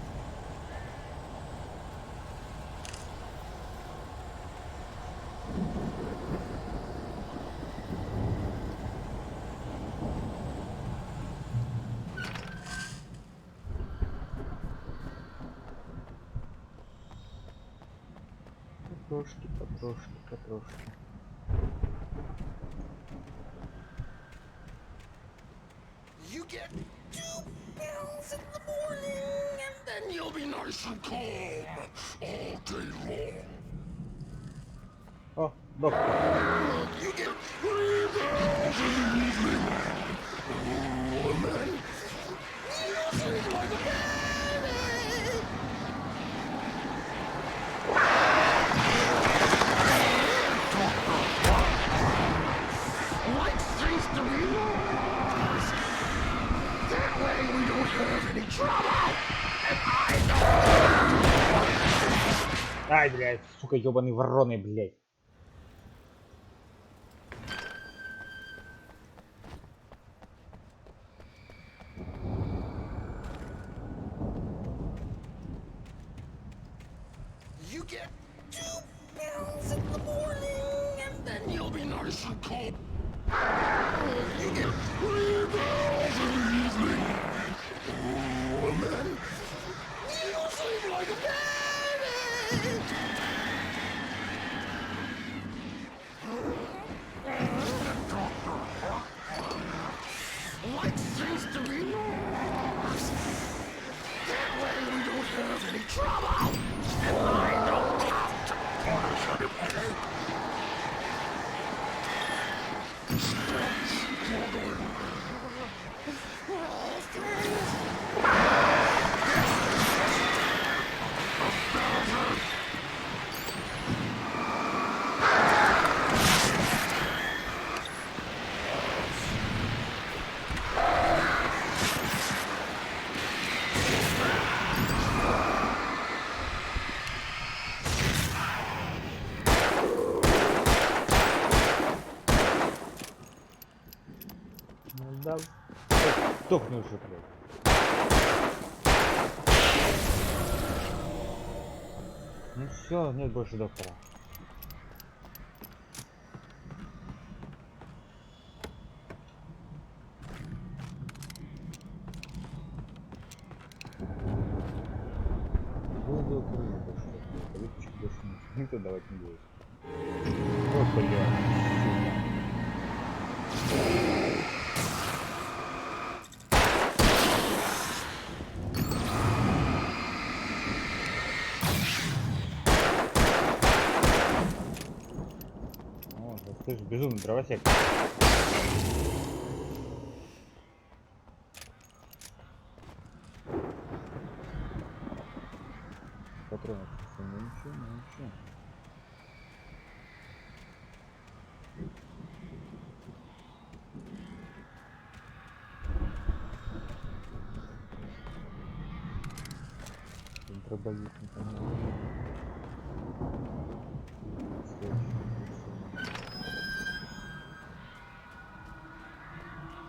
Speaker 1: Потрошки, потрошки, потрошки.
Speaker 2: You get 2 pills in the morning, and then you'll be nice and calm all day long.
Speaker 1: О, доктор.
Speaker 2: You get 3 pills in the evening, and then you sleep like a baby. Like things to be yours. That way we don't have any trouble. And I don't.
Speaker 1: Ай, блядь, сука, ёбаный вороны, блядь.
Speaker 2: You get 2 pills in the morning, and then you'll be nice and calm. You get 3 pills in the evening, and then you sleep like a baby. Like things to be yours. That way we don't have any trouble. And I don't have to punish anybody.
Speaker 1: Да. Топни уже, блядь. Ну все, нет больше доктора. Буду больше доктора. Политичку больше никто давать не будет. О, блядь. Ты же безумный дровосек. Патронов, ну ничего, ну ничего. Контрабандист не понимаю.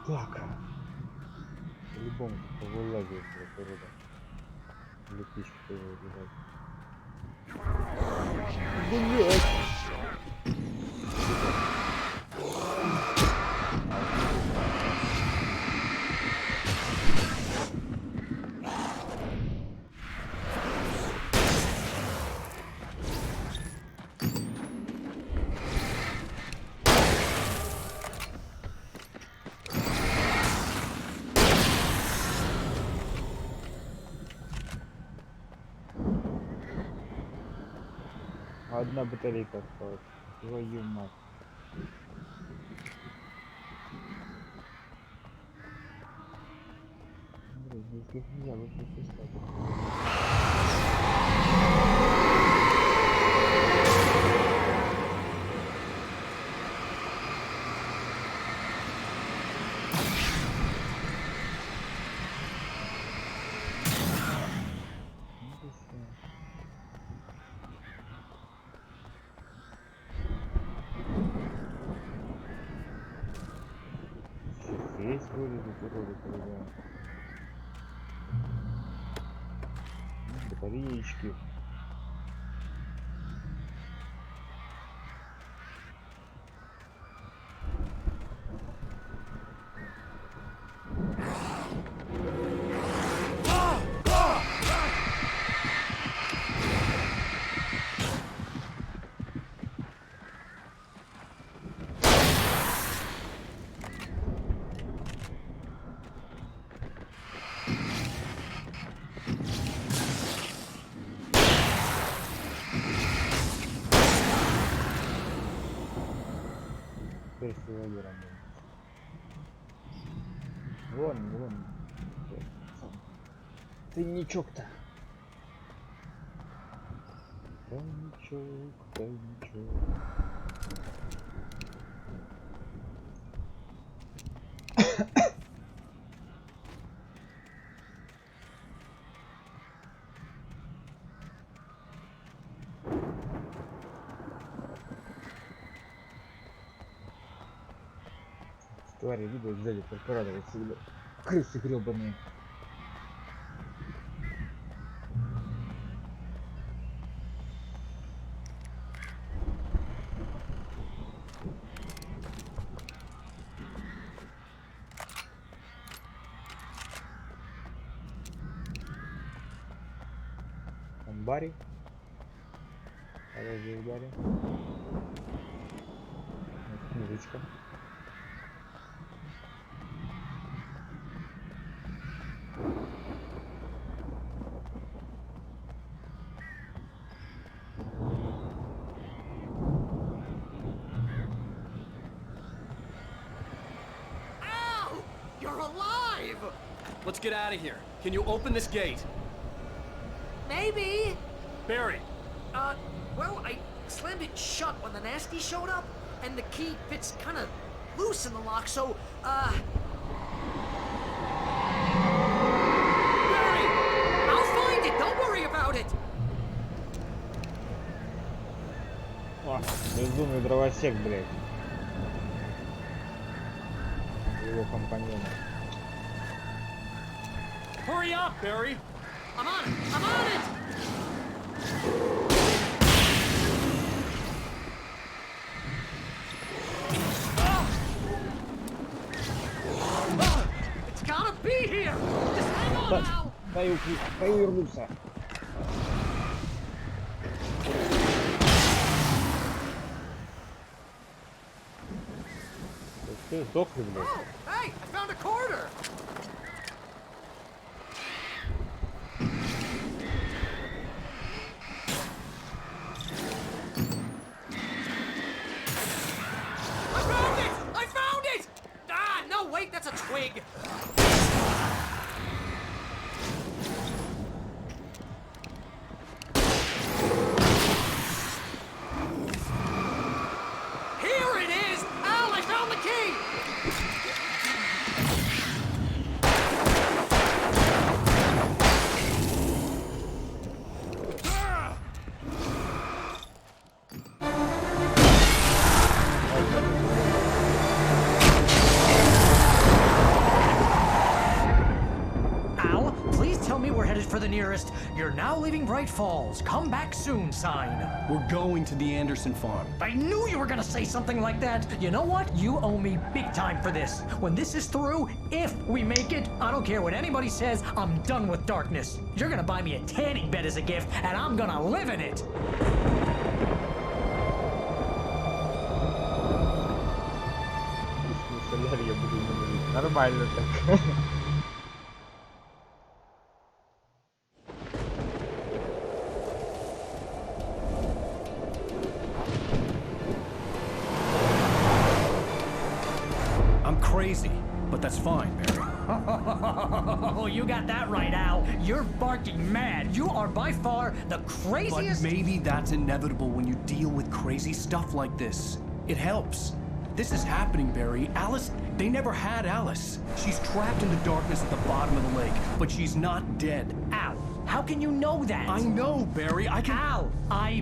Speaker 1: Так. По-любому повылазит, блядь, урода. Лепички тоже убежать. Блядь! Одна батарейка осталась. Твою мать. Блин, здесь нельзя выпустить. Здесь вылезут уроды, когда батареечки. Сегодня работает. Вон. Тайничок-то. Тайничок. Твари, видишь, сзади подкрадываются всегда. Крысы гребаные. Там Барри. А здесь Барри. Книжечка.
Speaker 23: You're alive! Let's get out of here. Can you open this gate?
Speaker 18: Maybe.
Speaker 23: Barry!
Speaker 18: Well, I slammed it shut when the nasty showed up, and the key fits kind of loose in the lock, so, Barry! I'll find it, don't worry about it!
Speaker 1: О, безумный дровосек, блядь. Его компаньона.
Speaker 23: Hurry up, Barry!
Speaker 18: I'm on it! I'm on it! It's gotta be here! Just hang on now!
Speaker 1: Даю вернуться. Ты сдохли, блядь.
Speaker 18: Oh, hey, I found a quarter! I found it! Ah, no, wait, that's a twig. Here it is! Al, I found the key! Al, please tell me we're headed for the nearest "You're now leaving Bright Falls. Come back soon" sign.
Speaker 3: We're going to the Anderson farm.
Speaker 18: I knew you were gonna say something like that. You know what? You owe me big time for this. When this is through, if we make it, I don't care what anybody says, I'm done with darkness. You're gonna buy me a tanning bed as a gift, and I'm gonna live in it.
Speaker 1: Я буду говорить. Нормально так.
Speaker 3: crazy, but that's fine, Barry.
Speaker 18: Oh, you got that right, Al. You're barking mad. You are by far the craziest.
Speaker 3: But maybe that's inevitable when you deal with crazy stuff like this. It helps. This is happening, Barry. Alice, they never had Alice. She's trapped in the darkness at the bottom of the lake, but she's not dead.
Speaker 18: Al, how can you know that?
Speaker 3: I know, Barry. I can...
Speaker 18: Al,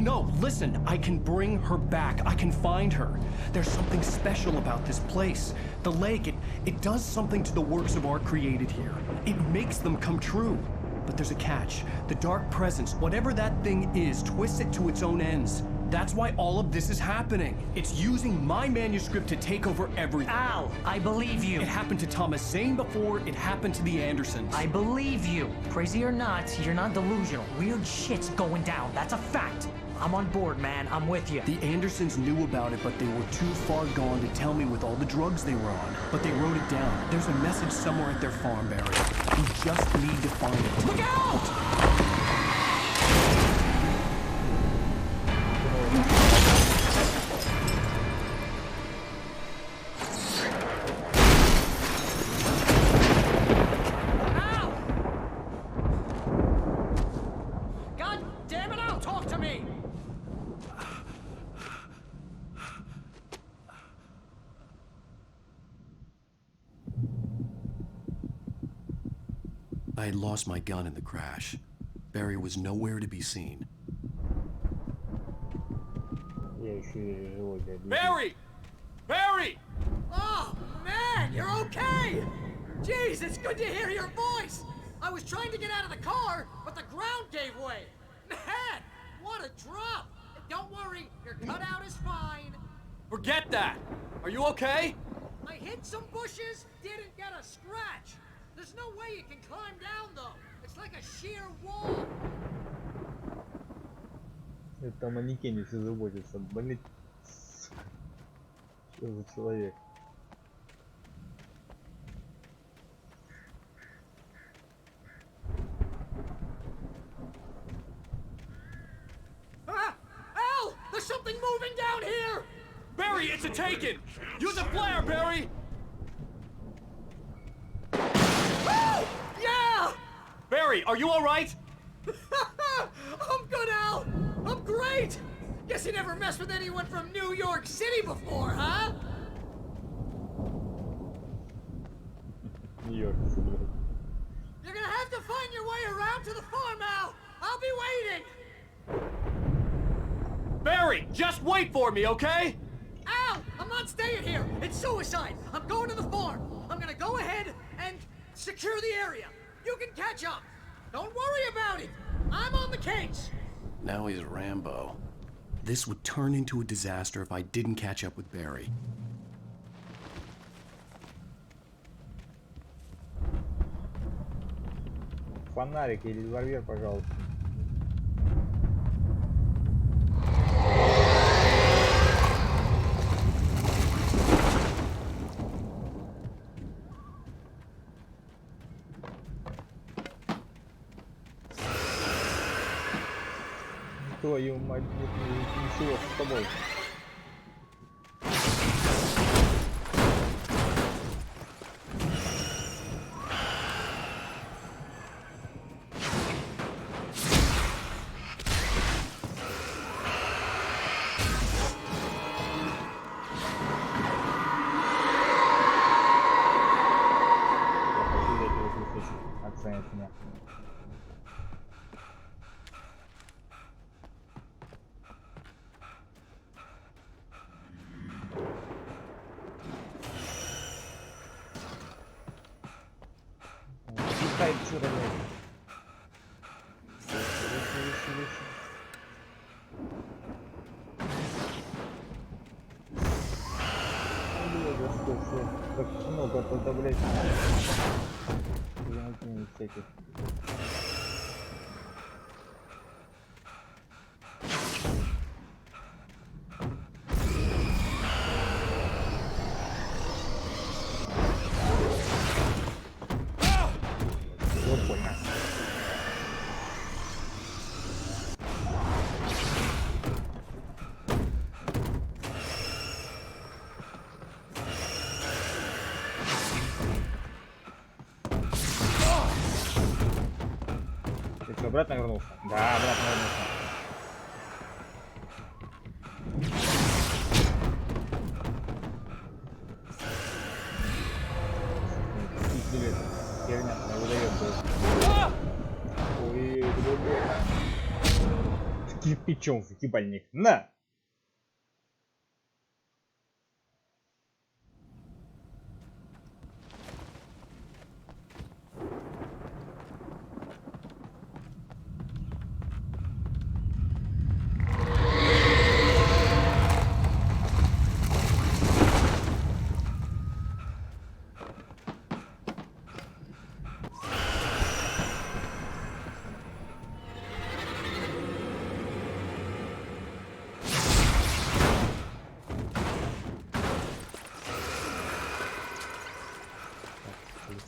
Speaker 3: No, listen. I can bring her back. I can find her. There's something special about this place. The lake, it does something to the works of art created here. It makes them come true. But there's a catch. The dark presence, whatever that thing is, twists it to its own ends. That's why all of this is happening. It's using my manuscript to take over everything.
Speaker 18: Al, I believe you.
Speaker 3: It happened to Thomas Zane before, it happened to the Andersons.
Speaker 18: I believe you. Crazy or not, you're not delusional. Weird shit's going down. That's a fact. I'm on board, man. I'm with you.
Speaker 3: The Andersons knew about it, but they were too far gone to tell me with all the drugs they were on. But they wrote it down. There's a message somewhere at their farm, Barry. We just need to find it. Look out! I had lost my gun in the crash. Barry was nowhere to be seen.
Speaker 17: Barry! Barry!
Speaker 7: Oh, man, you're okay! Jeez, it's good to hear your voice! I was trying to get out of the car, but the ground gave way. Man, what a drop! Don't worry, your cutout is fine.
Speaker 17: Forget that! Are you okay?
Speaker 7: I hit some bushes, didn't get a scratch. There's no way you can climb down, though. It's like a sheer wall.
Speaker 1: Это манекене все заботится. Блин, что за человек?
Speaker 7: Ah! Al! There's something moving down here!
Speaker 17: Barry, it's a taken! Use a flare, Barry!
Speaker 7: Oh! Yeah!
Speaker 17: Barry, are you alright?
Speaker 7: I'm good, Al! I'm great! Guess you never messed with anyone from New York City before, huh?
Speaker 1: New York City.
Speaker 7: You're gonna have to find your way around to the farm, Al! I'll be waiting!
Speaker 17: Barry, just wait for me, okay?
Speaker 7: Al! I'm not staying here! It's suicide! I'm going to the farm! I'm gonna go ahead and secure the area! You can catch up! Don't worry about it! I'm on the case!
Speaker 3: Now he's Rambo. This would turn into a disaster if I didn't catch up with Barry.
Speaker 1: Фонарик или револьвер, пожалуйста. Твою мать, ничего с тобой. Оценит меня. Пускай отсюда, блядь. Выше. Господи, как много тогда, блядь. Блин, всяких. Вот больно. Ты что, обратно вернулся? Да, обратно вернулся. Пиздец, херня она выдает, блядь. Ой, с кирпичом в ебальник. На!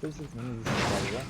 Speaker 1: Здесь мы здесь попали, да?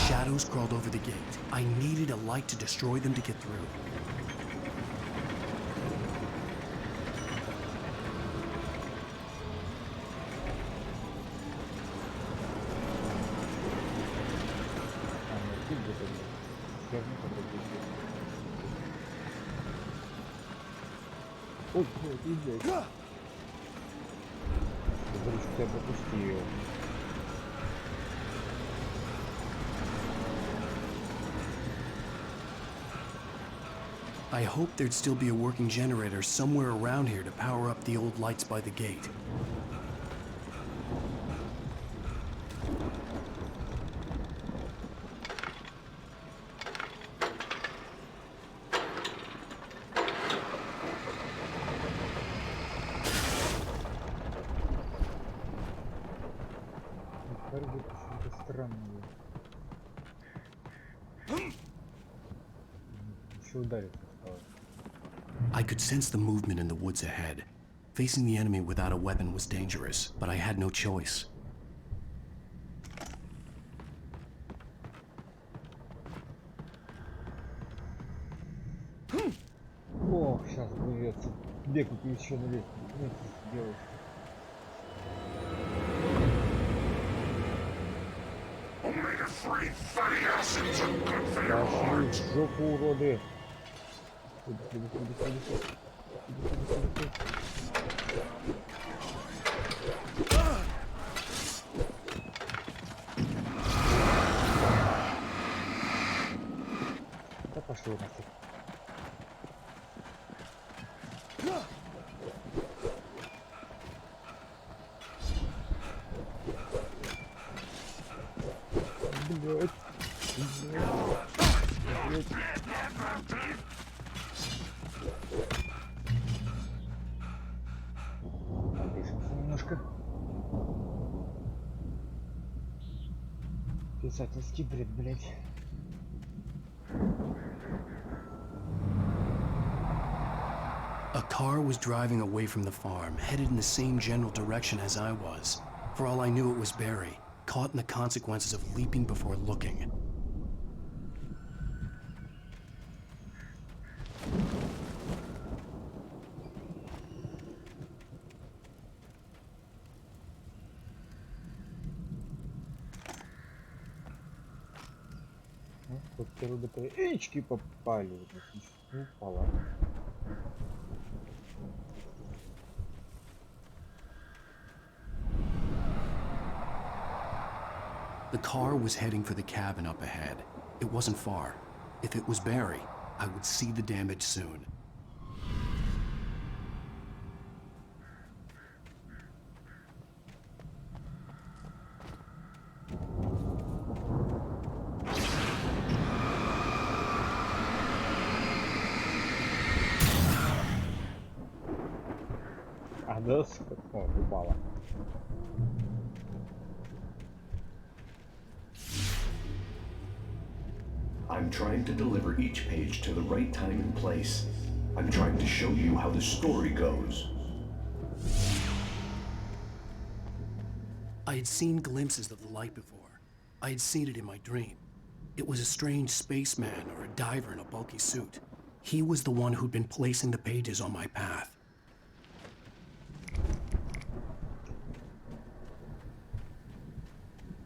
Speaker 3: Shadows crawled over the gate. I needed a light to destroy them to get through.
Speaker 1: Ой, пиздец. Я пропустил.
Speaker 3: I hoped there'd still be a working generator somewhere around here to power up the old lights by the gate. I could sense the movement in the woods ahead. Facing the enemy without a weapon was dangerous, but I had no choice.
Speaker 1: О, сейчас придется бегать еще на лестнице сделать. Пошли в жопу, уроды! Да пошли нафиг. Блять. Напишемся немножко. Писательский бред, блять.
Speaker 3: A car was driving away from the farm, headed in the same general direction as I was. For all I knew, it was Barry, caught in the consequences of leaping before looking.
Speaker 1: Хоть второй батареечки попали. Упала.
Speaker 3: The car was heading for the cabin up ahead. It wasn't far. If it was Barry, I would see the damage soon.
Speaker 1: А доска, о, упала.
Speaker 9: I'm trying to deliver each page to the right time and place. I'm trying to show you how the story goes.
Speaker 3: I had seen glimpses of the light before. I had seen it in my dream. It was a strange spaceman or a diver in a bulky suit. He was the one who'd been placing the pages on my path.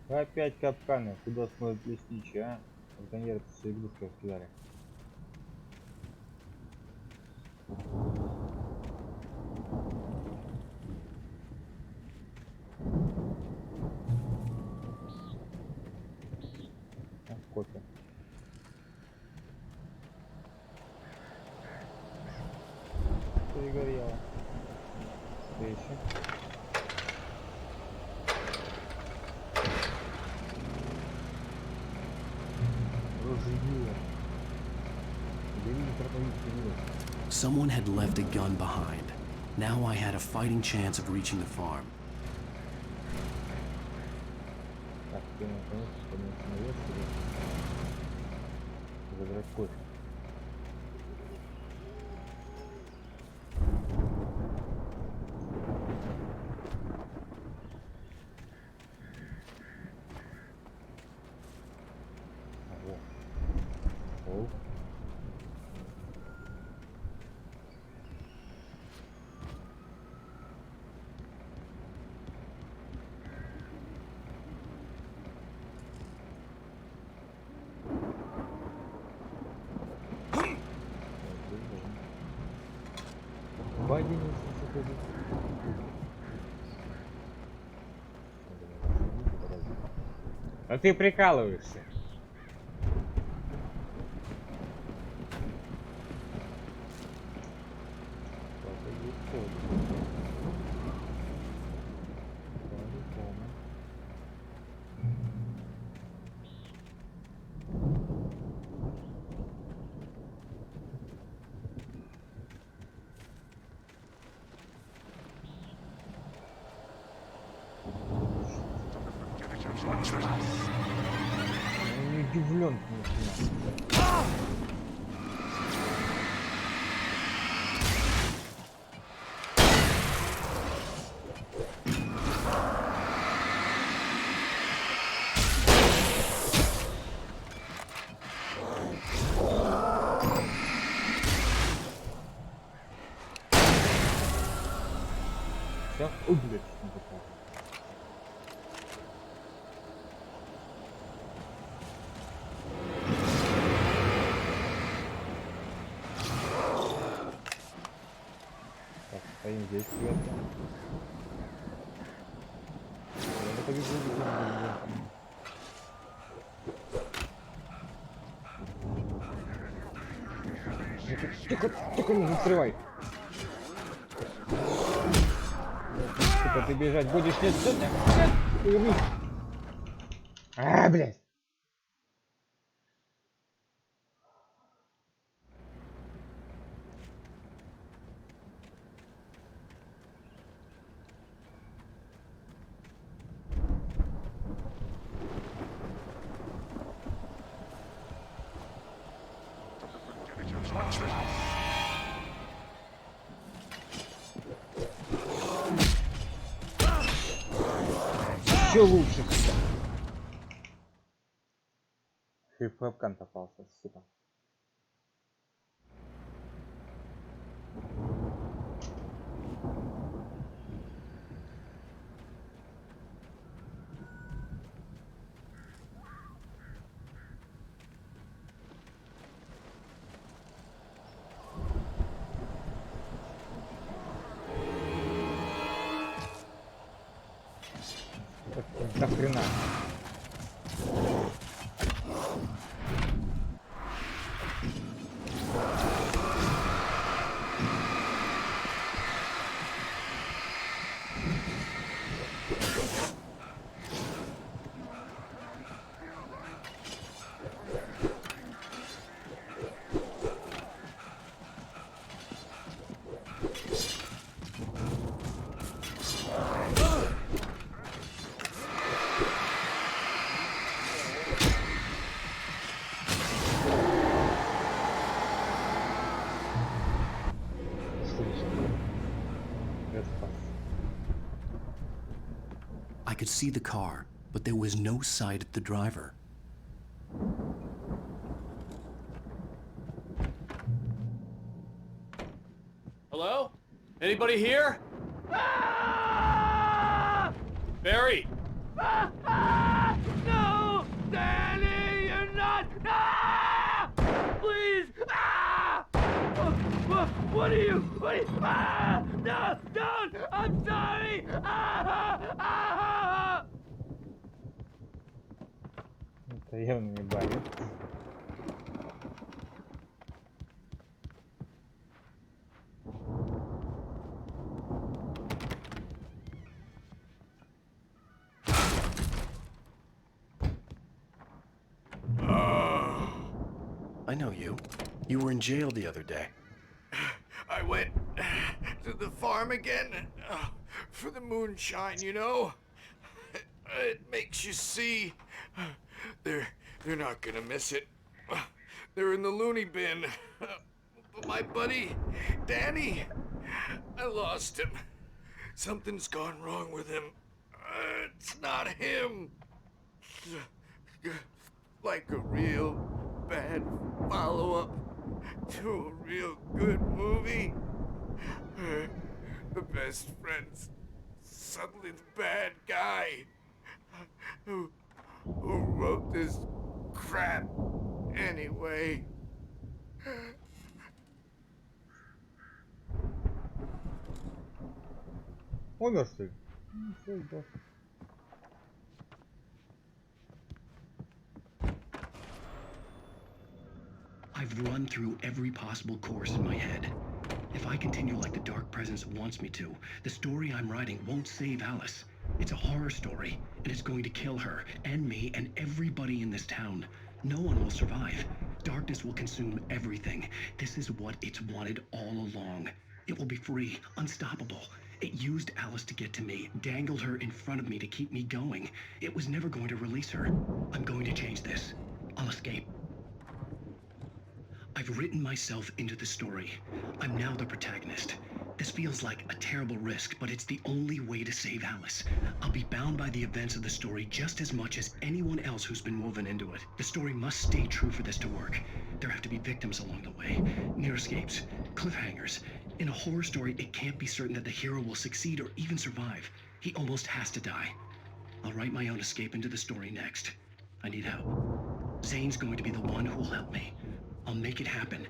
Speaker 1: Опять капканы. Куда смотрят лесничие, а? Браконьеры все игрушки раскидали. Кофе. Перегорело. Что еще?
Speaker 3: Someone had left a gun behind. Now I had a fighting chance of reaching the farm.
Speaker 1: Так, ты наконец-то поднялся наверх, забрать кофе. А ты прикалываешься. Я не удивлен, конечно. Все, блядь, не такое. Стоим здесь сверху. Я побегу, Тихо, не срывай. Типа ты бежать будешь, нет, нет. А, блядь. Еще лучше. Хип-хопкан попался, сука. До хрена. тебя спас.
Speaker 3: I could see the car, but there was no sight of the driver.
Speaker 23: Hello? Anybody here? Barry!
Speaker 2: No! Danny, you're not! Ah! Please! Ah! What are you? Ah! No! Don't! I'm sorry! Ah! Ah!
Speaker 1: Это явно не болит.
Speaker 3: I know you. You were in jail the other day.
Speaker 4: I went to the farm again for the moonshine, you know? It makes you see. They're not gonna miss it. They're in the loony bin. But my buddy, Danny, I lost him. Something's gone wrong with him. It's not him. Like a real bad follow-up to a real good movie. The best friend's suddenly the bad guy who wrote this crap anyway.
Speaker 1: Умер, что ли? Ну, всё, да.
Speaker 9: I've run through every possible course in my head. If I continue like the Dark Presence wants me to, the story I'm writing won't save Alice. It's a horror story, and it's going to kill her, and me, and everybody in this town. No one will survive. Darkness will consume everything. This is what it's wanted all along. It will be free, unstoppable. It used Alice to get to me, dangled her in front of me to keep me going. It was never going to release her. I'm going to change this. I'll escape. I've written myself into the story. I'm now the protagonist. This feels like a terrible risk, but it's the only way to save Alice. I'll be bound by the events of the story just as much as anyone else who's been woven into it. The story must stay true for this to work. There have to be victims along the way, near escapes, cliffhangers. In a horror story, it can't be certain that the hero will succeed or even survive. He almost has to die. I'll write my own escape into the story next. I need help. Zane's going to be the one who will help me. I'll make it happen.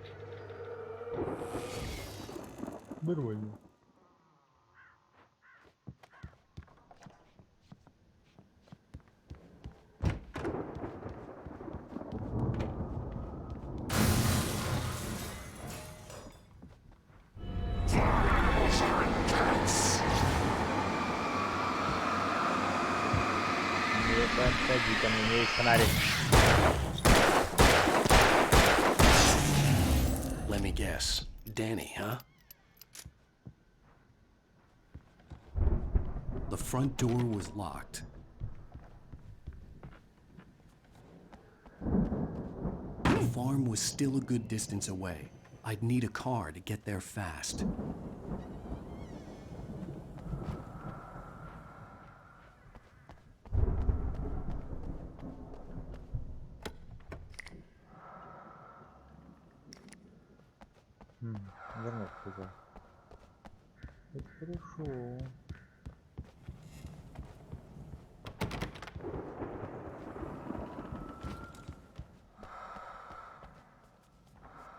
Speaker 1: Нормально. Подходи ко мне, у меня есть фонарик.
Speaker 3: Let me guess. Danny, huh? The front door was locked. The farm was still a good distance away. I'd need a car to get there fast.
Speaker 1: Вернулся туда. Это хорошо.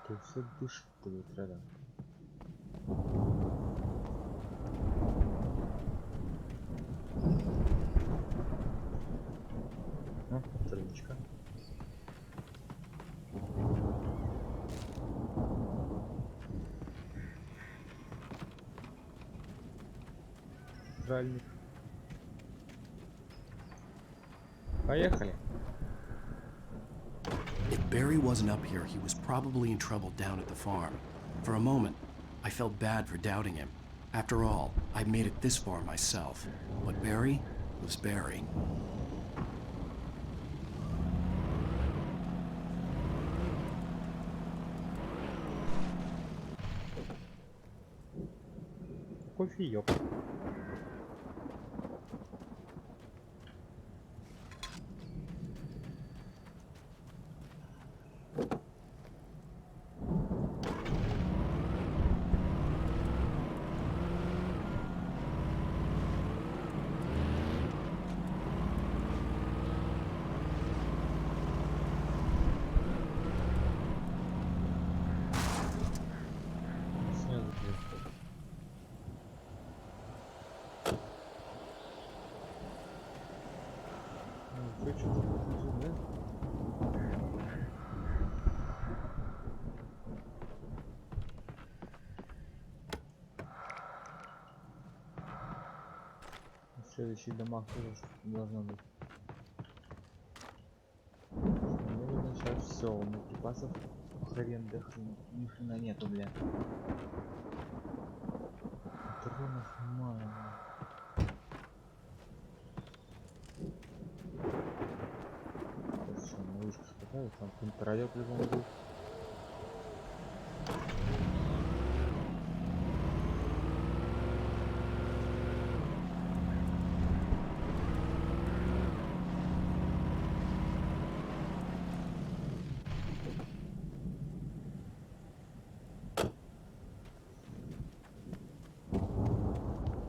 Speaker 1: Ты все дышит тут рядом. Ну, страничка. Правильно. Поехали.
Speaker 3: If Barry wasn't up here, he was probably in trouble down at the farm. For a moment, I felt bad for doubting him. After all, I'd made it this far myself. But Barry was Barry.
Speaker 1: кофеёк. В следующих домах тоже что-то должно быть. Наверное, сейчас все, у меня припасов хрен да хрен, ни хрена нету, бля. Патронов мало. Сейчас что, на вышку скатаю, там какой-нибудь радио по-любому будет.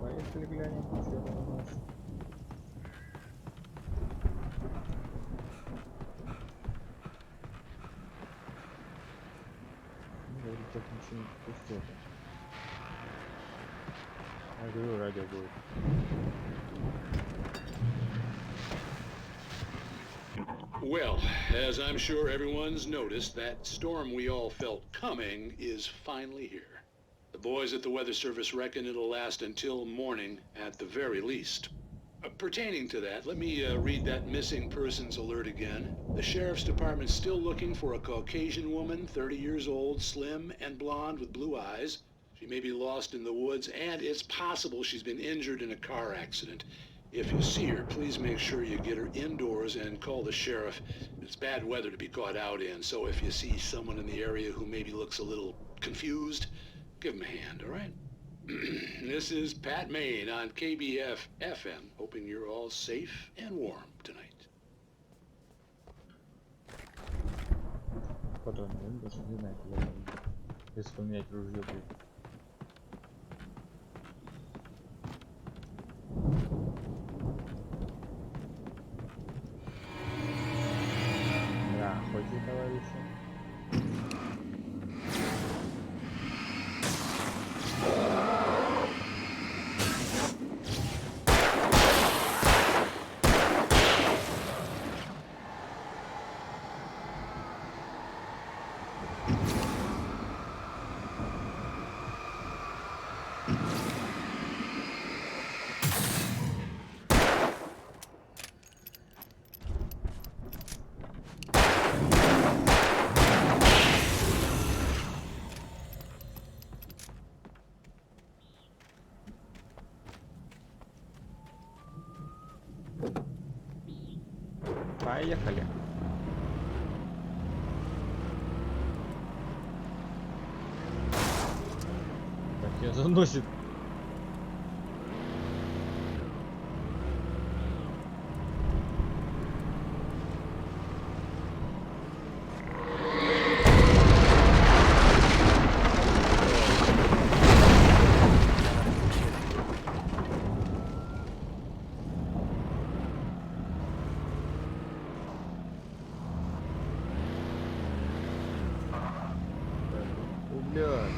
Speaker 1: Поехали глянем, что там у нас. Ну, вроде так ничего не пустого. Я говорю, радио будет.
Speaker 5: Well, as I'm sure everyone's noticed, that storm we all felt coming is finally here. The boys at the Weather Service reckon it'll last until morning at the very least. Pertaining to that, let me read that missing persons alert again. The Sheriff's Department's still looking for a Caucasian woman, 30 years old, slim and blonde with blue eyes. She may be lost in the woods, and it's possible she's been injured in a car accident. If you see her, please make sure you get her indoors and call the sheriff. It's bad weather to be caught out in, so if you see someone in the area who maybe looks a little confused, give him a hand, all right? This is Pat Maine on KBF FM, hoping you're all safe and warm tonight.
Speaker 1: Патрон, он даже не знает, куда он идет. Если поменять ружье будет. Да, хоть товарищи. Поехали. Так, я заносит. Блядь.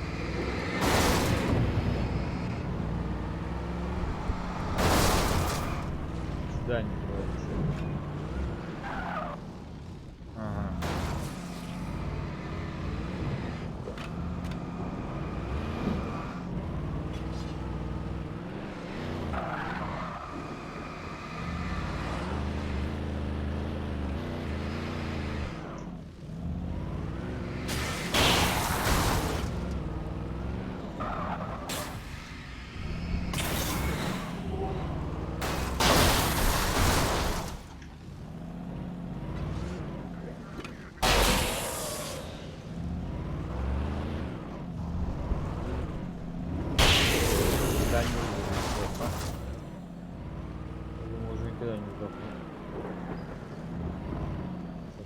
Speaker 1: Здание строится. Ага.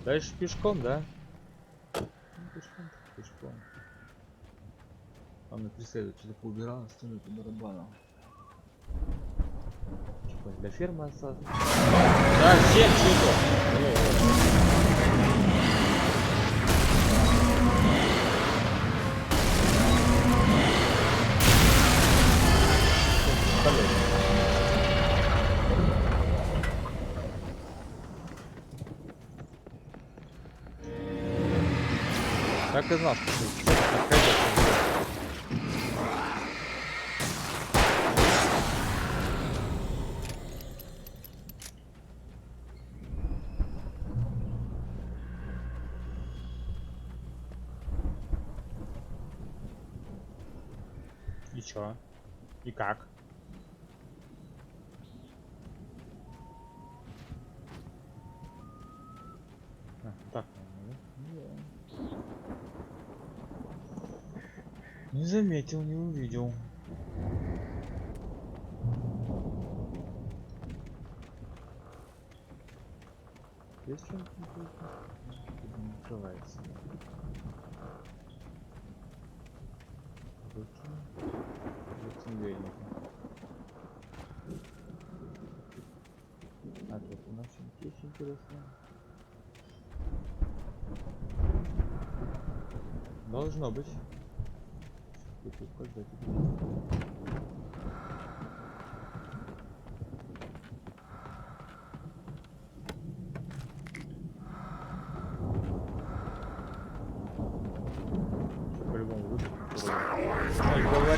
Speaker 1: Дальше пешком, да? Ну, пешком, так пешком. Главное преследовать, что-то поубирал, остальное по барабану. Что, для фермы осталось? Да, всем что-то! Так и знал, что ты И чё? И как? А, так, да? Не заметил, не увидел. Есть что-нибудь не открывается. Выкинь. А тут у нас есть интересно. Должно быть. Сейчас указать. По-любому выйдет. Ой, говорю.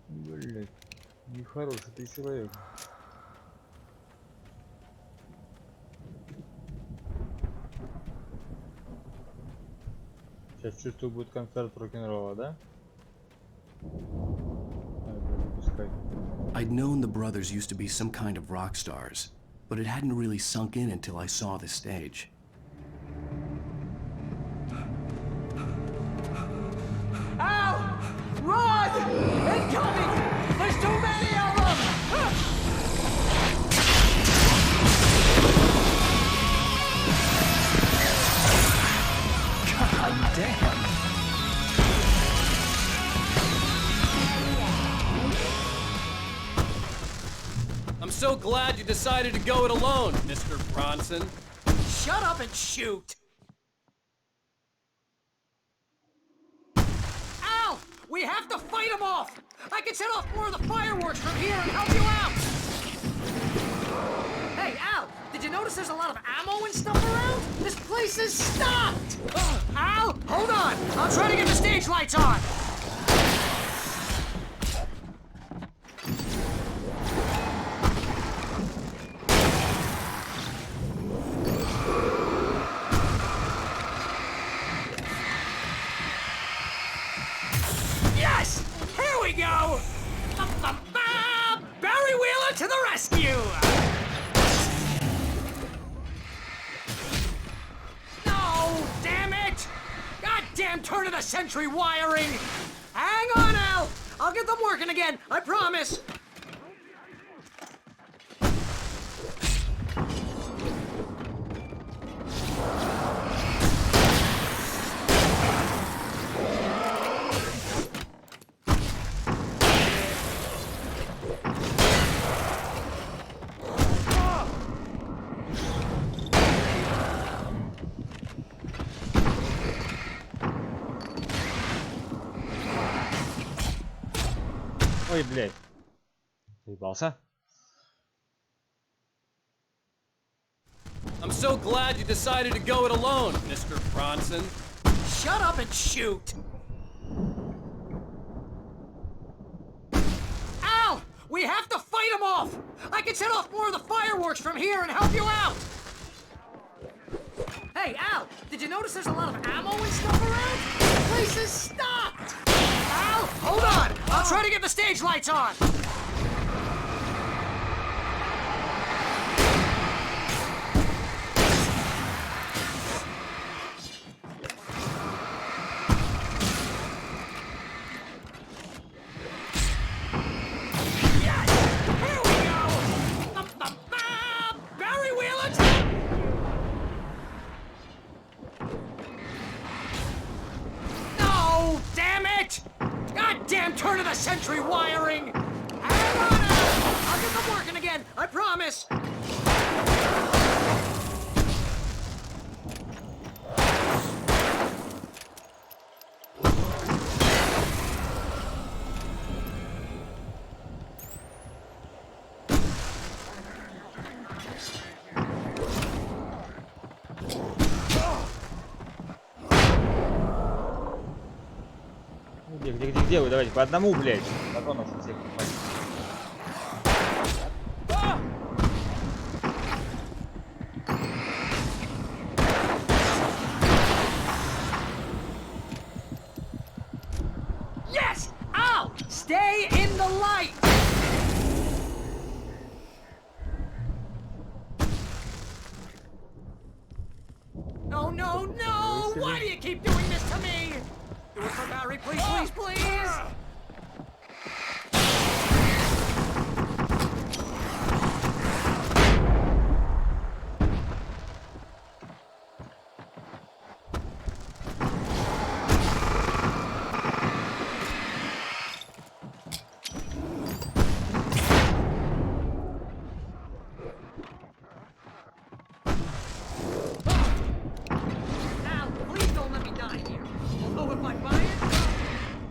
Speaker 1: Блять, нехороший ты человек. Сейчас чувствую, будет концерт рок-н-ролла, да?
Speaker 3: I'd known the brothers used to be some kind of rock stars, but it hadn't really sunk in until I saw the stage.
Speaker 7: Al! Run! Incoming! There's too many of them!
Speaker 3: God damn!
Speaker 23: I'm so glad you decided to go it alone, Mr. Bronson.
Speaker 7: Shut up and shoot! Al! We have to fight them off! I can set off more of the fireworks from here and help you out! Hey, Al! Did you notice there's a lot of ammo and stuff around? This place is stocked! Al! Hold on! I'll try to get the stage lights on! Yes! Here we go! Barry Wheeler to the rescue! No! Damn it! Goddamn turn of the century wiring! Hang on, Al! I'll get them working again, I promise!
Speaker 1: Ой, блядь. Заебался.
Speaker 23: I'm so glad you decided to go it alone, Mr. Bronson.
Speaker 7: Shut up and shoot! Al! We have to fight them off! I can set off more of the fireworks from here and help you out! Hey, Al! Did you notice there's a lot of ammo and stuff around? This place is stocked! Al, hold on! I'll try to get the stage lights on! Turn of the century wiring! Hang on! I'll get them working again, I promise!
Speaker 1: Где вы? Давайте по одному, блядь. Патронов всех хватит.
Speaker 7: Yes! Al! Stay in the light! No, no, no! Why do you keep doing this to me? Do it for Barry, please, please, please!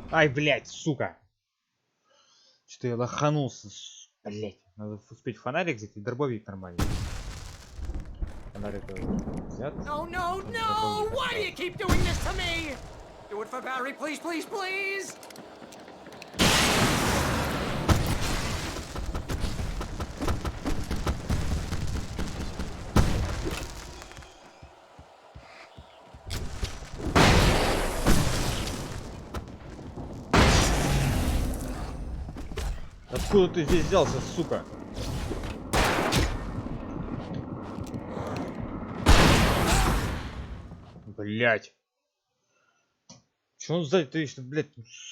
Speaker 1: Ай, блядь, сука. Что-то я лоханулся. Блядь, надо успеть фонарик взять и дробовик нормальный. Фонарик взят.
Speaker 7: No, no, no! Why do you keep doing this to me? Do it for Barry, please, please, please!
Speaker 1: Откуда ты здесь взялся, сука? Блять. Че он сзади ты что, блять,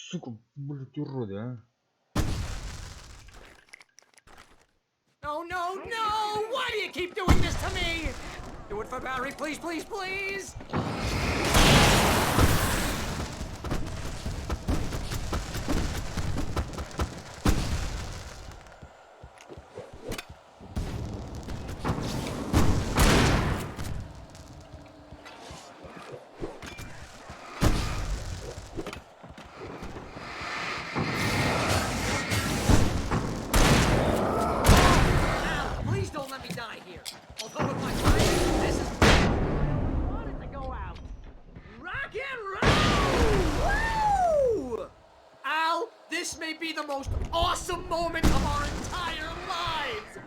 Speaker 1: сука, блять, уроды, а?
Speaker 7: No, no, no! Why do you keep doing this to me? Do it for Barry, please, please, please! This may be the most awesome moment of our entire lives!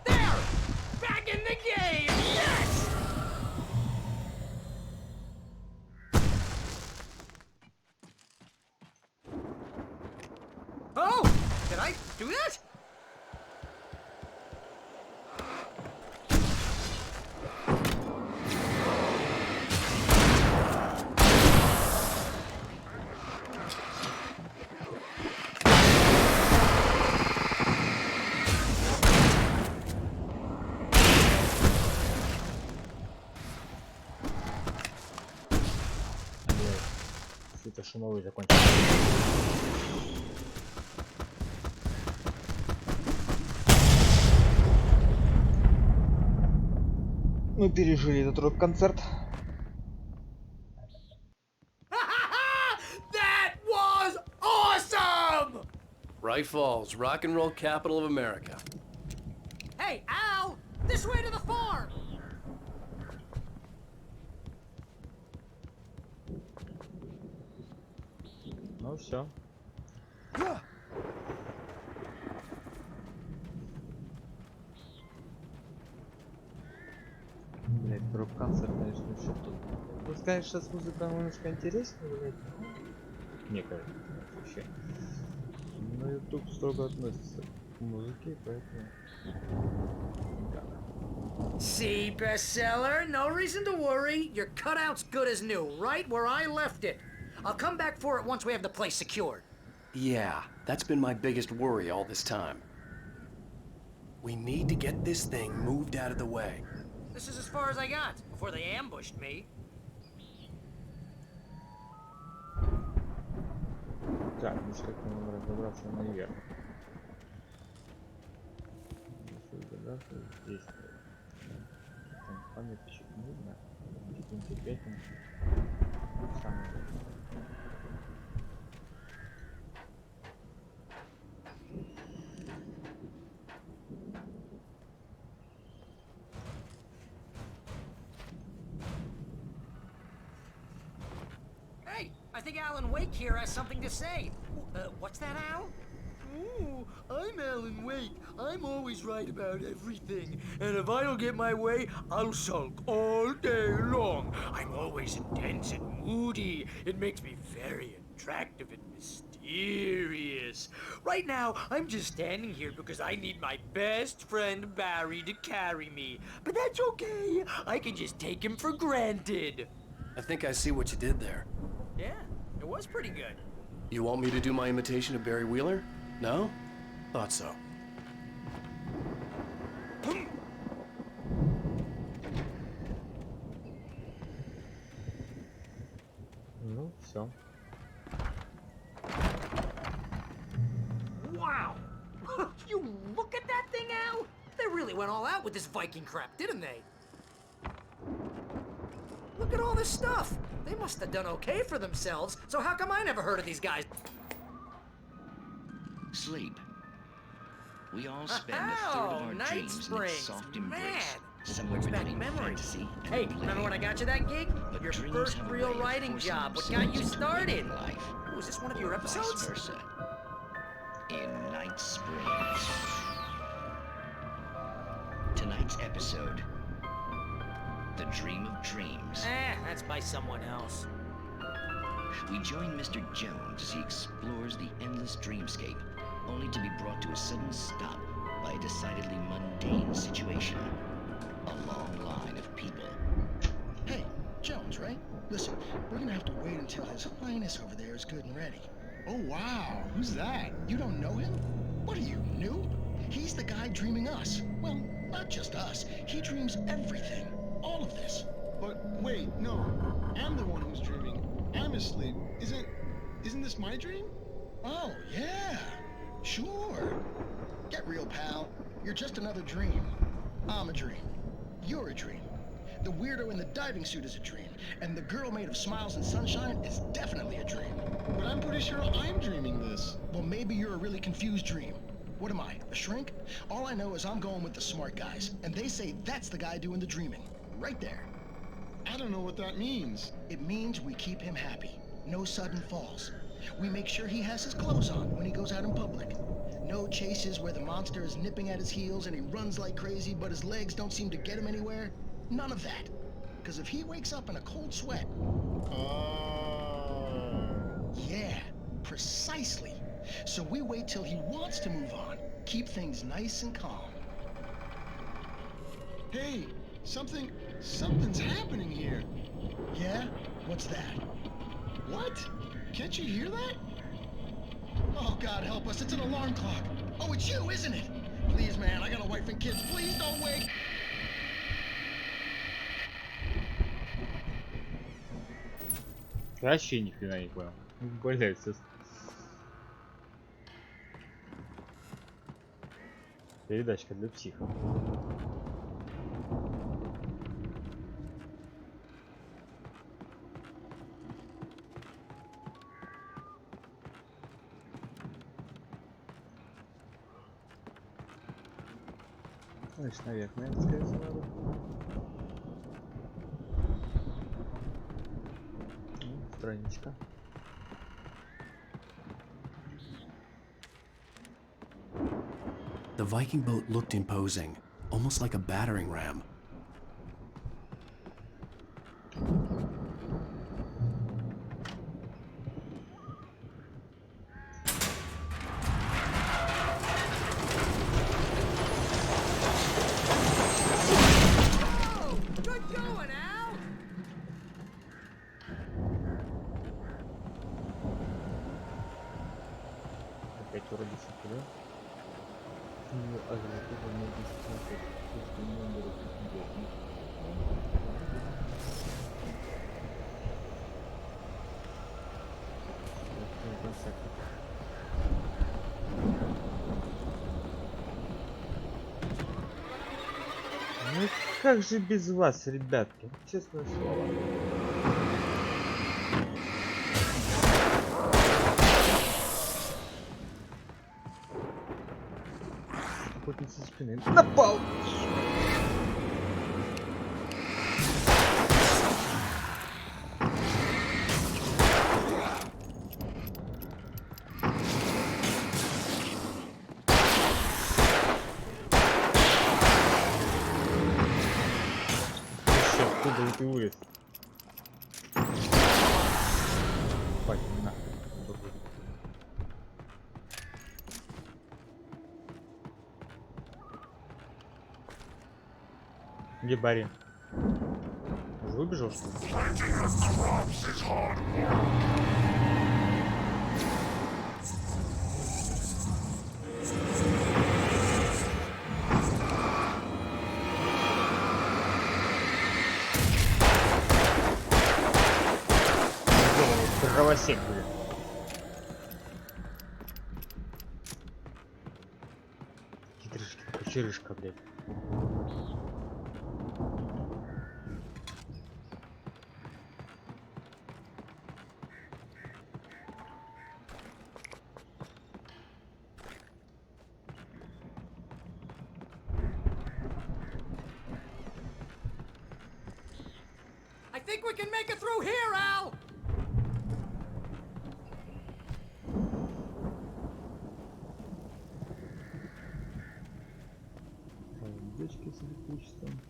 Speaker 7: There! Back in the game! Yes! Oh! Did I do that?
Speaker 1: Это шумовой закончился. Мы пережили этот рок-концерт.
Speaker 7: That was awesome!
Speaker 23: Bright Falls, rock and roll capital of America.
Speaker 7: Hey, Al! This way to the farm!
Speaker 1: Ну все. Блять, рок-концерт, конечно, еще тут. Ну, сказать, что с музыкой немножко интереснее, блять, ну, мне кажется, вообще. Но YouTube строго относится к музыке, поэтому... Да.
Speaker 7: See, bestseller, no reason to worry. Your cutout's good as new, right where I left it. I'll come back for it once we have the place secured.
Speaker 3: Yeah, that's been my biggest worry all this time. We need to get this thing moved out of the way.
Speaker 7: This is as far as I got before they ambushed me.
Speaker 1: Так, ну что, как нам разобраться наверх. Разобраться здесь. Там памяточек не видно. В принципе, это самое.
Speaker 7: Hey, I think Alan Wake here has something to say. What's that, Al?
Speaker 10: Ooh, I'm Alan Wake. I'm always right about everything. And if I don't get my way, I'll sulk all day long. I'm always intense and moody. It makes me very attractive and mysterious. Right now, I'm just standing here because I need my best friend Barry to carry me. But that's okay. I can just take him for granted.
Speaker 3: I think I see what you did there.
Speaker 7: Yeah, it was pretty good.
Speaker 3: You want me to do my imitation of Barry Wheeler? No? Thought so.
Speaker 1: Ну, все.
Speaker 7: Wow! You look at that thing, Al? They really went all out with this Viking crap, didn't they? Look at all this stuff. They must have done okay for themselves, so how come I never heard of these guys?
Speaker 9: Sleep. We all spend a third of our
Speaker 7: Night
Speaker 9: dreams in
Speaker 7: Springs.
Speaker 9: its soft embrace,
Speaker 7: Man,
Speaker 9: somewhere
Speaker 7: brings back
Speaker 9: between
Speaker 7: memories.
Speaker 9: fantasy and
Speaker 7: Hey,
Speaker 9: play.
Speaker 7: remember when I got you that gig?
Speaker 9: But
Speaker 7: Your
Speaker 9: dreams
Speaker 7: first
Speaker 9: have a
Speaker 7: real
Speaker 9: way of
Speaker 7: writing
Speaker 9: forcing
Speaker 7: job. What got
Speaker 9: themselves
Speaker 7: you
Speaker 9: into
Speaker 7: started?
Speaker 9: real life,
Speaker 7: Ooh, is this one of your
Speaker 9: or
Speaker 7: episodes?
Speaker 9: vice versa. In Night Springs. Tonight's episode: The Dream of Dreams.
Speaker 7: That's by someone else.
Speaker 9: We join Mr. Jones as he explores the endless dreamscape, only to be brought to a sudden stop by a decidedly mundane situation. A long line of people.
Speaker 20: Hey, Jones, right? Listen, we're gonna have to wait until His Highness over there is good and ready.
Speaker 22: Oh, wow. Who's that?
Speaker 20: You don't know him? What are you, new? He's the guy dreaming us. Well, not just us. He dreams everything. All of this.
Speaker 22: But wait, no. I'm the one who's dreaming. I'm asleep. Isn't this my dream?
Speaker 20: Oh, yeah. Sure. Get real, pal. You're just another dream. I'm a dream. You're a dream. The weirdo in the diving suit is a dream. And the girl made of smiles and sunshine is definitely a dream.
Speaker 22: But I'm pretty sure I'm dreaming this.
Speaker 20: Well, maybe you're a really confused dream. What am I, a shrink? All I know is I'm going with the smart guys. And they say that's the guy doing the dreaming. Right there.
Speaker 22: I don't know what that means.
Speaker 20: It means we keep him happy. No sudden falls. We make sure he has his clothes on when he goes out in public. No chases where the monster is nipping at his heels and he runs like crazy, but his legs don't seem to get him anywhere. None of that. Because if he wakes up in a cold sweat... Yeah, precisely. So we wait till he wants to move on. Keep things nice and calm.
Speaker 22: Hey, something's happening here.
Speaker 20: Yeah? What's that?
Speaker 22: What? Can't you hear that?
Speaker 20: Oh, God help us, it's an alarm clock. Oh, it's you, isn't it? Please, man, I got a wife and kids. Please don't wake.
Speaker 1: Вообще ни хрена не понял. Блять, передачка для психов. Значит, наверх, наверное, скорее надо. Страничка.
Speaker 3: Viking boat looked imposing, almost like a battering ram.
Speaker 7: Good going, Al!
Speaker 1: Опять вроде сюда. Ну, а за это можно смотреть, что номер идет. Ну как же без вас, ребятки? Честное слово. Хоть со спины. Напал! Откуда ты улез? Пойди нахуй. Где Барри? Уже выбежал, что ли? Кровосек, блин. Хитрышка, кучерышка, блядь.
Speaker 7: I think we can make it through here, Al!
Speaker 1: Дочки с электричеством.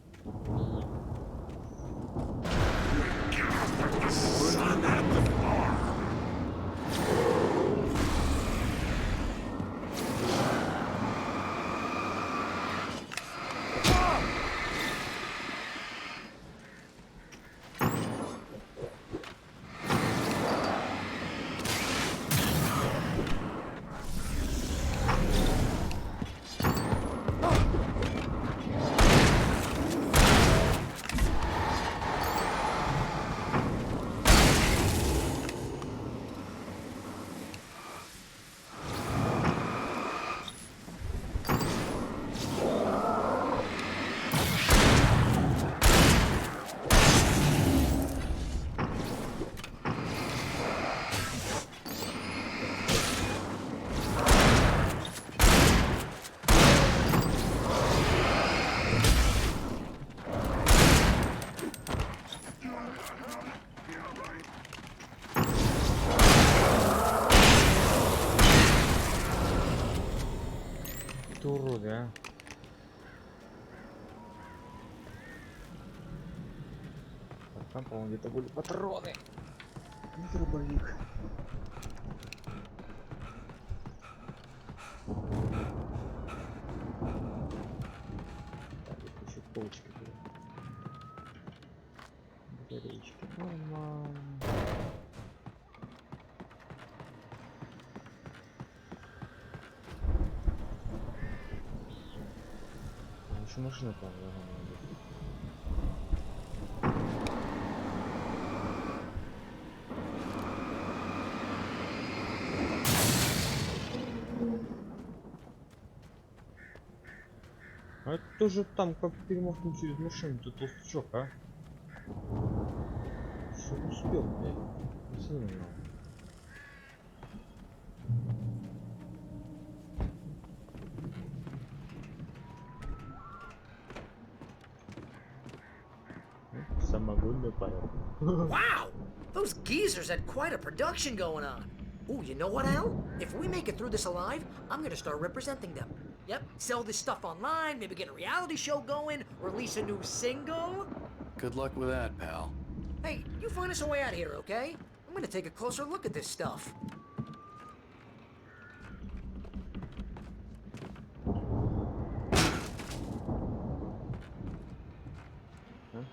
Speaker 1: Ты уроды, а? Так, там, по-моему, где-то были патроны. И дробовик. Так, тут еще полочки были. Батареечки. Нормально. Еще машина там будет. А это тоже там как перемахнуть через машину, тут толстячок, а? Что успел, блядь? Сильно надо. Самогонный парад.
Speaker 18: Wow! Those geezers had quite a production going on. Ooh, you know what, Al? If we make it through this alive, I'm gonna start representing them. Yep, sell this stuff online, maybe get a reality show going, release a new single.
Speaker 3: Good luck with that, pal.
Speaker 18: Hey, you find us a way out of here, okay? I'm gonna take a closer look at this stuff.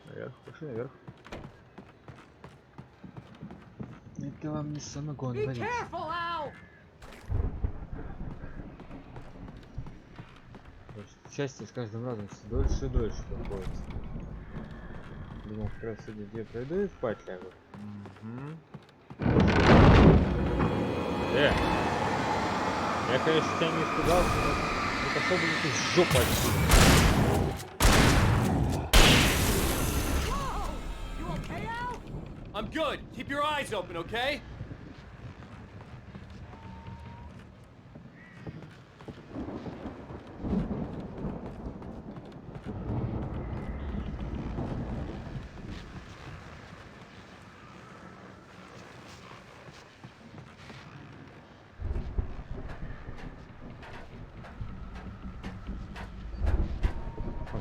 Speaker 1: Наверх, пошли наверх. Это вам не самогон,
Speaker 7: Be
Speaker 1: валите.
Speaker 7: careful, Al!
Speaker 1: Счастье с каждым разом все дольше и дольше проходит. Думал, как раз сегодня где пройду и спать лягу. Я, конечно, тебя не испугался, но не пошел бы ты в жопу отсюда.
Speaker 23: I'm good. Keep your eyes open, okay?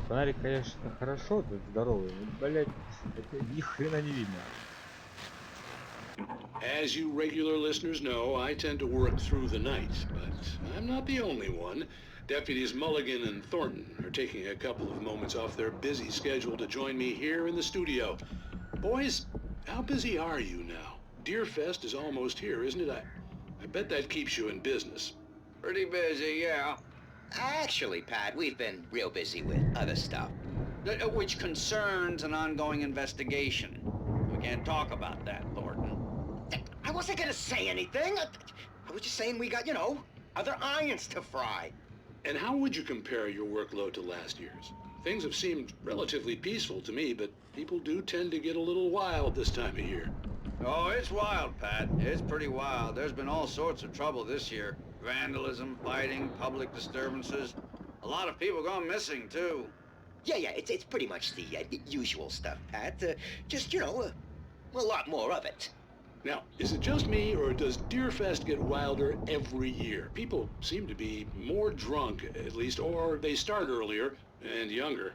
Speaker 1: Фонарик, конечно, хорошо, тут здоровый, но, блять, это ни хрена не видно.
Speaker 5: As you regular listeners know, I tend to work through the night, but I'm not the only one. Deputies Mulligan and Thornton are taking a couple of moments off their busy schedule to join me here in the studio. Boys, how busy are you now? Deerfest is almost here, isn't it? I bet that keeps you in business.
Speaker 4: Pretty busy, yeah.
Speaker 6: Actually, Pat, we've been real busy with other stuff.
Speaker 4: Which concerns an ongoing investigation. We can't talk about that, Thornton.
Speaker 6: I wasn't gonna say anything. I was just saying we got, other irons to fry.
Speaker 5: And how would you compare your workload to last year's? Things have seemed relatively peaceful to me, but people do tend to get a little wild this time of year.
Speaker 4: Oh, it's wild, Pat. It's pretty wild. There's been all sorts of trouble this year. Vandalism, fighting, public disturbances. A lot of people gone missing, too.
Speaker 6: Yeah, it's pretty much the usual stuff, Pat. Just, a lot more of it.
Speaker 5: Now, is it just me, or does Deerfest get wilder every year? People seem to be more drunk, at least, or they start earlier and younger.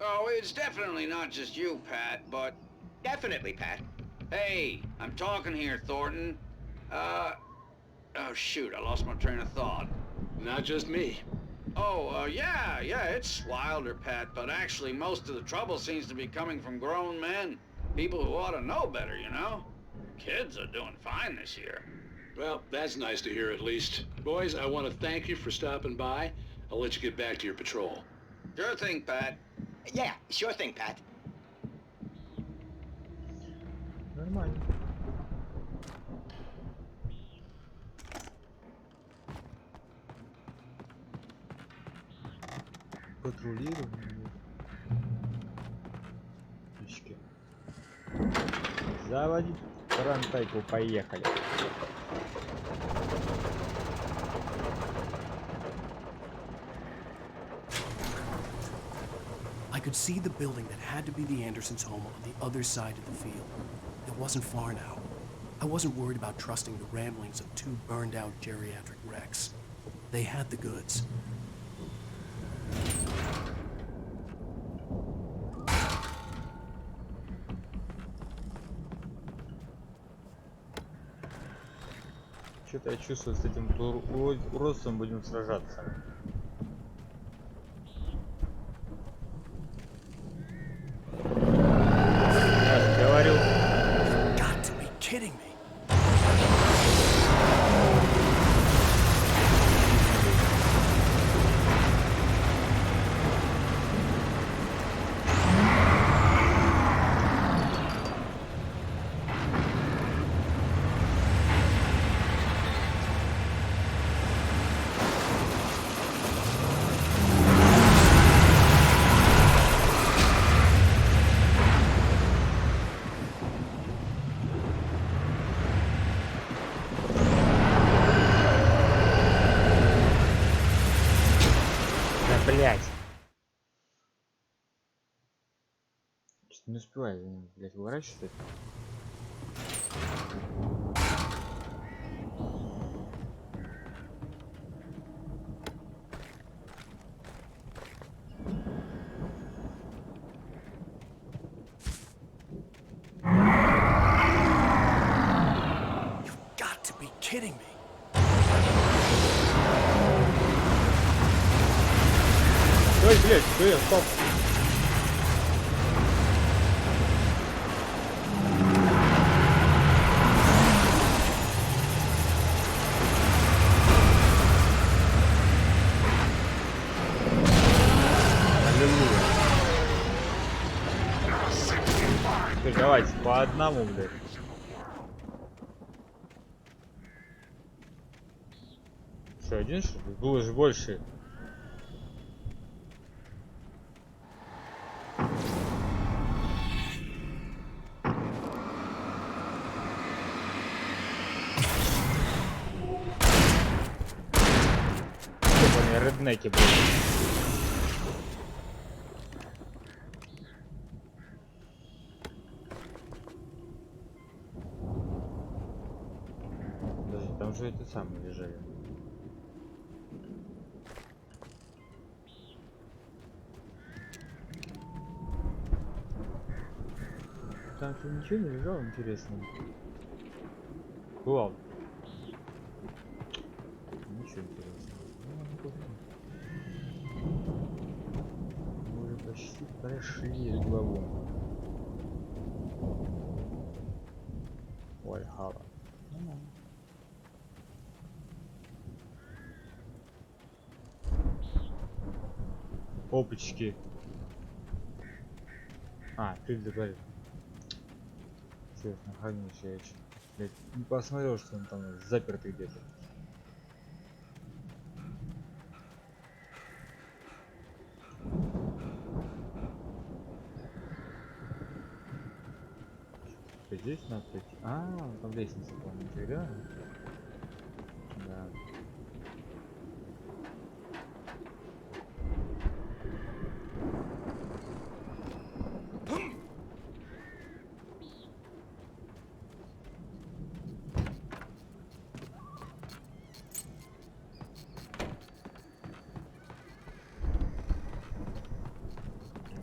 Speaker 4: Oh, it's definitely not just you, Pat, but...
Speaker 6: Definitely, Pat.
Speaker 4: Hey, I'm talking here, Thornton. Oh, shoot, I lost my train of thought.
Speaker 5: Not just me.
Speaker 4: Oh, yeah, it's wilder, Pat, but actually most of the trouble seems to be coming from grown men. People who ought to know better, Kids are doing fine this year.
Speaker 5: Well, that's nice to hear at least. Boys, I want to thank you for stopping by. I'll let you get back to your patrol.
Speaker 4: Sure thing, Pat.
Speaker 6: Yeah, sure thing, Pat.
Speaker 1: Нормально. Патрулирование. Фишки. Заводить тарантайку, поехали.
Speaker 3: I could see the building that had to be the Andersons' home on the other side of the field. It wasn't far now. I wasn't worried about trusting the ramblings of two burned-out geriatric wrecks. They had the goods.
Speaker 1: Что-то я чувствую, с этим уродцем будем сражаться. Я говорю.
Speaker 3: Got to be kidding me.
Speaker 1: Блять. Что-то не успеваю, блять, уворачиваться.
Speaker 23: kidding me?
Speaker 1: Ой, блядь, стоп. Теперь давайте по одному, блядь. Что, один что ли? Было же больше. Ёбаные реднеки, блядь. Подожди, там же эти самые лежали. Там что, ничего не лежало интересного? Ладно. Ничего интересного. Ну, ладно, пофиг. Мы уже почти прошли главу. Вальхалла. Опачки. А, ты договорил. Интересно, хранилище я еще. Блять, не посмотрел, что он там запертый где-то. Здесь надо пройти. А, там лестница, по-моему, да? Да.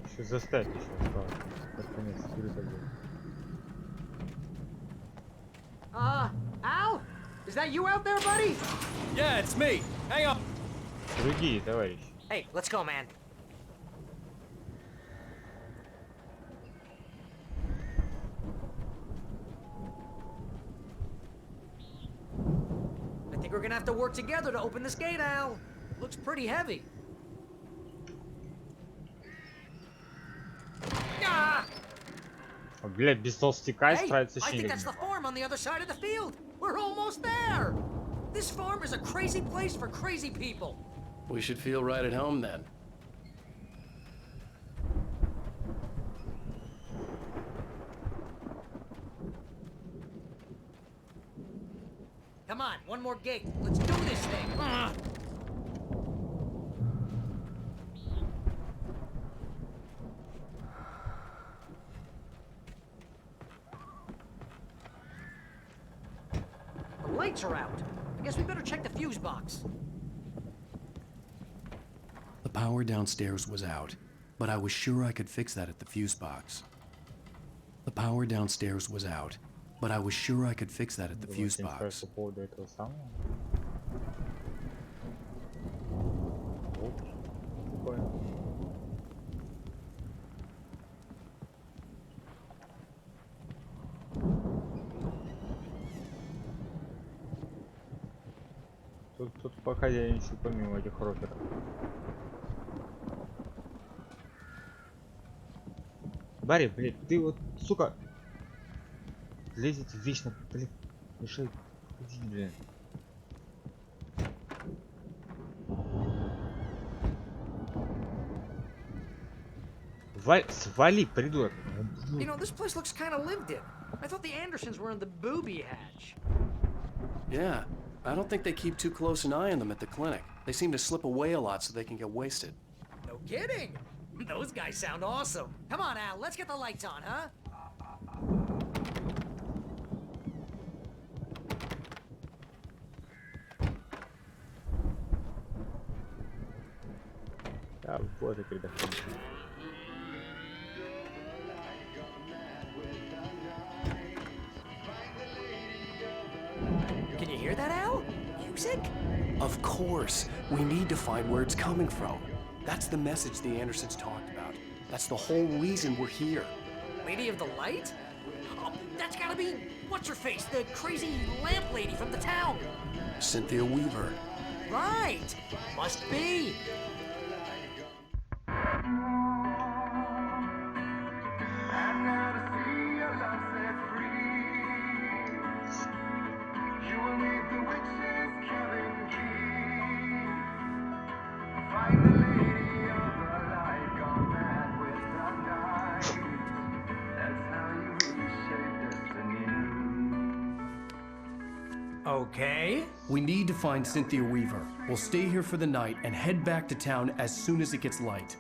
Speaker 1: Еще заставить еще осталось. Под конец игры тогда.
Speaker 7: Al? Is that you out there, buddy?
Speaker 23: Yeah, it's me. Hang on.
Speaker 1: Другие, товарищи.
Speaker 7: Hey, let's go, man. I think we're gonna have to work together to open this gate, Al. Looks pretty heavy. Ah!
Speaker 1: Блядь, без толстяка
Speaker 7: Hey,
Speaker 1: справиться
Speaker 7: I
Speaker 1: еще
Speaker 7: think
Speaker 1: не
Speaker 7: that's the farm on the other side of the field. We're almost there. This farm is a crazy place for crazy people.
Speaker 3: We should feel right at home then.
Speaker 7: Come on, one more gate. Let's do this thing. The lights are out. I guess we better check the fuse box.
Speaker 3: The power downstairs was out, but I was sure I could fix that at the fuse box. The power downstairs was out, but I was sure I could fix that at the fuse box.
Speaker 1: По поводу этого самого. Понял. Тут похозяйничаю помимо этих рокеров. Барри, блядь, ты вот, сука, лезет вечно, блядь, мешает. Иди, блядь. Свали, придурок.
Speaker 7: You know, this place looks kind of lived in. I thought the Andersons were in the booby hatch.
Speaker 3: Yeah, I don't think they keep too close an eye on them at the clinic. They seem to slip away a lot so they can get wasted.
Speaker 7: No kidding. Those guys sound awesome. Come on, Al, let's get the lights on, huh?
Speaker 1: Да, вот и предохранитель.
Speaker 7: Can you
Speaker 18: hear that, Al? Music?
Speaker 3: Of course. We need to find where it's coming from. That's the message the Andersons talked about. That's the whole reason we're here.
Speaker 18: Lady of the Light? Oh, that's gotta be what's-her-face, the crazy lamp lady from the town.
Speaker 3: Cynthia Weaver.
Speaker 18: Right. Must be. Okay.
Speaker 3: We need to find Cynthia Weaver. We'll stay here for the night and head back to town as soon as it gets light.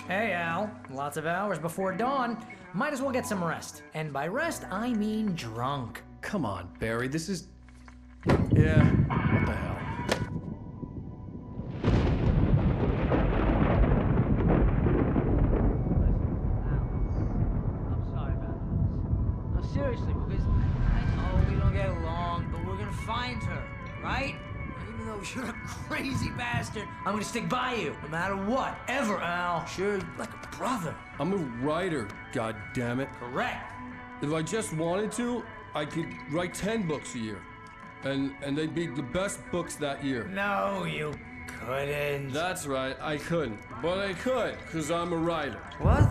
Speaker 18: Hey, Al. Lots of hours before dawn. Might as well get some rest. And by rest, I mean drunk.
Speaker 3: Come on, Barry, this is... Yeah, what the hell?
Speaker 18: I'm sorry about this. No, seriously, because I know we don't get along, but we're gonna find her, right? Even though you're a crazy bastard, I'm gonna stick by you, no matter what, ever, Al. Sure, like a brother.
Speaker 12: I'm a writer, goddammit.
Speaker 18: Correct.
Speaker 12: If I just wanted to, I could write 10 books a year. And they'd be the best books that year.
Speaker 18: No, you couldn't.
Speaker 12: That's right, I couldn't. But I could, because I'm a writer.
Speaker 18: What?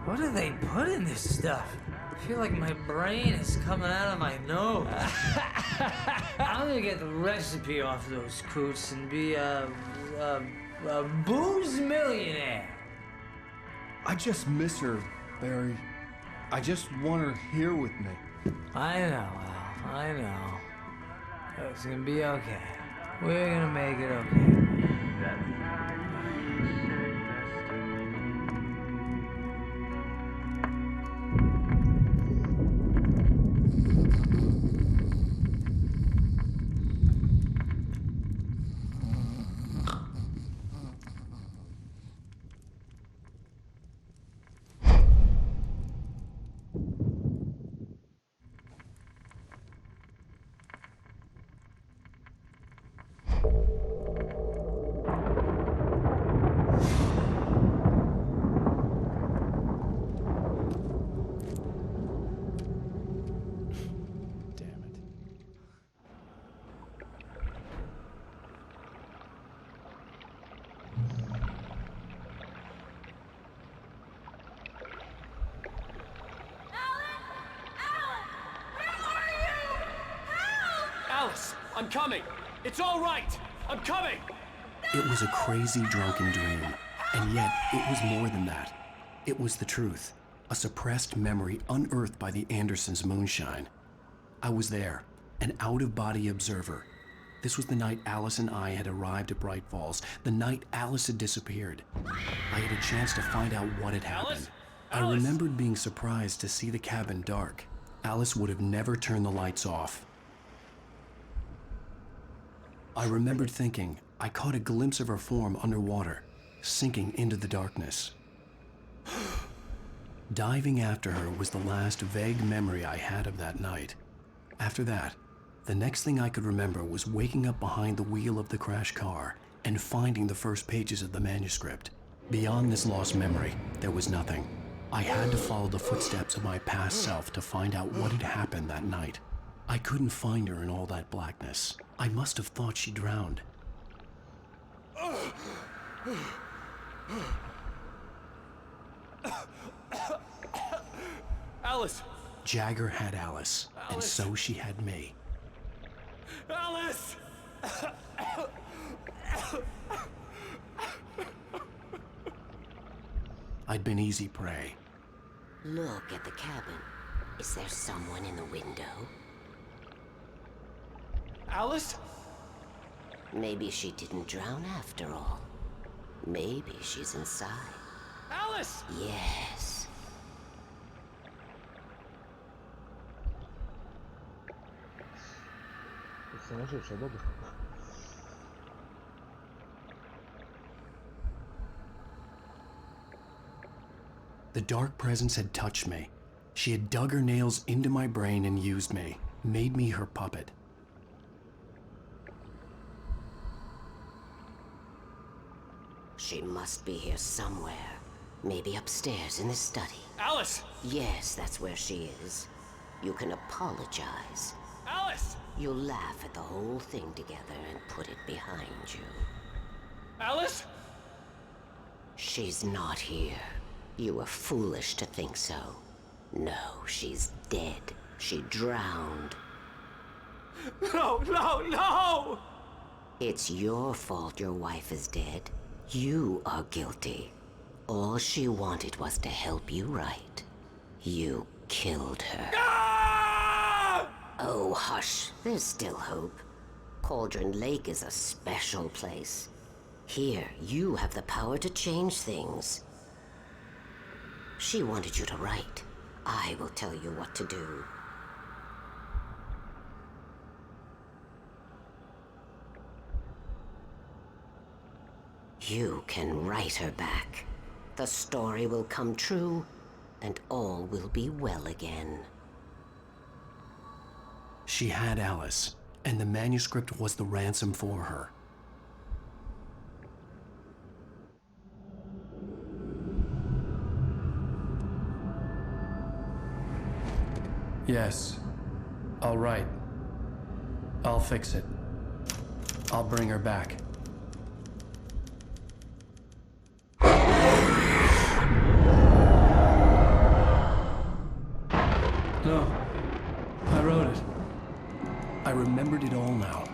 Speaker 18: What do they put in this stuff? I feel like my brain is coming out of my nose. I'm gonna get the recipe off those coots and be a booze millionaire.
Speaker 12: I just miss her, Barry. I just want her here with me.
Speaker 18: I know, Al. I know. It's gonna be okay. We're gonna make it okay.
Speaker 23: Alice, I'm coming. It's all right. I'm coming.
Speaker 3: It was a crazy, drunken dream. And yet, it was more than that. It was the truth. A suppressed memory unearthed by the Andersons' moonshine. I was there, an out-of-body observer. This was the night Alice and I had arrived at Bright Falls, the night Alice had disappeared. I had a chance to find out what had happened. I remembered being surprised to see the cabin dark. Alice would have never turned the lights off. I remembered thinking I caught a glimpse of her form underwater, sinking into the darkness. Diving after her was the last vague memory I had of that night. After that, the next thing I could remember was waking up behind the wheel of the crashed car and finding the first pages of the manuscript. Beyond this lost memory, there was nothing. I had to follow the footsteps of my past self to find out what had happened that night. I couldn't find her in all that blackness. I must have thought she drowned.
Speaker 23: Alice!
Speaker 3: Jagger had Alice, and so she had me.
Speaker 23: Alice!
Speaker 3: I'd been easy prey.
Speaker 16: Look at the cabin. Is there someone in the window?
Speaker 23: Alice?
Speaker 16: Maybe she didn't drown after all. Maybe she's inside.
Speaker 23: Alice!
Speaker 16: Yes.
Speaker 1: Сумасшедшая бабушка.
Speaker 3: The dark presence had touched me. She had dug her nails into my brain and used me, made me her puppet.
Speaker 16: She must be here somewhere. Maybe upstairs in the study.
Speaker 23: Alice!
Speaker 16: Yes, that's where she is. You can apologize.
Speaker 23: Alice!
Speaker 16: You'll laugh at the whole thing together and put it behind you.
Speaker 23: Alice?
Speaker 16: She's not here. You were foolish to think so. No, she's dead. She drowned.
Speaker 23: No, no, no!
Speaker 16: It's your fault your wife is dead. You are guilty. All she wanted was to help you right. You killed her.
Speaker 23: Ah!
Speaker 16: Oh, hush. There's still hope. Cauldron Lake is a special place. Here, you have the power to change things. She wanted you to write. I will tell you what to do. You can write her back. The story will come true, and all will be well again.
Speaker 3: She had Alice, and the manuscript was the ransom for her. Yes. All right. I'll fix it. I'll bring her back. No. I wrote it. I remembered it all now.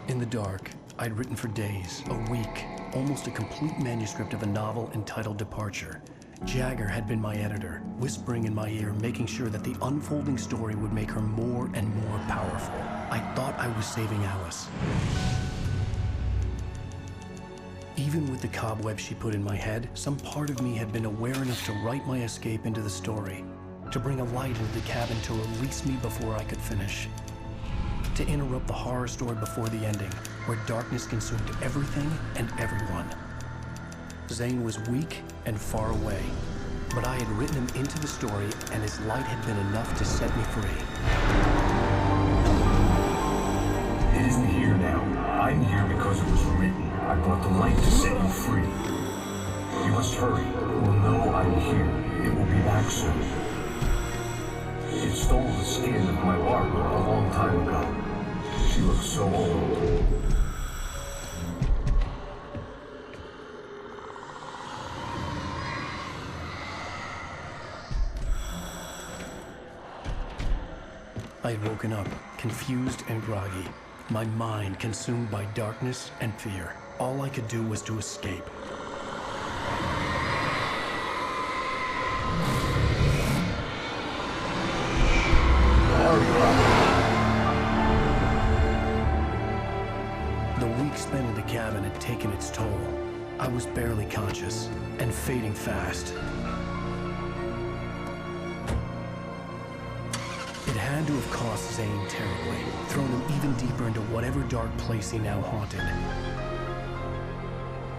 Speaker 3: In the dark, I'd written for days, a week, almost a complete manuscript of a novel entitled Departure. Jagger had been my editor, whispering in my ear, making sure that the unfolding story would make her more and more powerful. I thought I was saving Alice. Even with the cobweb she put in my head, some part of me had been aware enough to write my escape into the story, to bring a light into the cabin to release me before I could finish, to interrupt the horror story before the ending, where darkness consumed everything and everyone. Zane was weak and far away, but I had written him into the story, and his light had been enough to set me free.
Speaker 8: It isn't here now. I'm here because it was written. I brought the light to set you free. You must hurry. We'll know I'm here. It will be back soon. It stole the skin of my larva a long time ago. She looks so old.
Speaker 3: I had woken up, confused and groggy, my mind consumed by darkness and fear. All I could do was to escape. The week spent in the cabin had taken its toll. I was barely conscious and fading fast. It had to have cost Zane terribly, thrown him even deeper into whatever dark place he now haunted.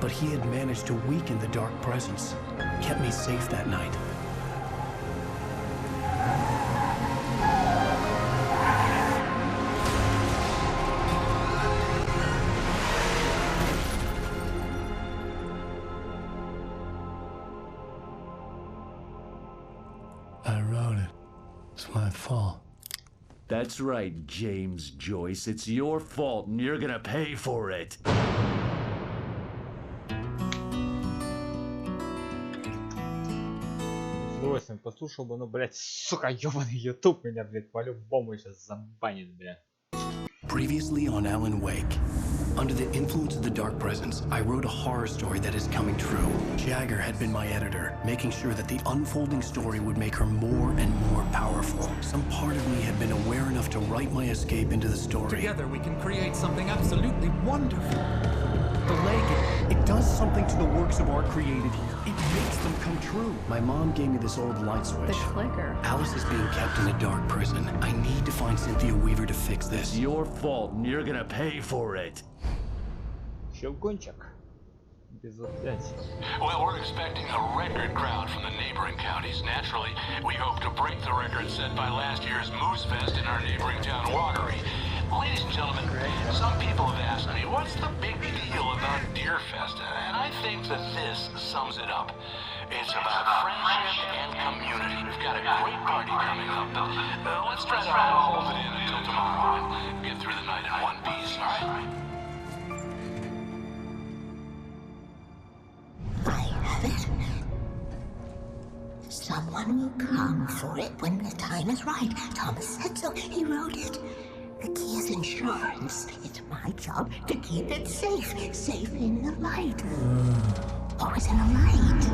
Speaker 3: But he had managed to weaken the dark presence, kept me safe that night. I wrote it. It's my fault.
Speaker 15: That's right, James Joyce. It's your fault, and you're gonna pay for it.
Speaker 1: С удовольствием послушал бы, но, блядь, сука, ёбаный YouTube меня, блядь, по-любому сейчас забанит, блядь.
Speaker 3: Previously on Alan Wake. Under the influence of the dark presence, I wrote a horror story that is coming true. Jagger had been my editor, making sure that the unfolding story would make her more and more powerful. Some part of me had been aware enough to write my escape into the story.
Speaker 19: Together we can create something absolutely wonderful.
Speaker 3: The lake, it does something to the works of art created here. It makes them come true. My mom gave me this old light switch.
Speaker 21: The clicker.
Speaker 3: Alice is being kept in a dark prison. I need to find Cynthia Weaver to fix this.
Speaker 15: Your fault, and you're gonna pay for it.
Speaker 1: Щелкунчик. Эпизод 5.
Speaker 11: Well, we're expecting a record crowd from the neighboring counties. Naturally, we hope to break the record set by last year's Moose Fest in our neighboring town, Watery. Ladies and gentlemen, some people have asked me, what's the big deal about Deer Fest? And I think that this sums it up. It's about friendship and community. We've got a great party coming up, but let's try to hold it in until tomorrow and get through the night in one piece, all right?
Speaker 14: I have it. Someone will come for it when the time is right. Thomas said so. He wrote it. The key is insurance. It's my job to keep it safe. Safe in the light. Always in the light.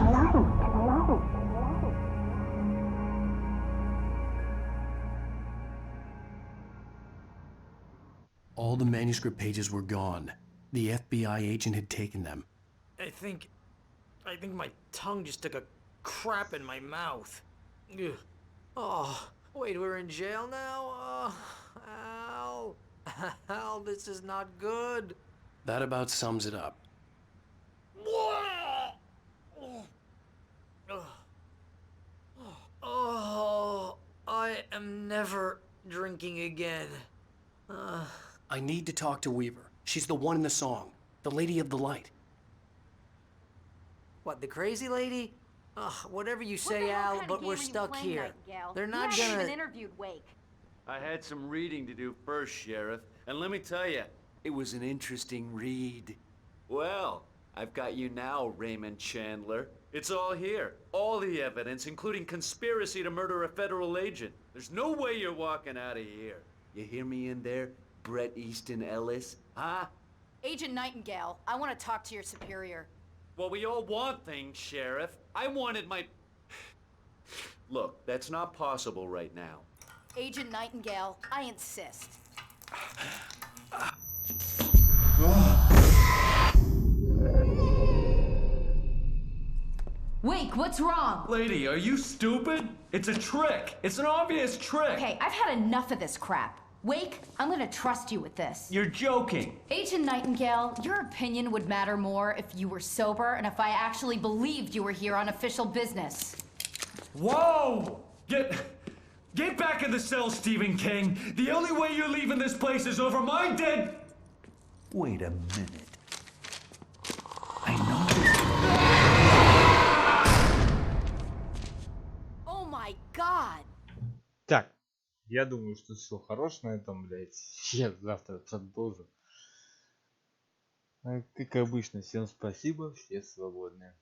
Speaker 3: All the manuscript pages were gone. The FBI agent had taken them.
Speaker 7: I think my tongue just took a crap in my mouth. Ugh. Oh, wait, we're in jail now? Al. Al, this is not good.
Speaker 3: That about sums it up.
Speaker 7: Oh, I am never drinking again.
Speaker 3: I need to talk to Weaver. She's the one in the song. The Lady of the Light.
Speaker 7: What, the crazy lady? Ugh, whatever you say, Al, but we're stuck here. They're not
Speaker 21: You haven't
Speaker 7: gonna...
Speaker 21: even interviewed Wake.
Speaker 15: I had some reading to do first, Sheriff, and let me tell you, it was an interesting read. Well, I've got you now, Raymond Chandler. It's all here. All the evidence, including conspiracy to murder a federal agent. There's no way you're walking out of here. You hear me in there, Bret Easton Ellis? Huh?
Speaker 21: Agent Nightingale, I want to talk to your superior.
Speaker 15: Well, we all want things, Sheriff. I wanted my... Look, that's not possible right now.
Speaker 21: Agent Nightingale, I insist. Wake, what's wrong?
Speaker 15: Lady, are you stupid? It's a trick. It's an obvious trick.
Speaker 21: Okay, I've had enough of this crap. Wake, I'm gonna trust you with this.
Speaker 15: You're joking.
Speaker 21: Agent Nightingale, your opinion would matter more if you were sober and if I actually believed you were here on official business.
Speaker 15: Whoa! Get back in the cell, Stephen King. The only way you're leaving this place is over my dead... Wait a minute. I know
Speaker 21: Oh my god!
Speaker 1: Так, я думаю, что все хорош на этом, блядь. Я завтра продолжу. Как обычно, всем спасибо, все свободны.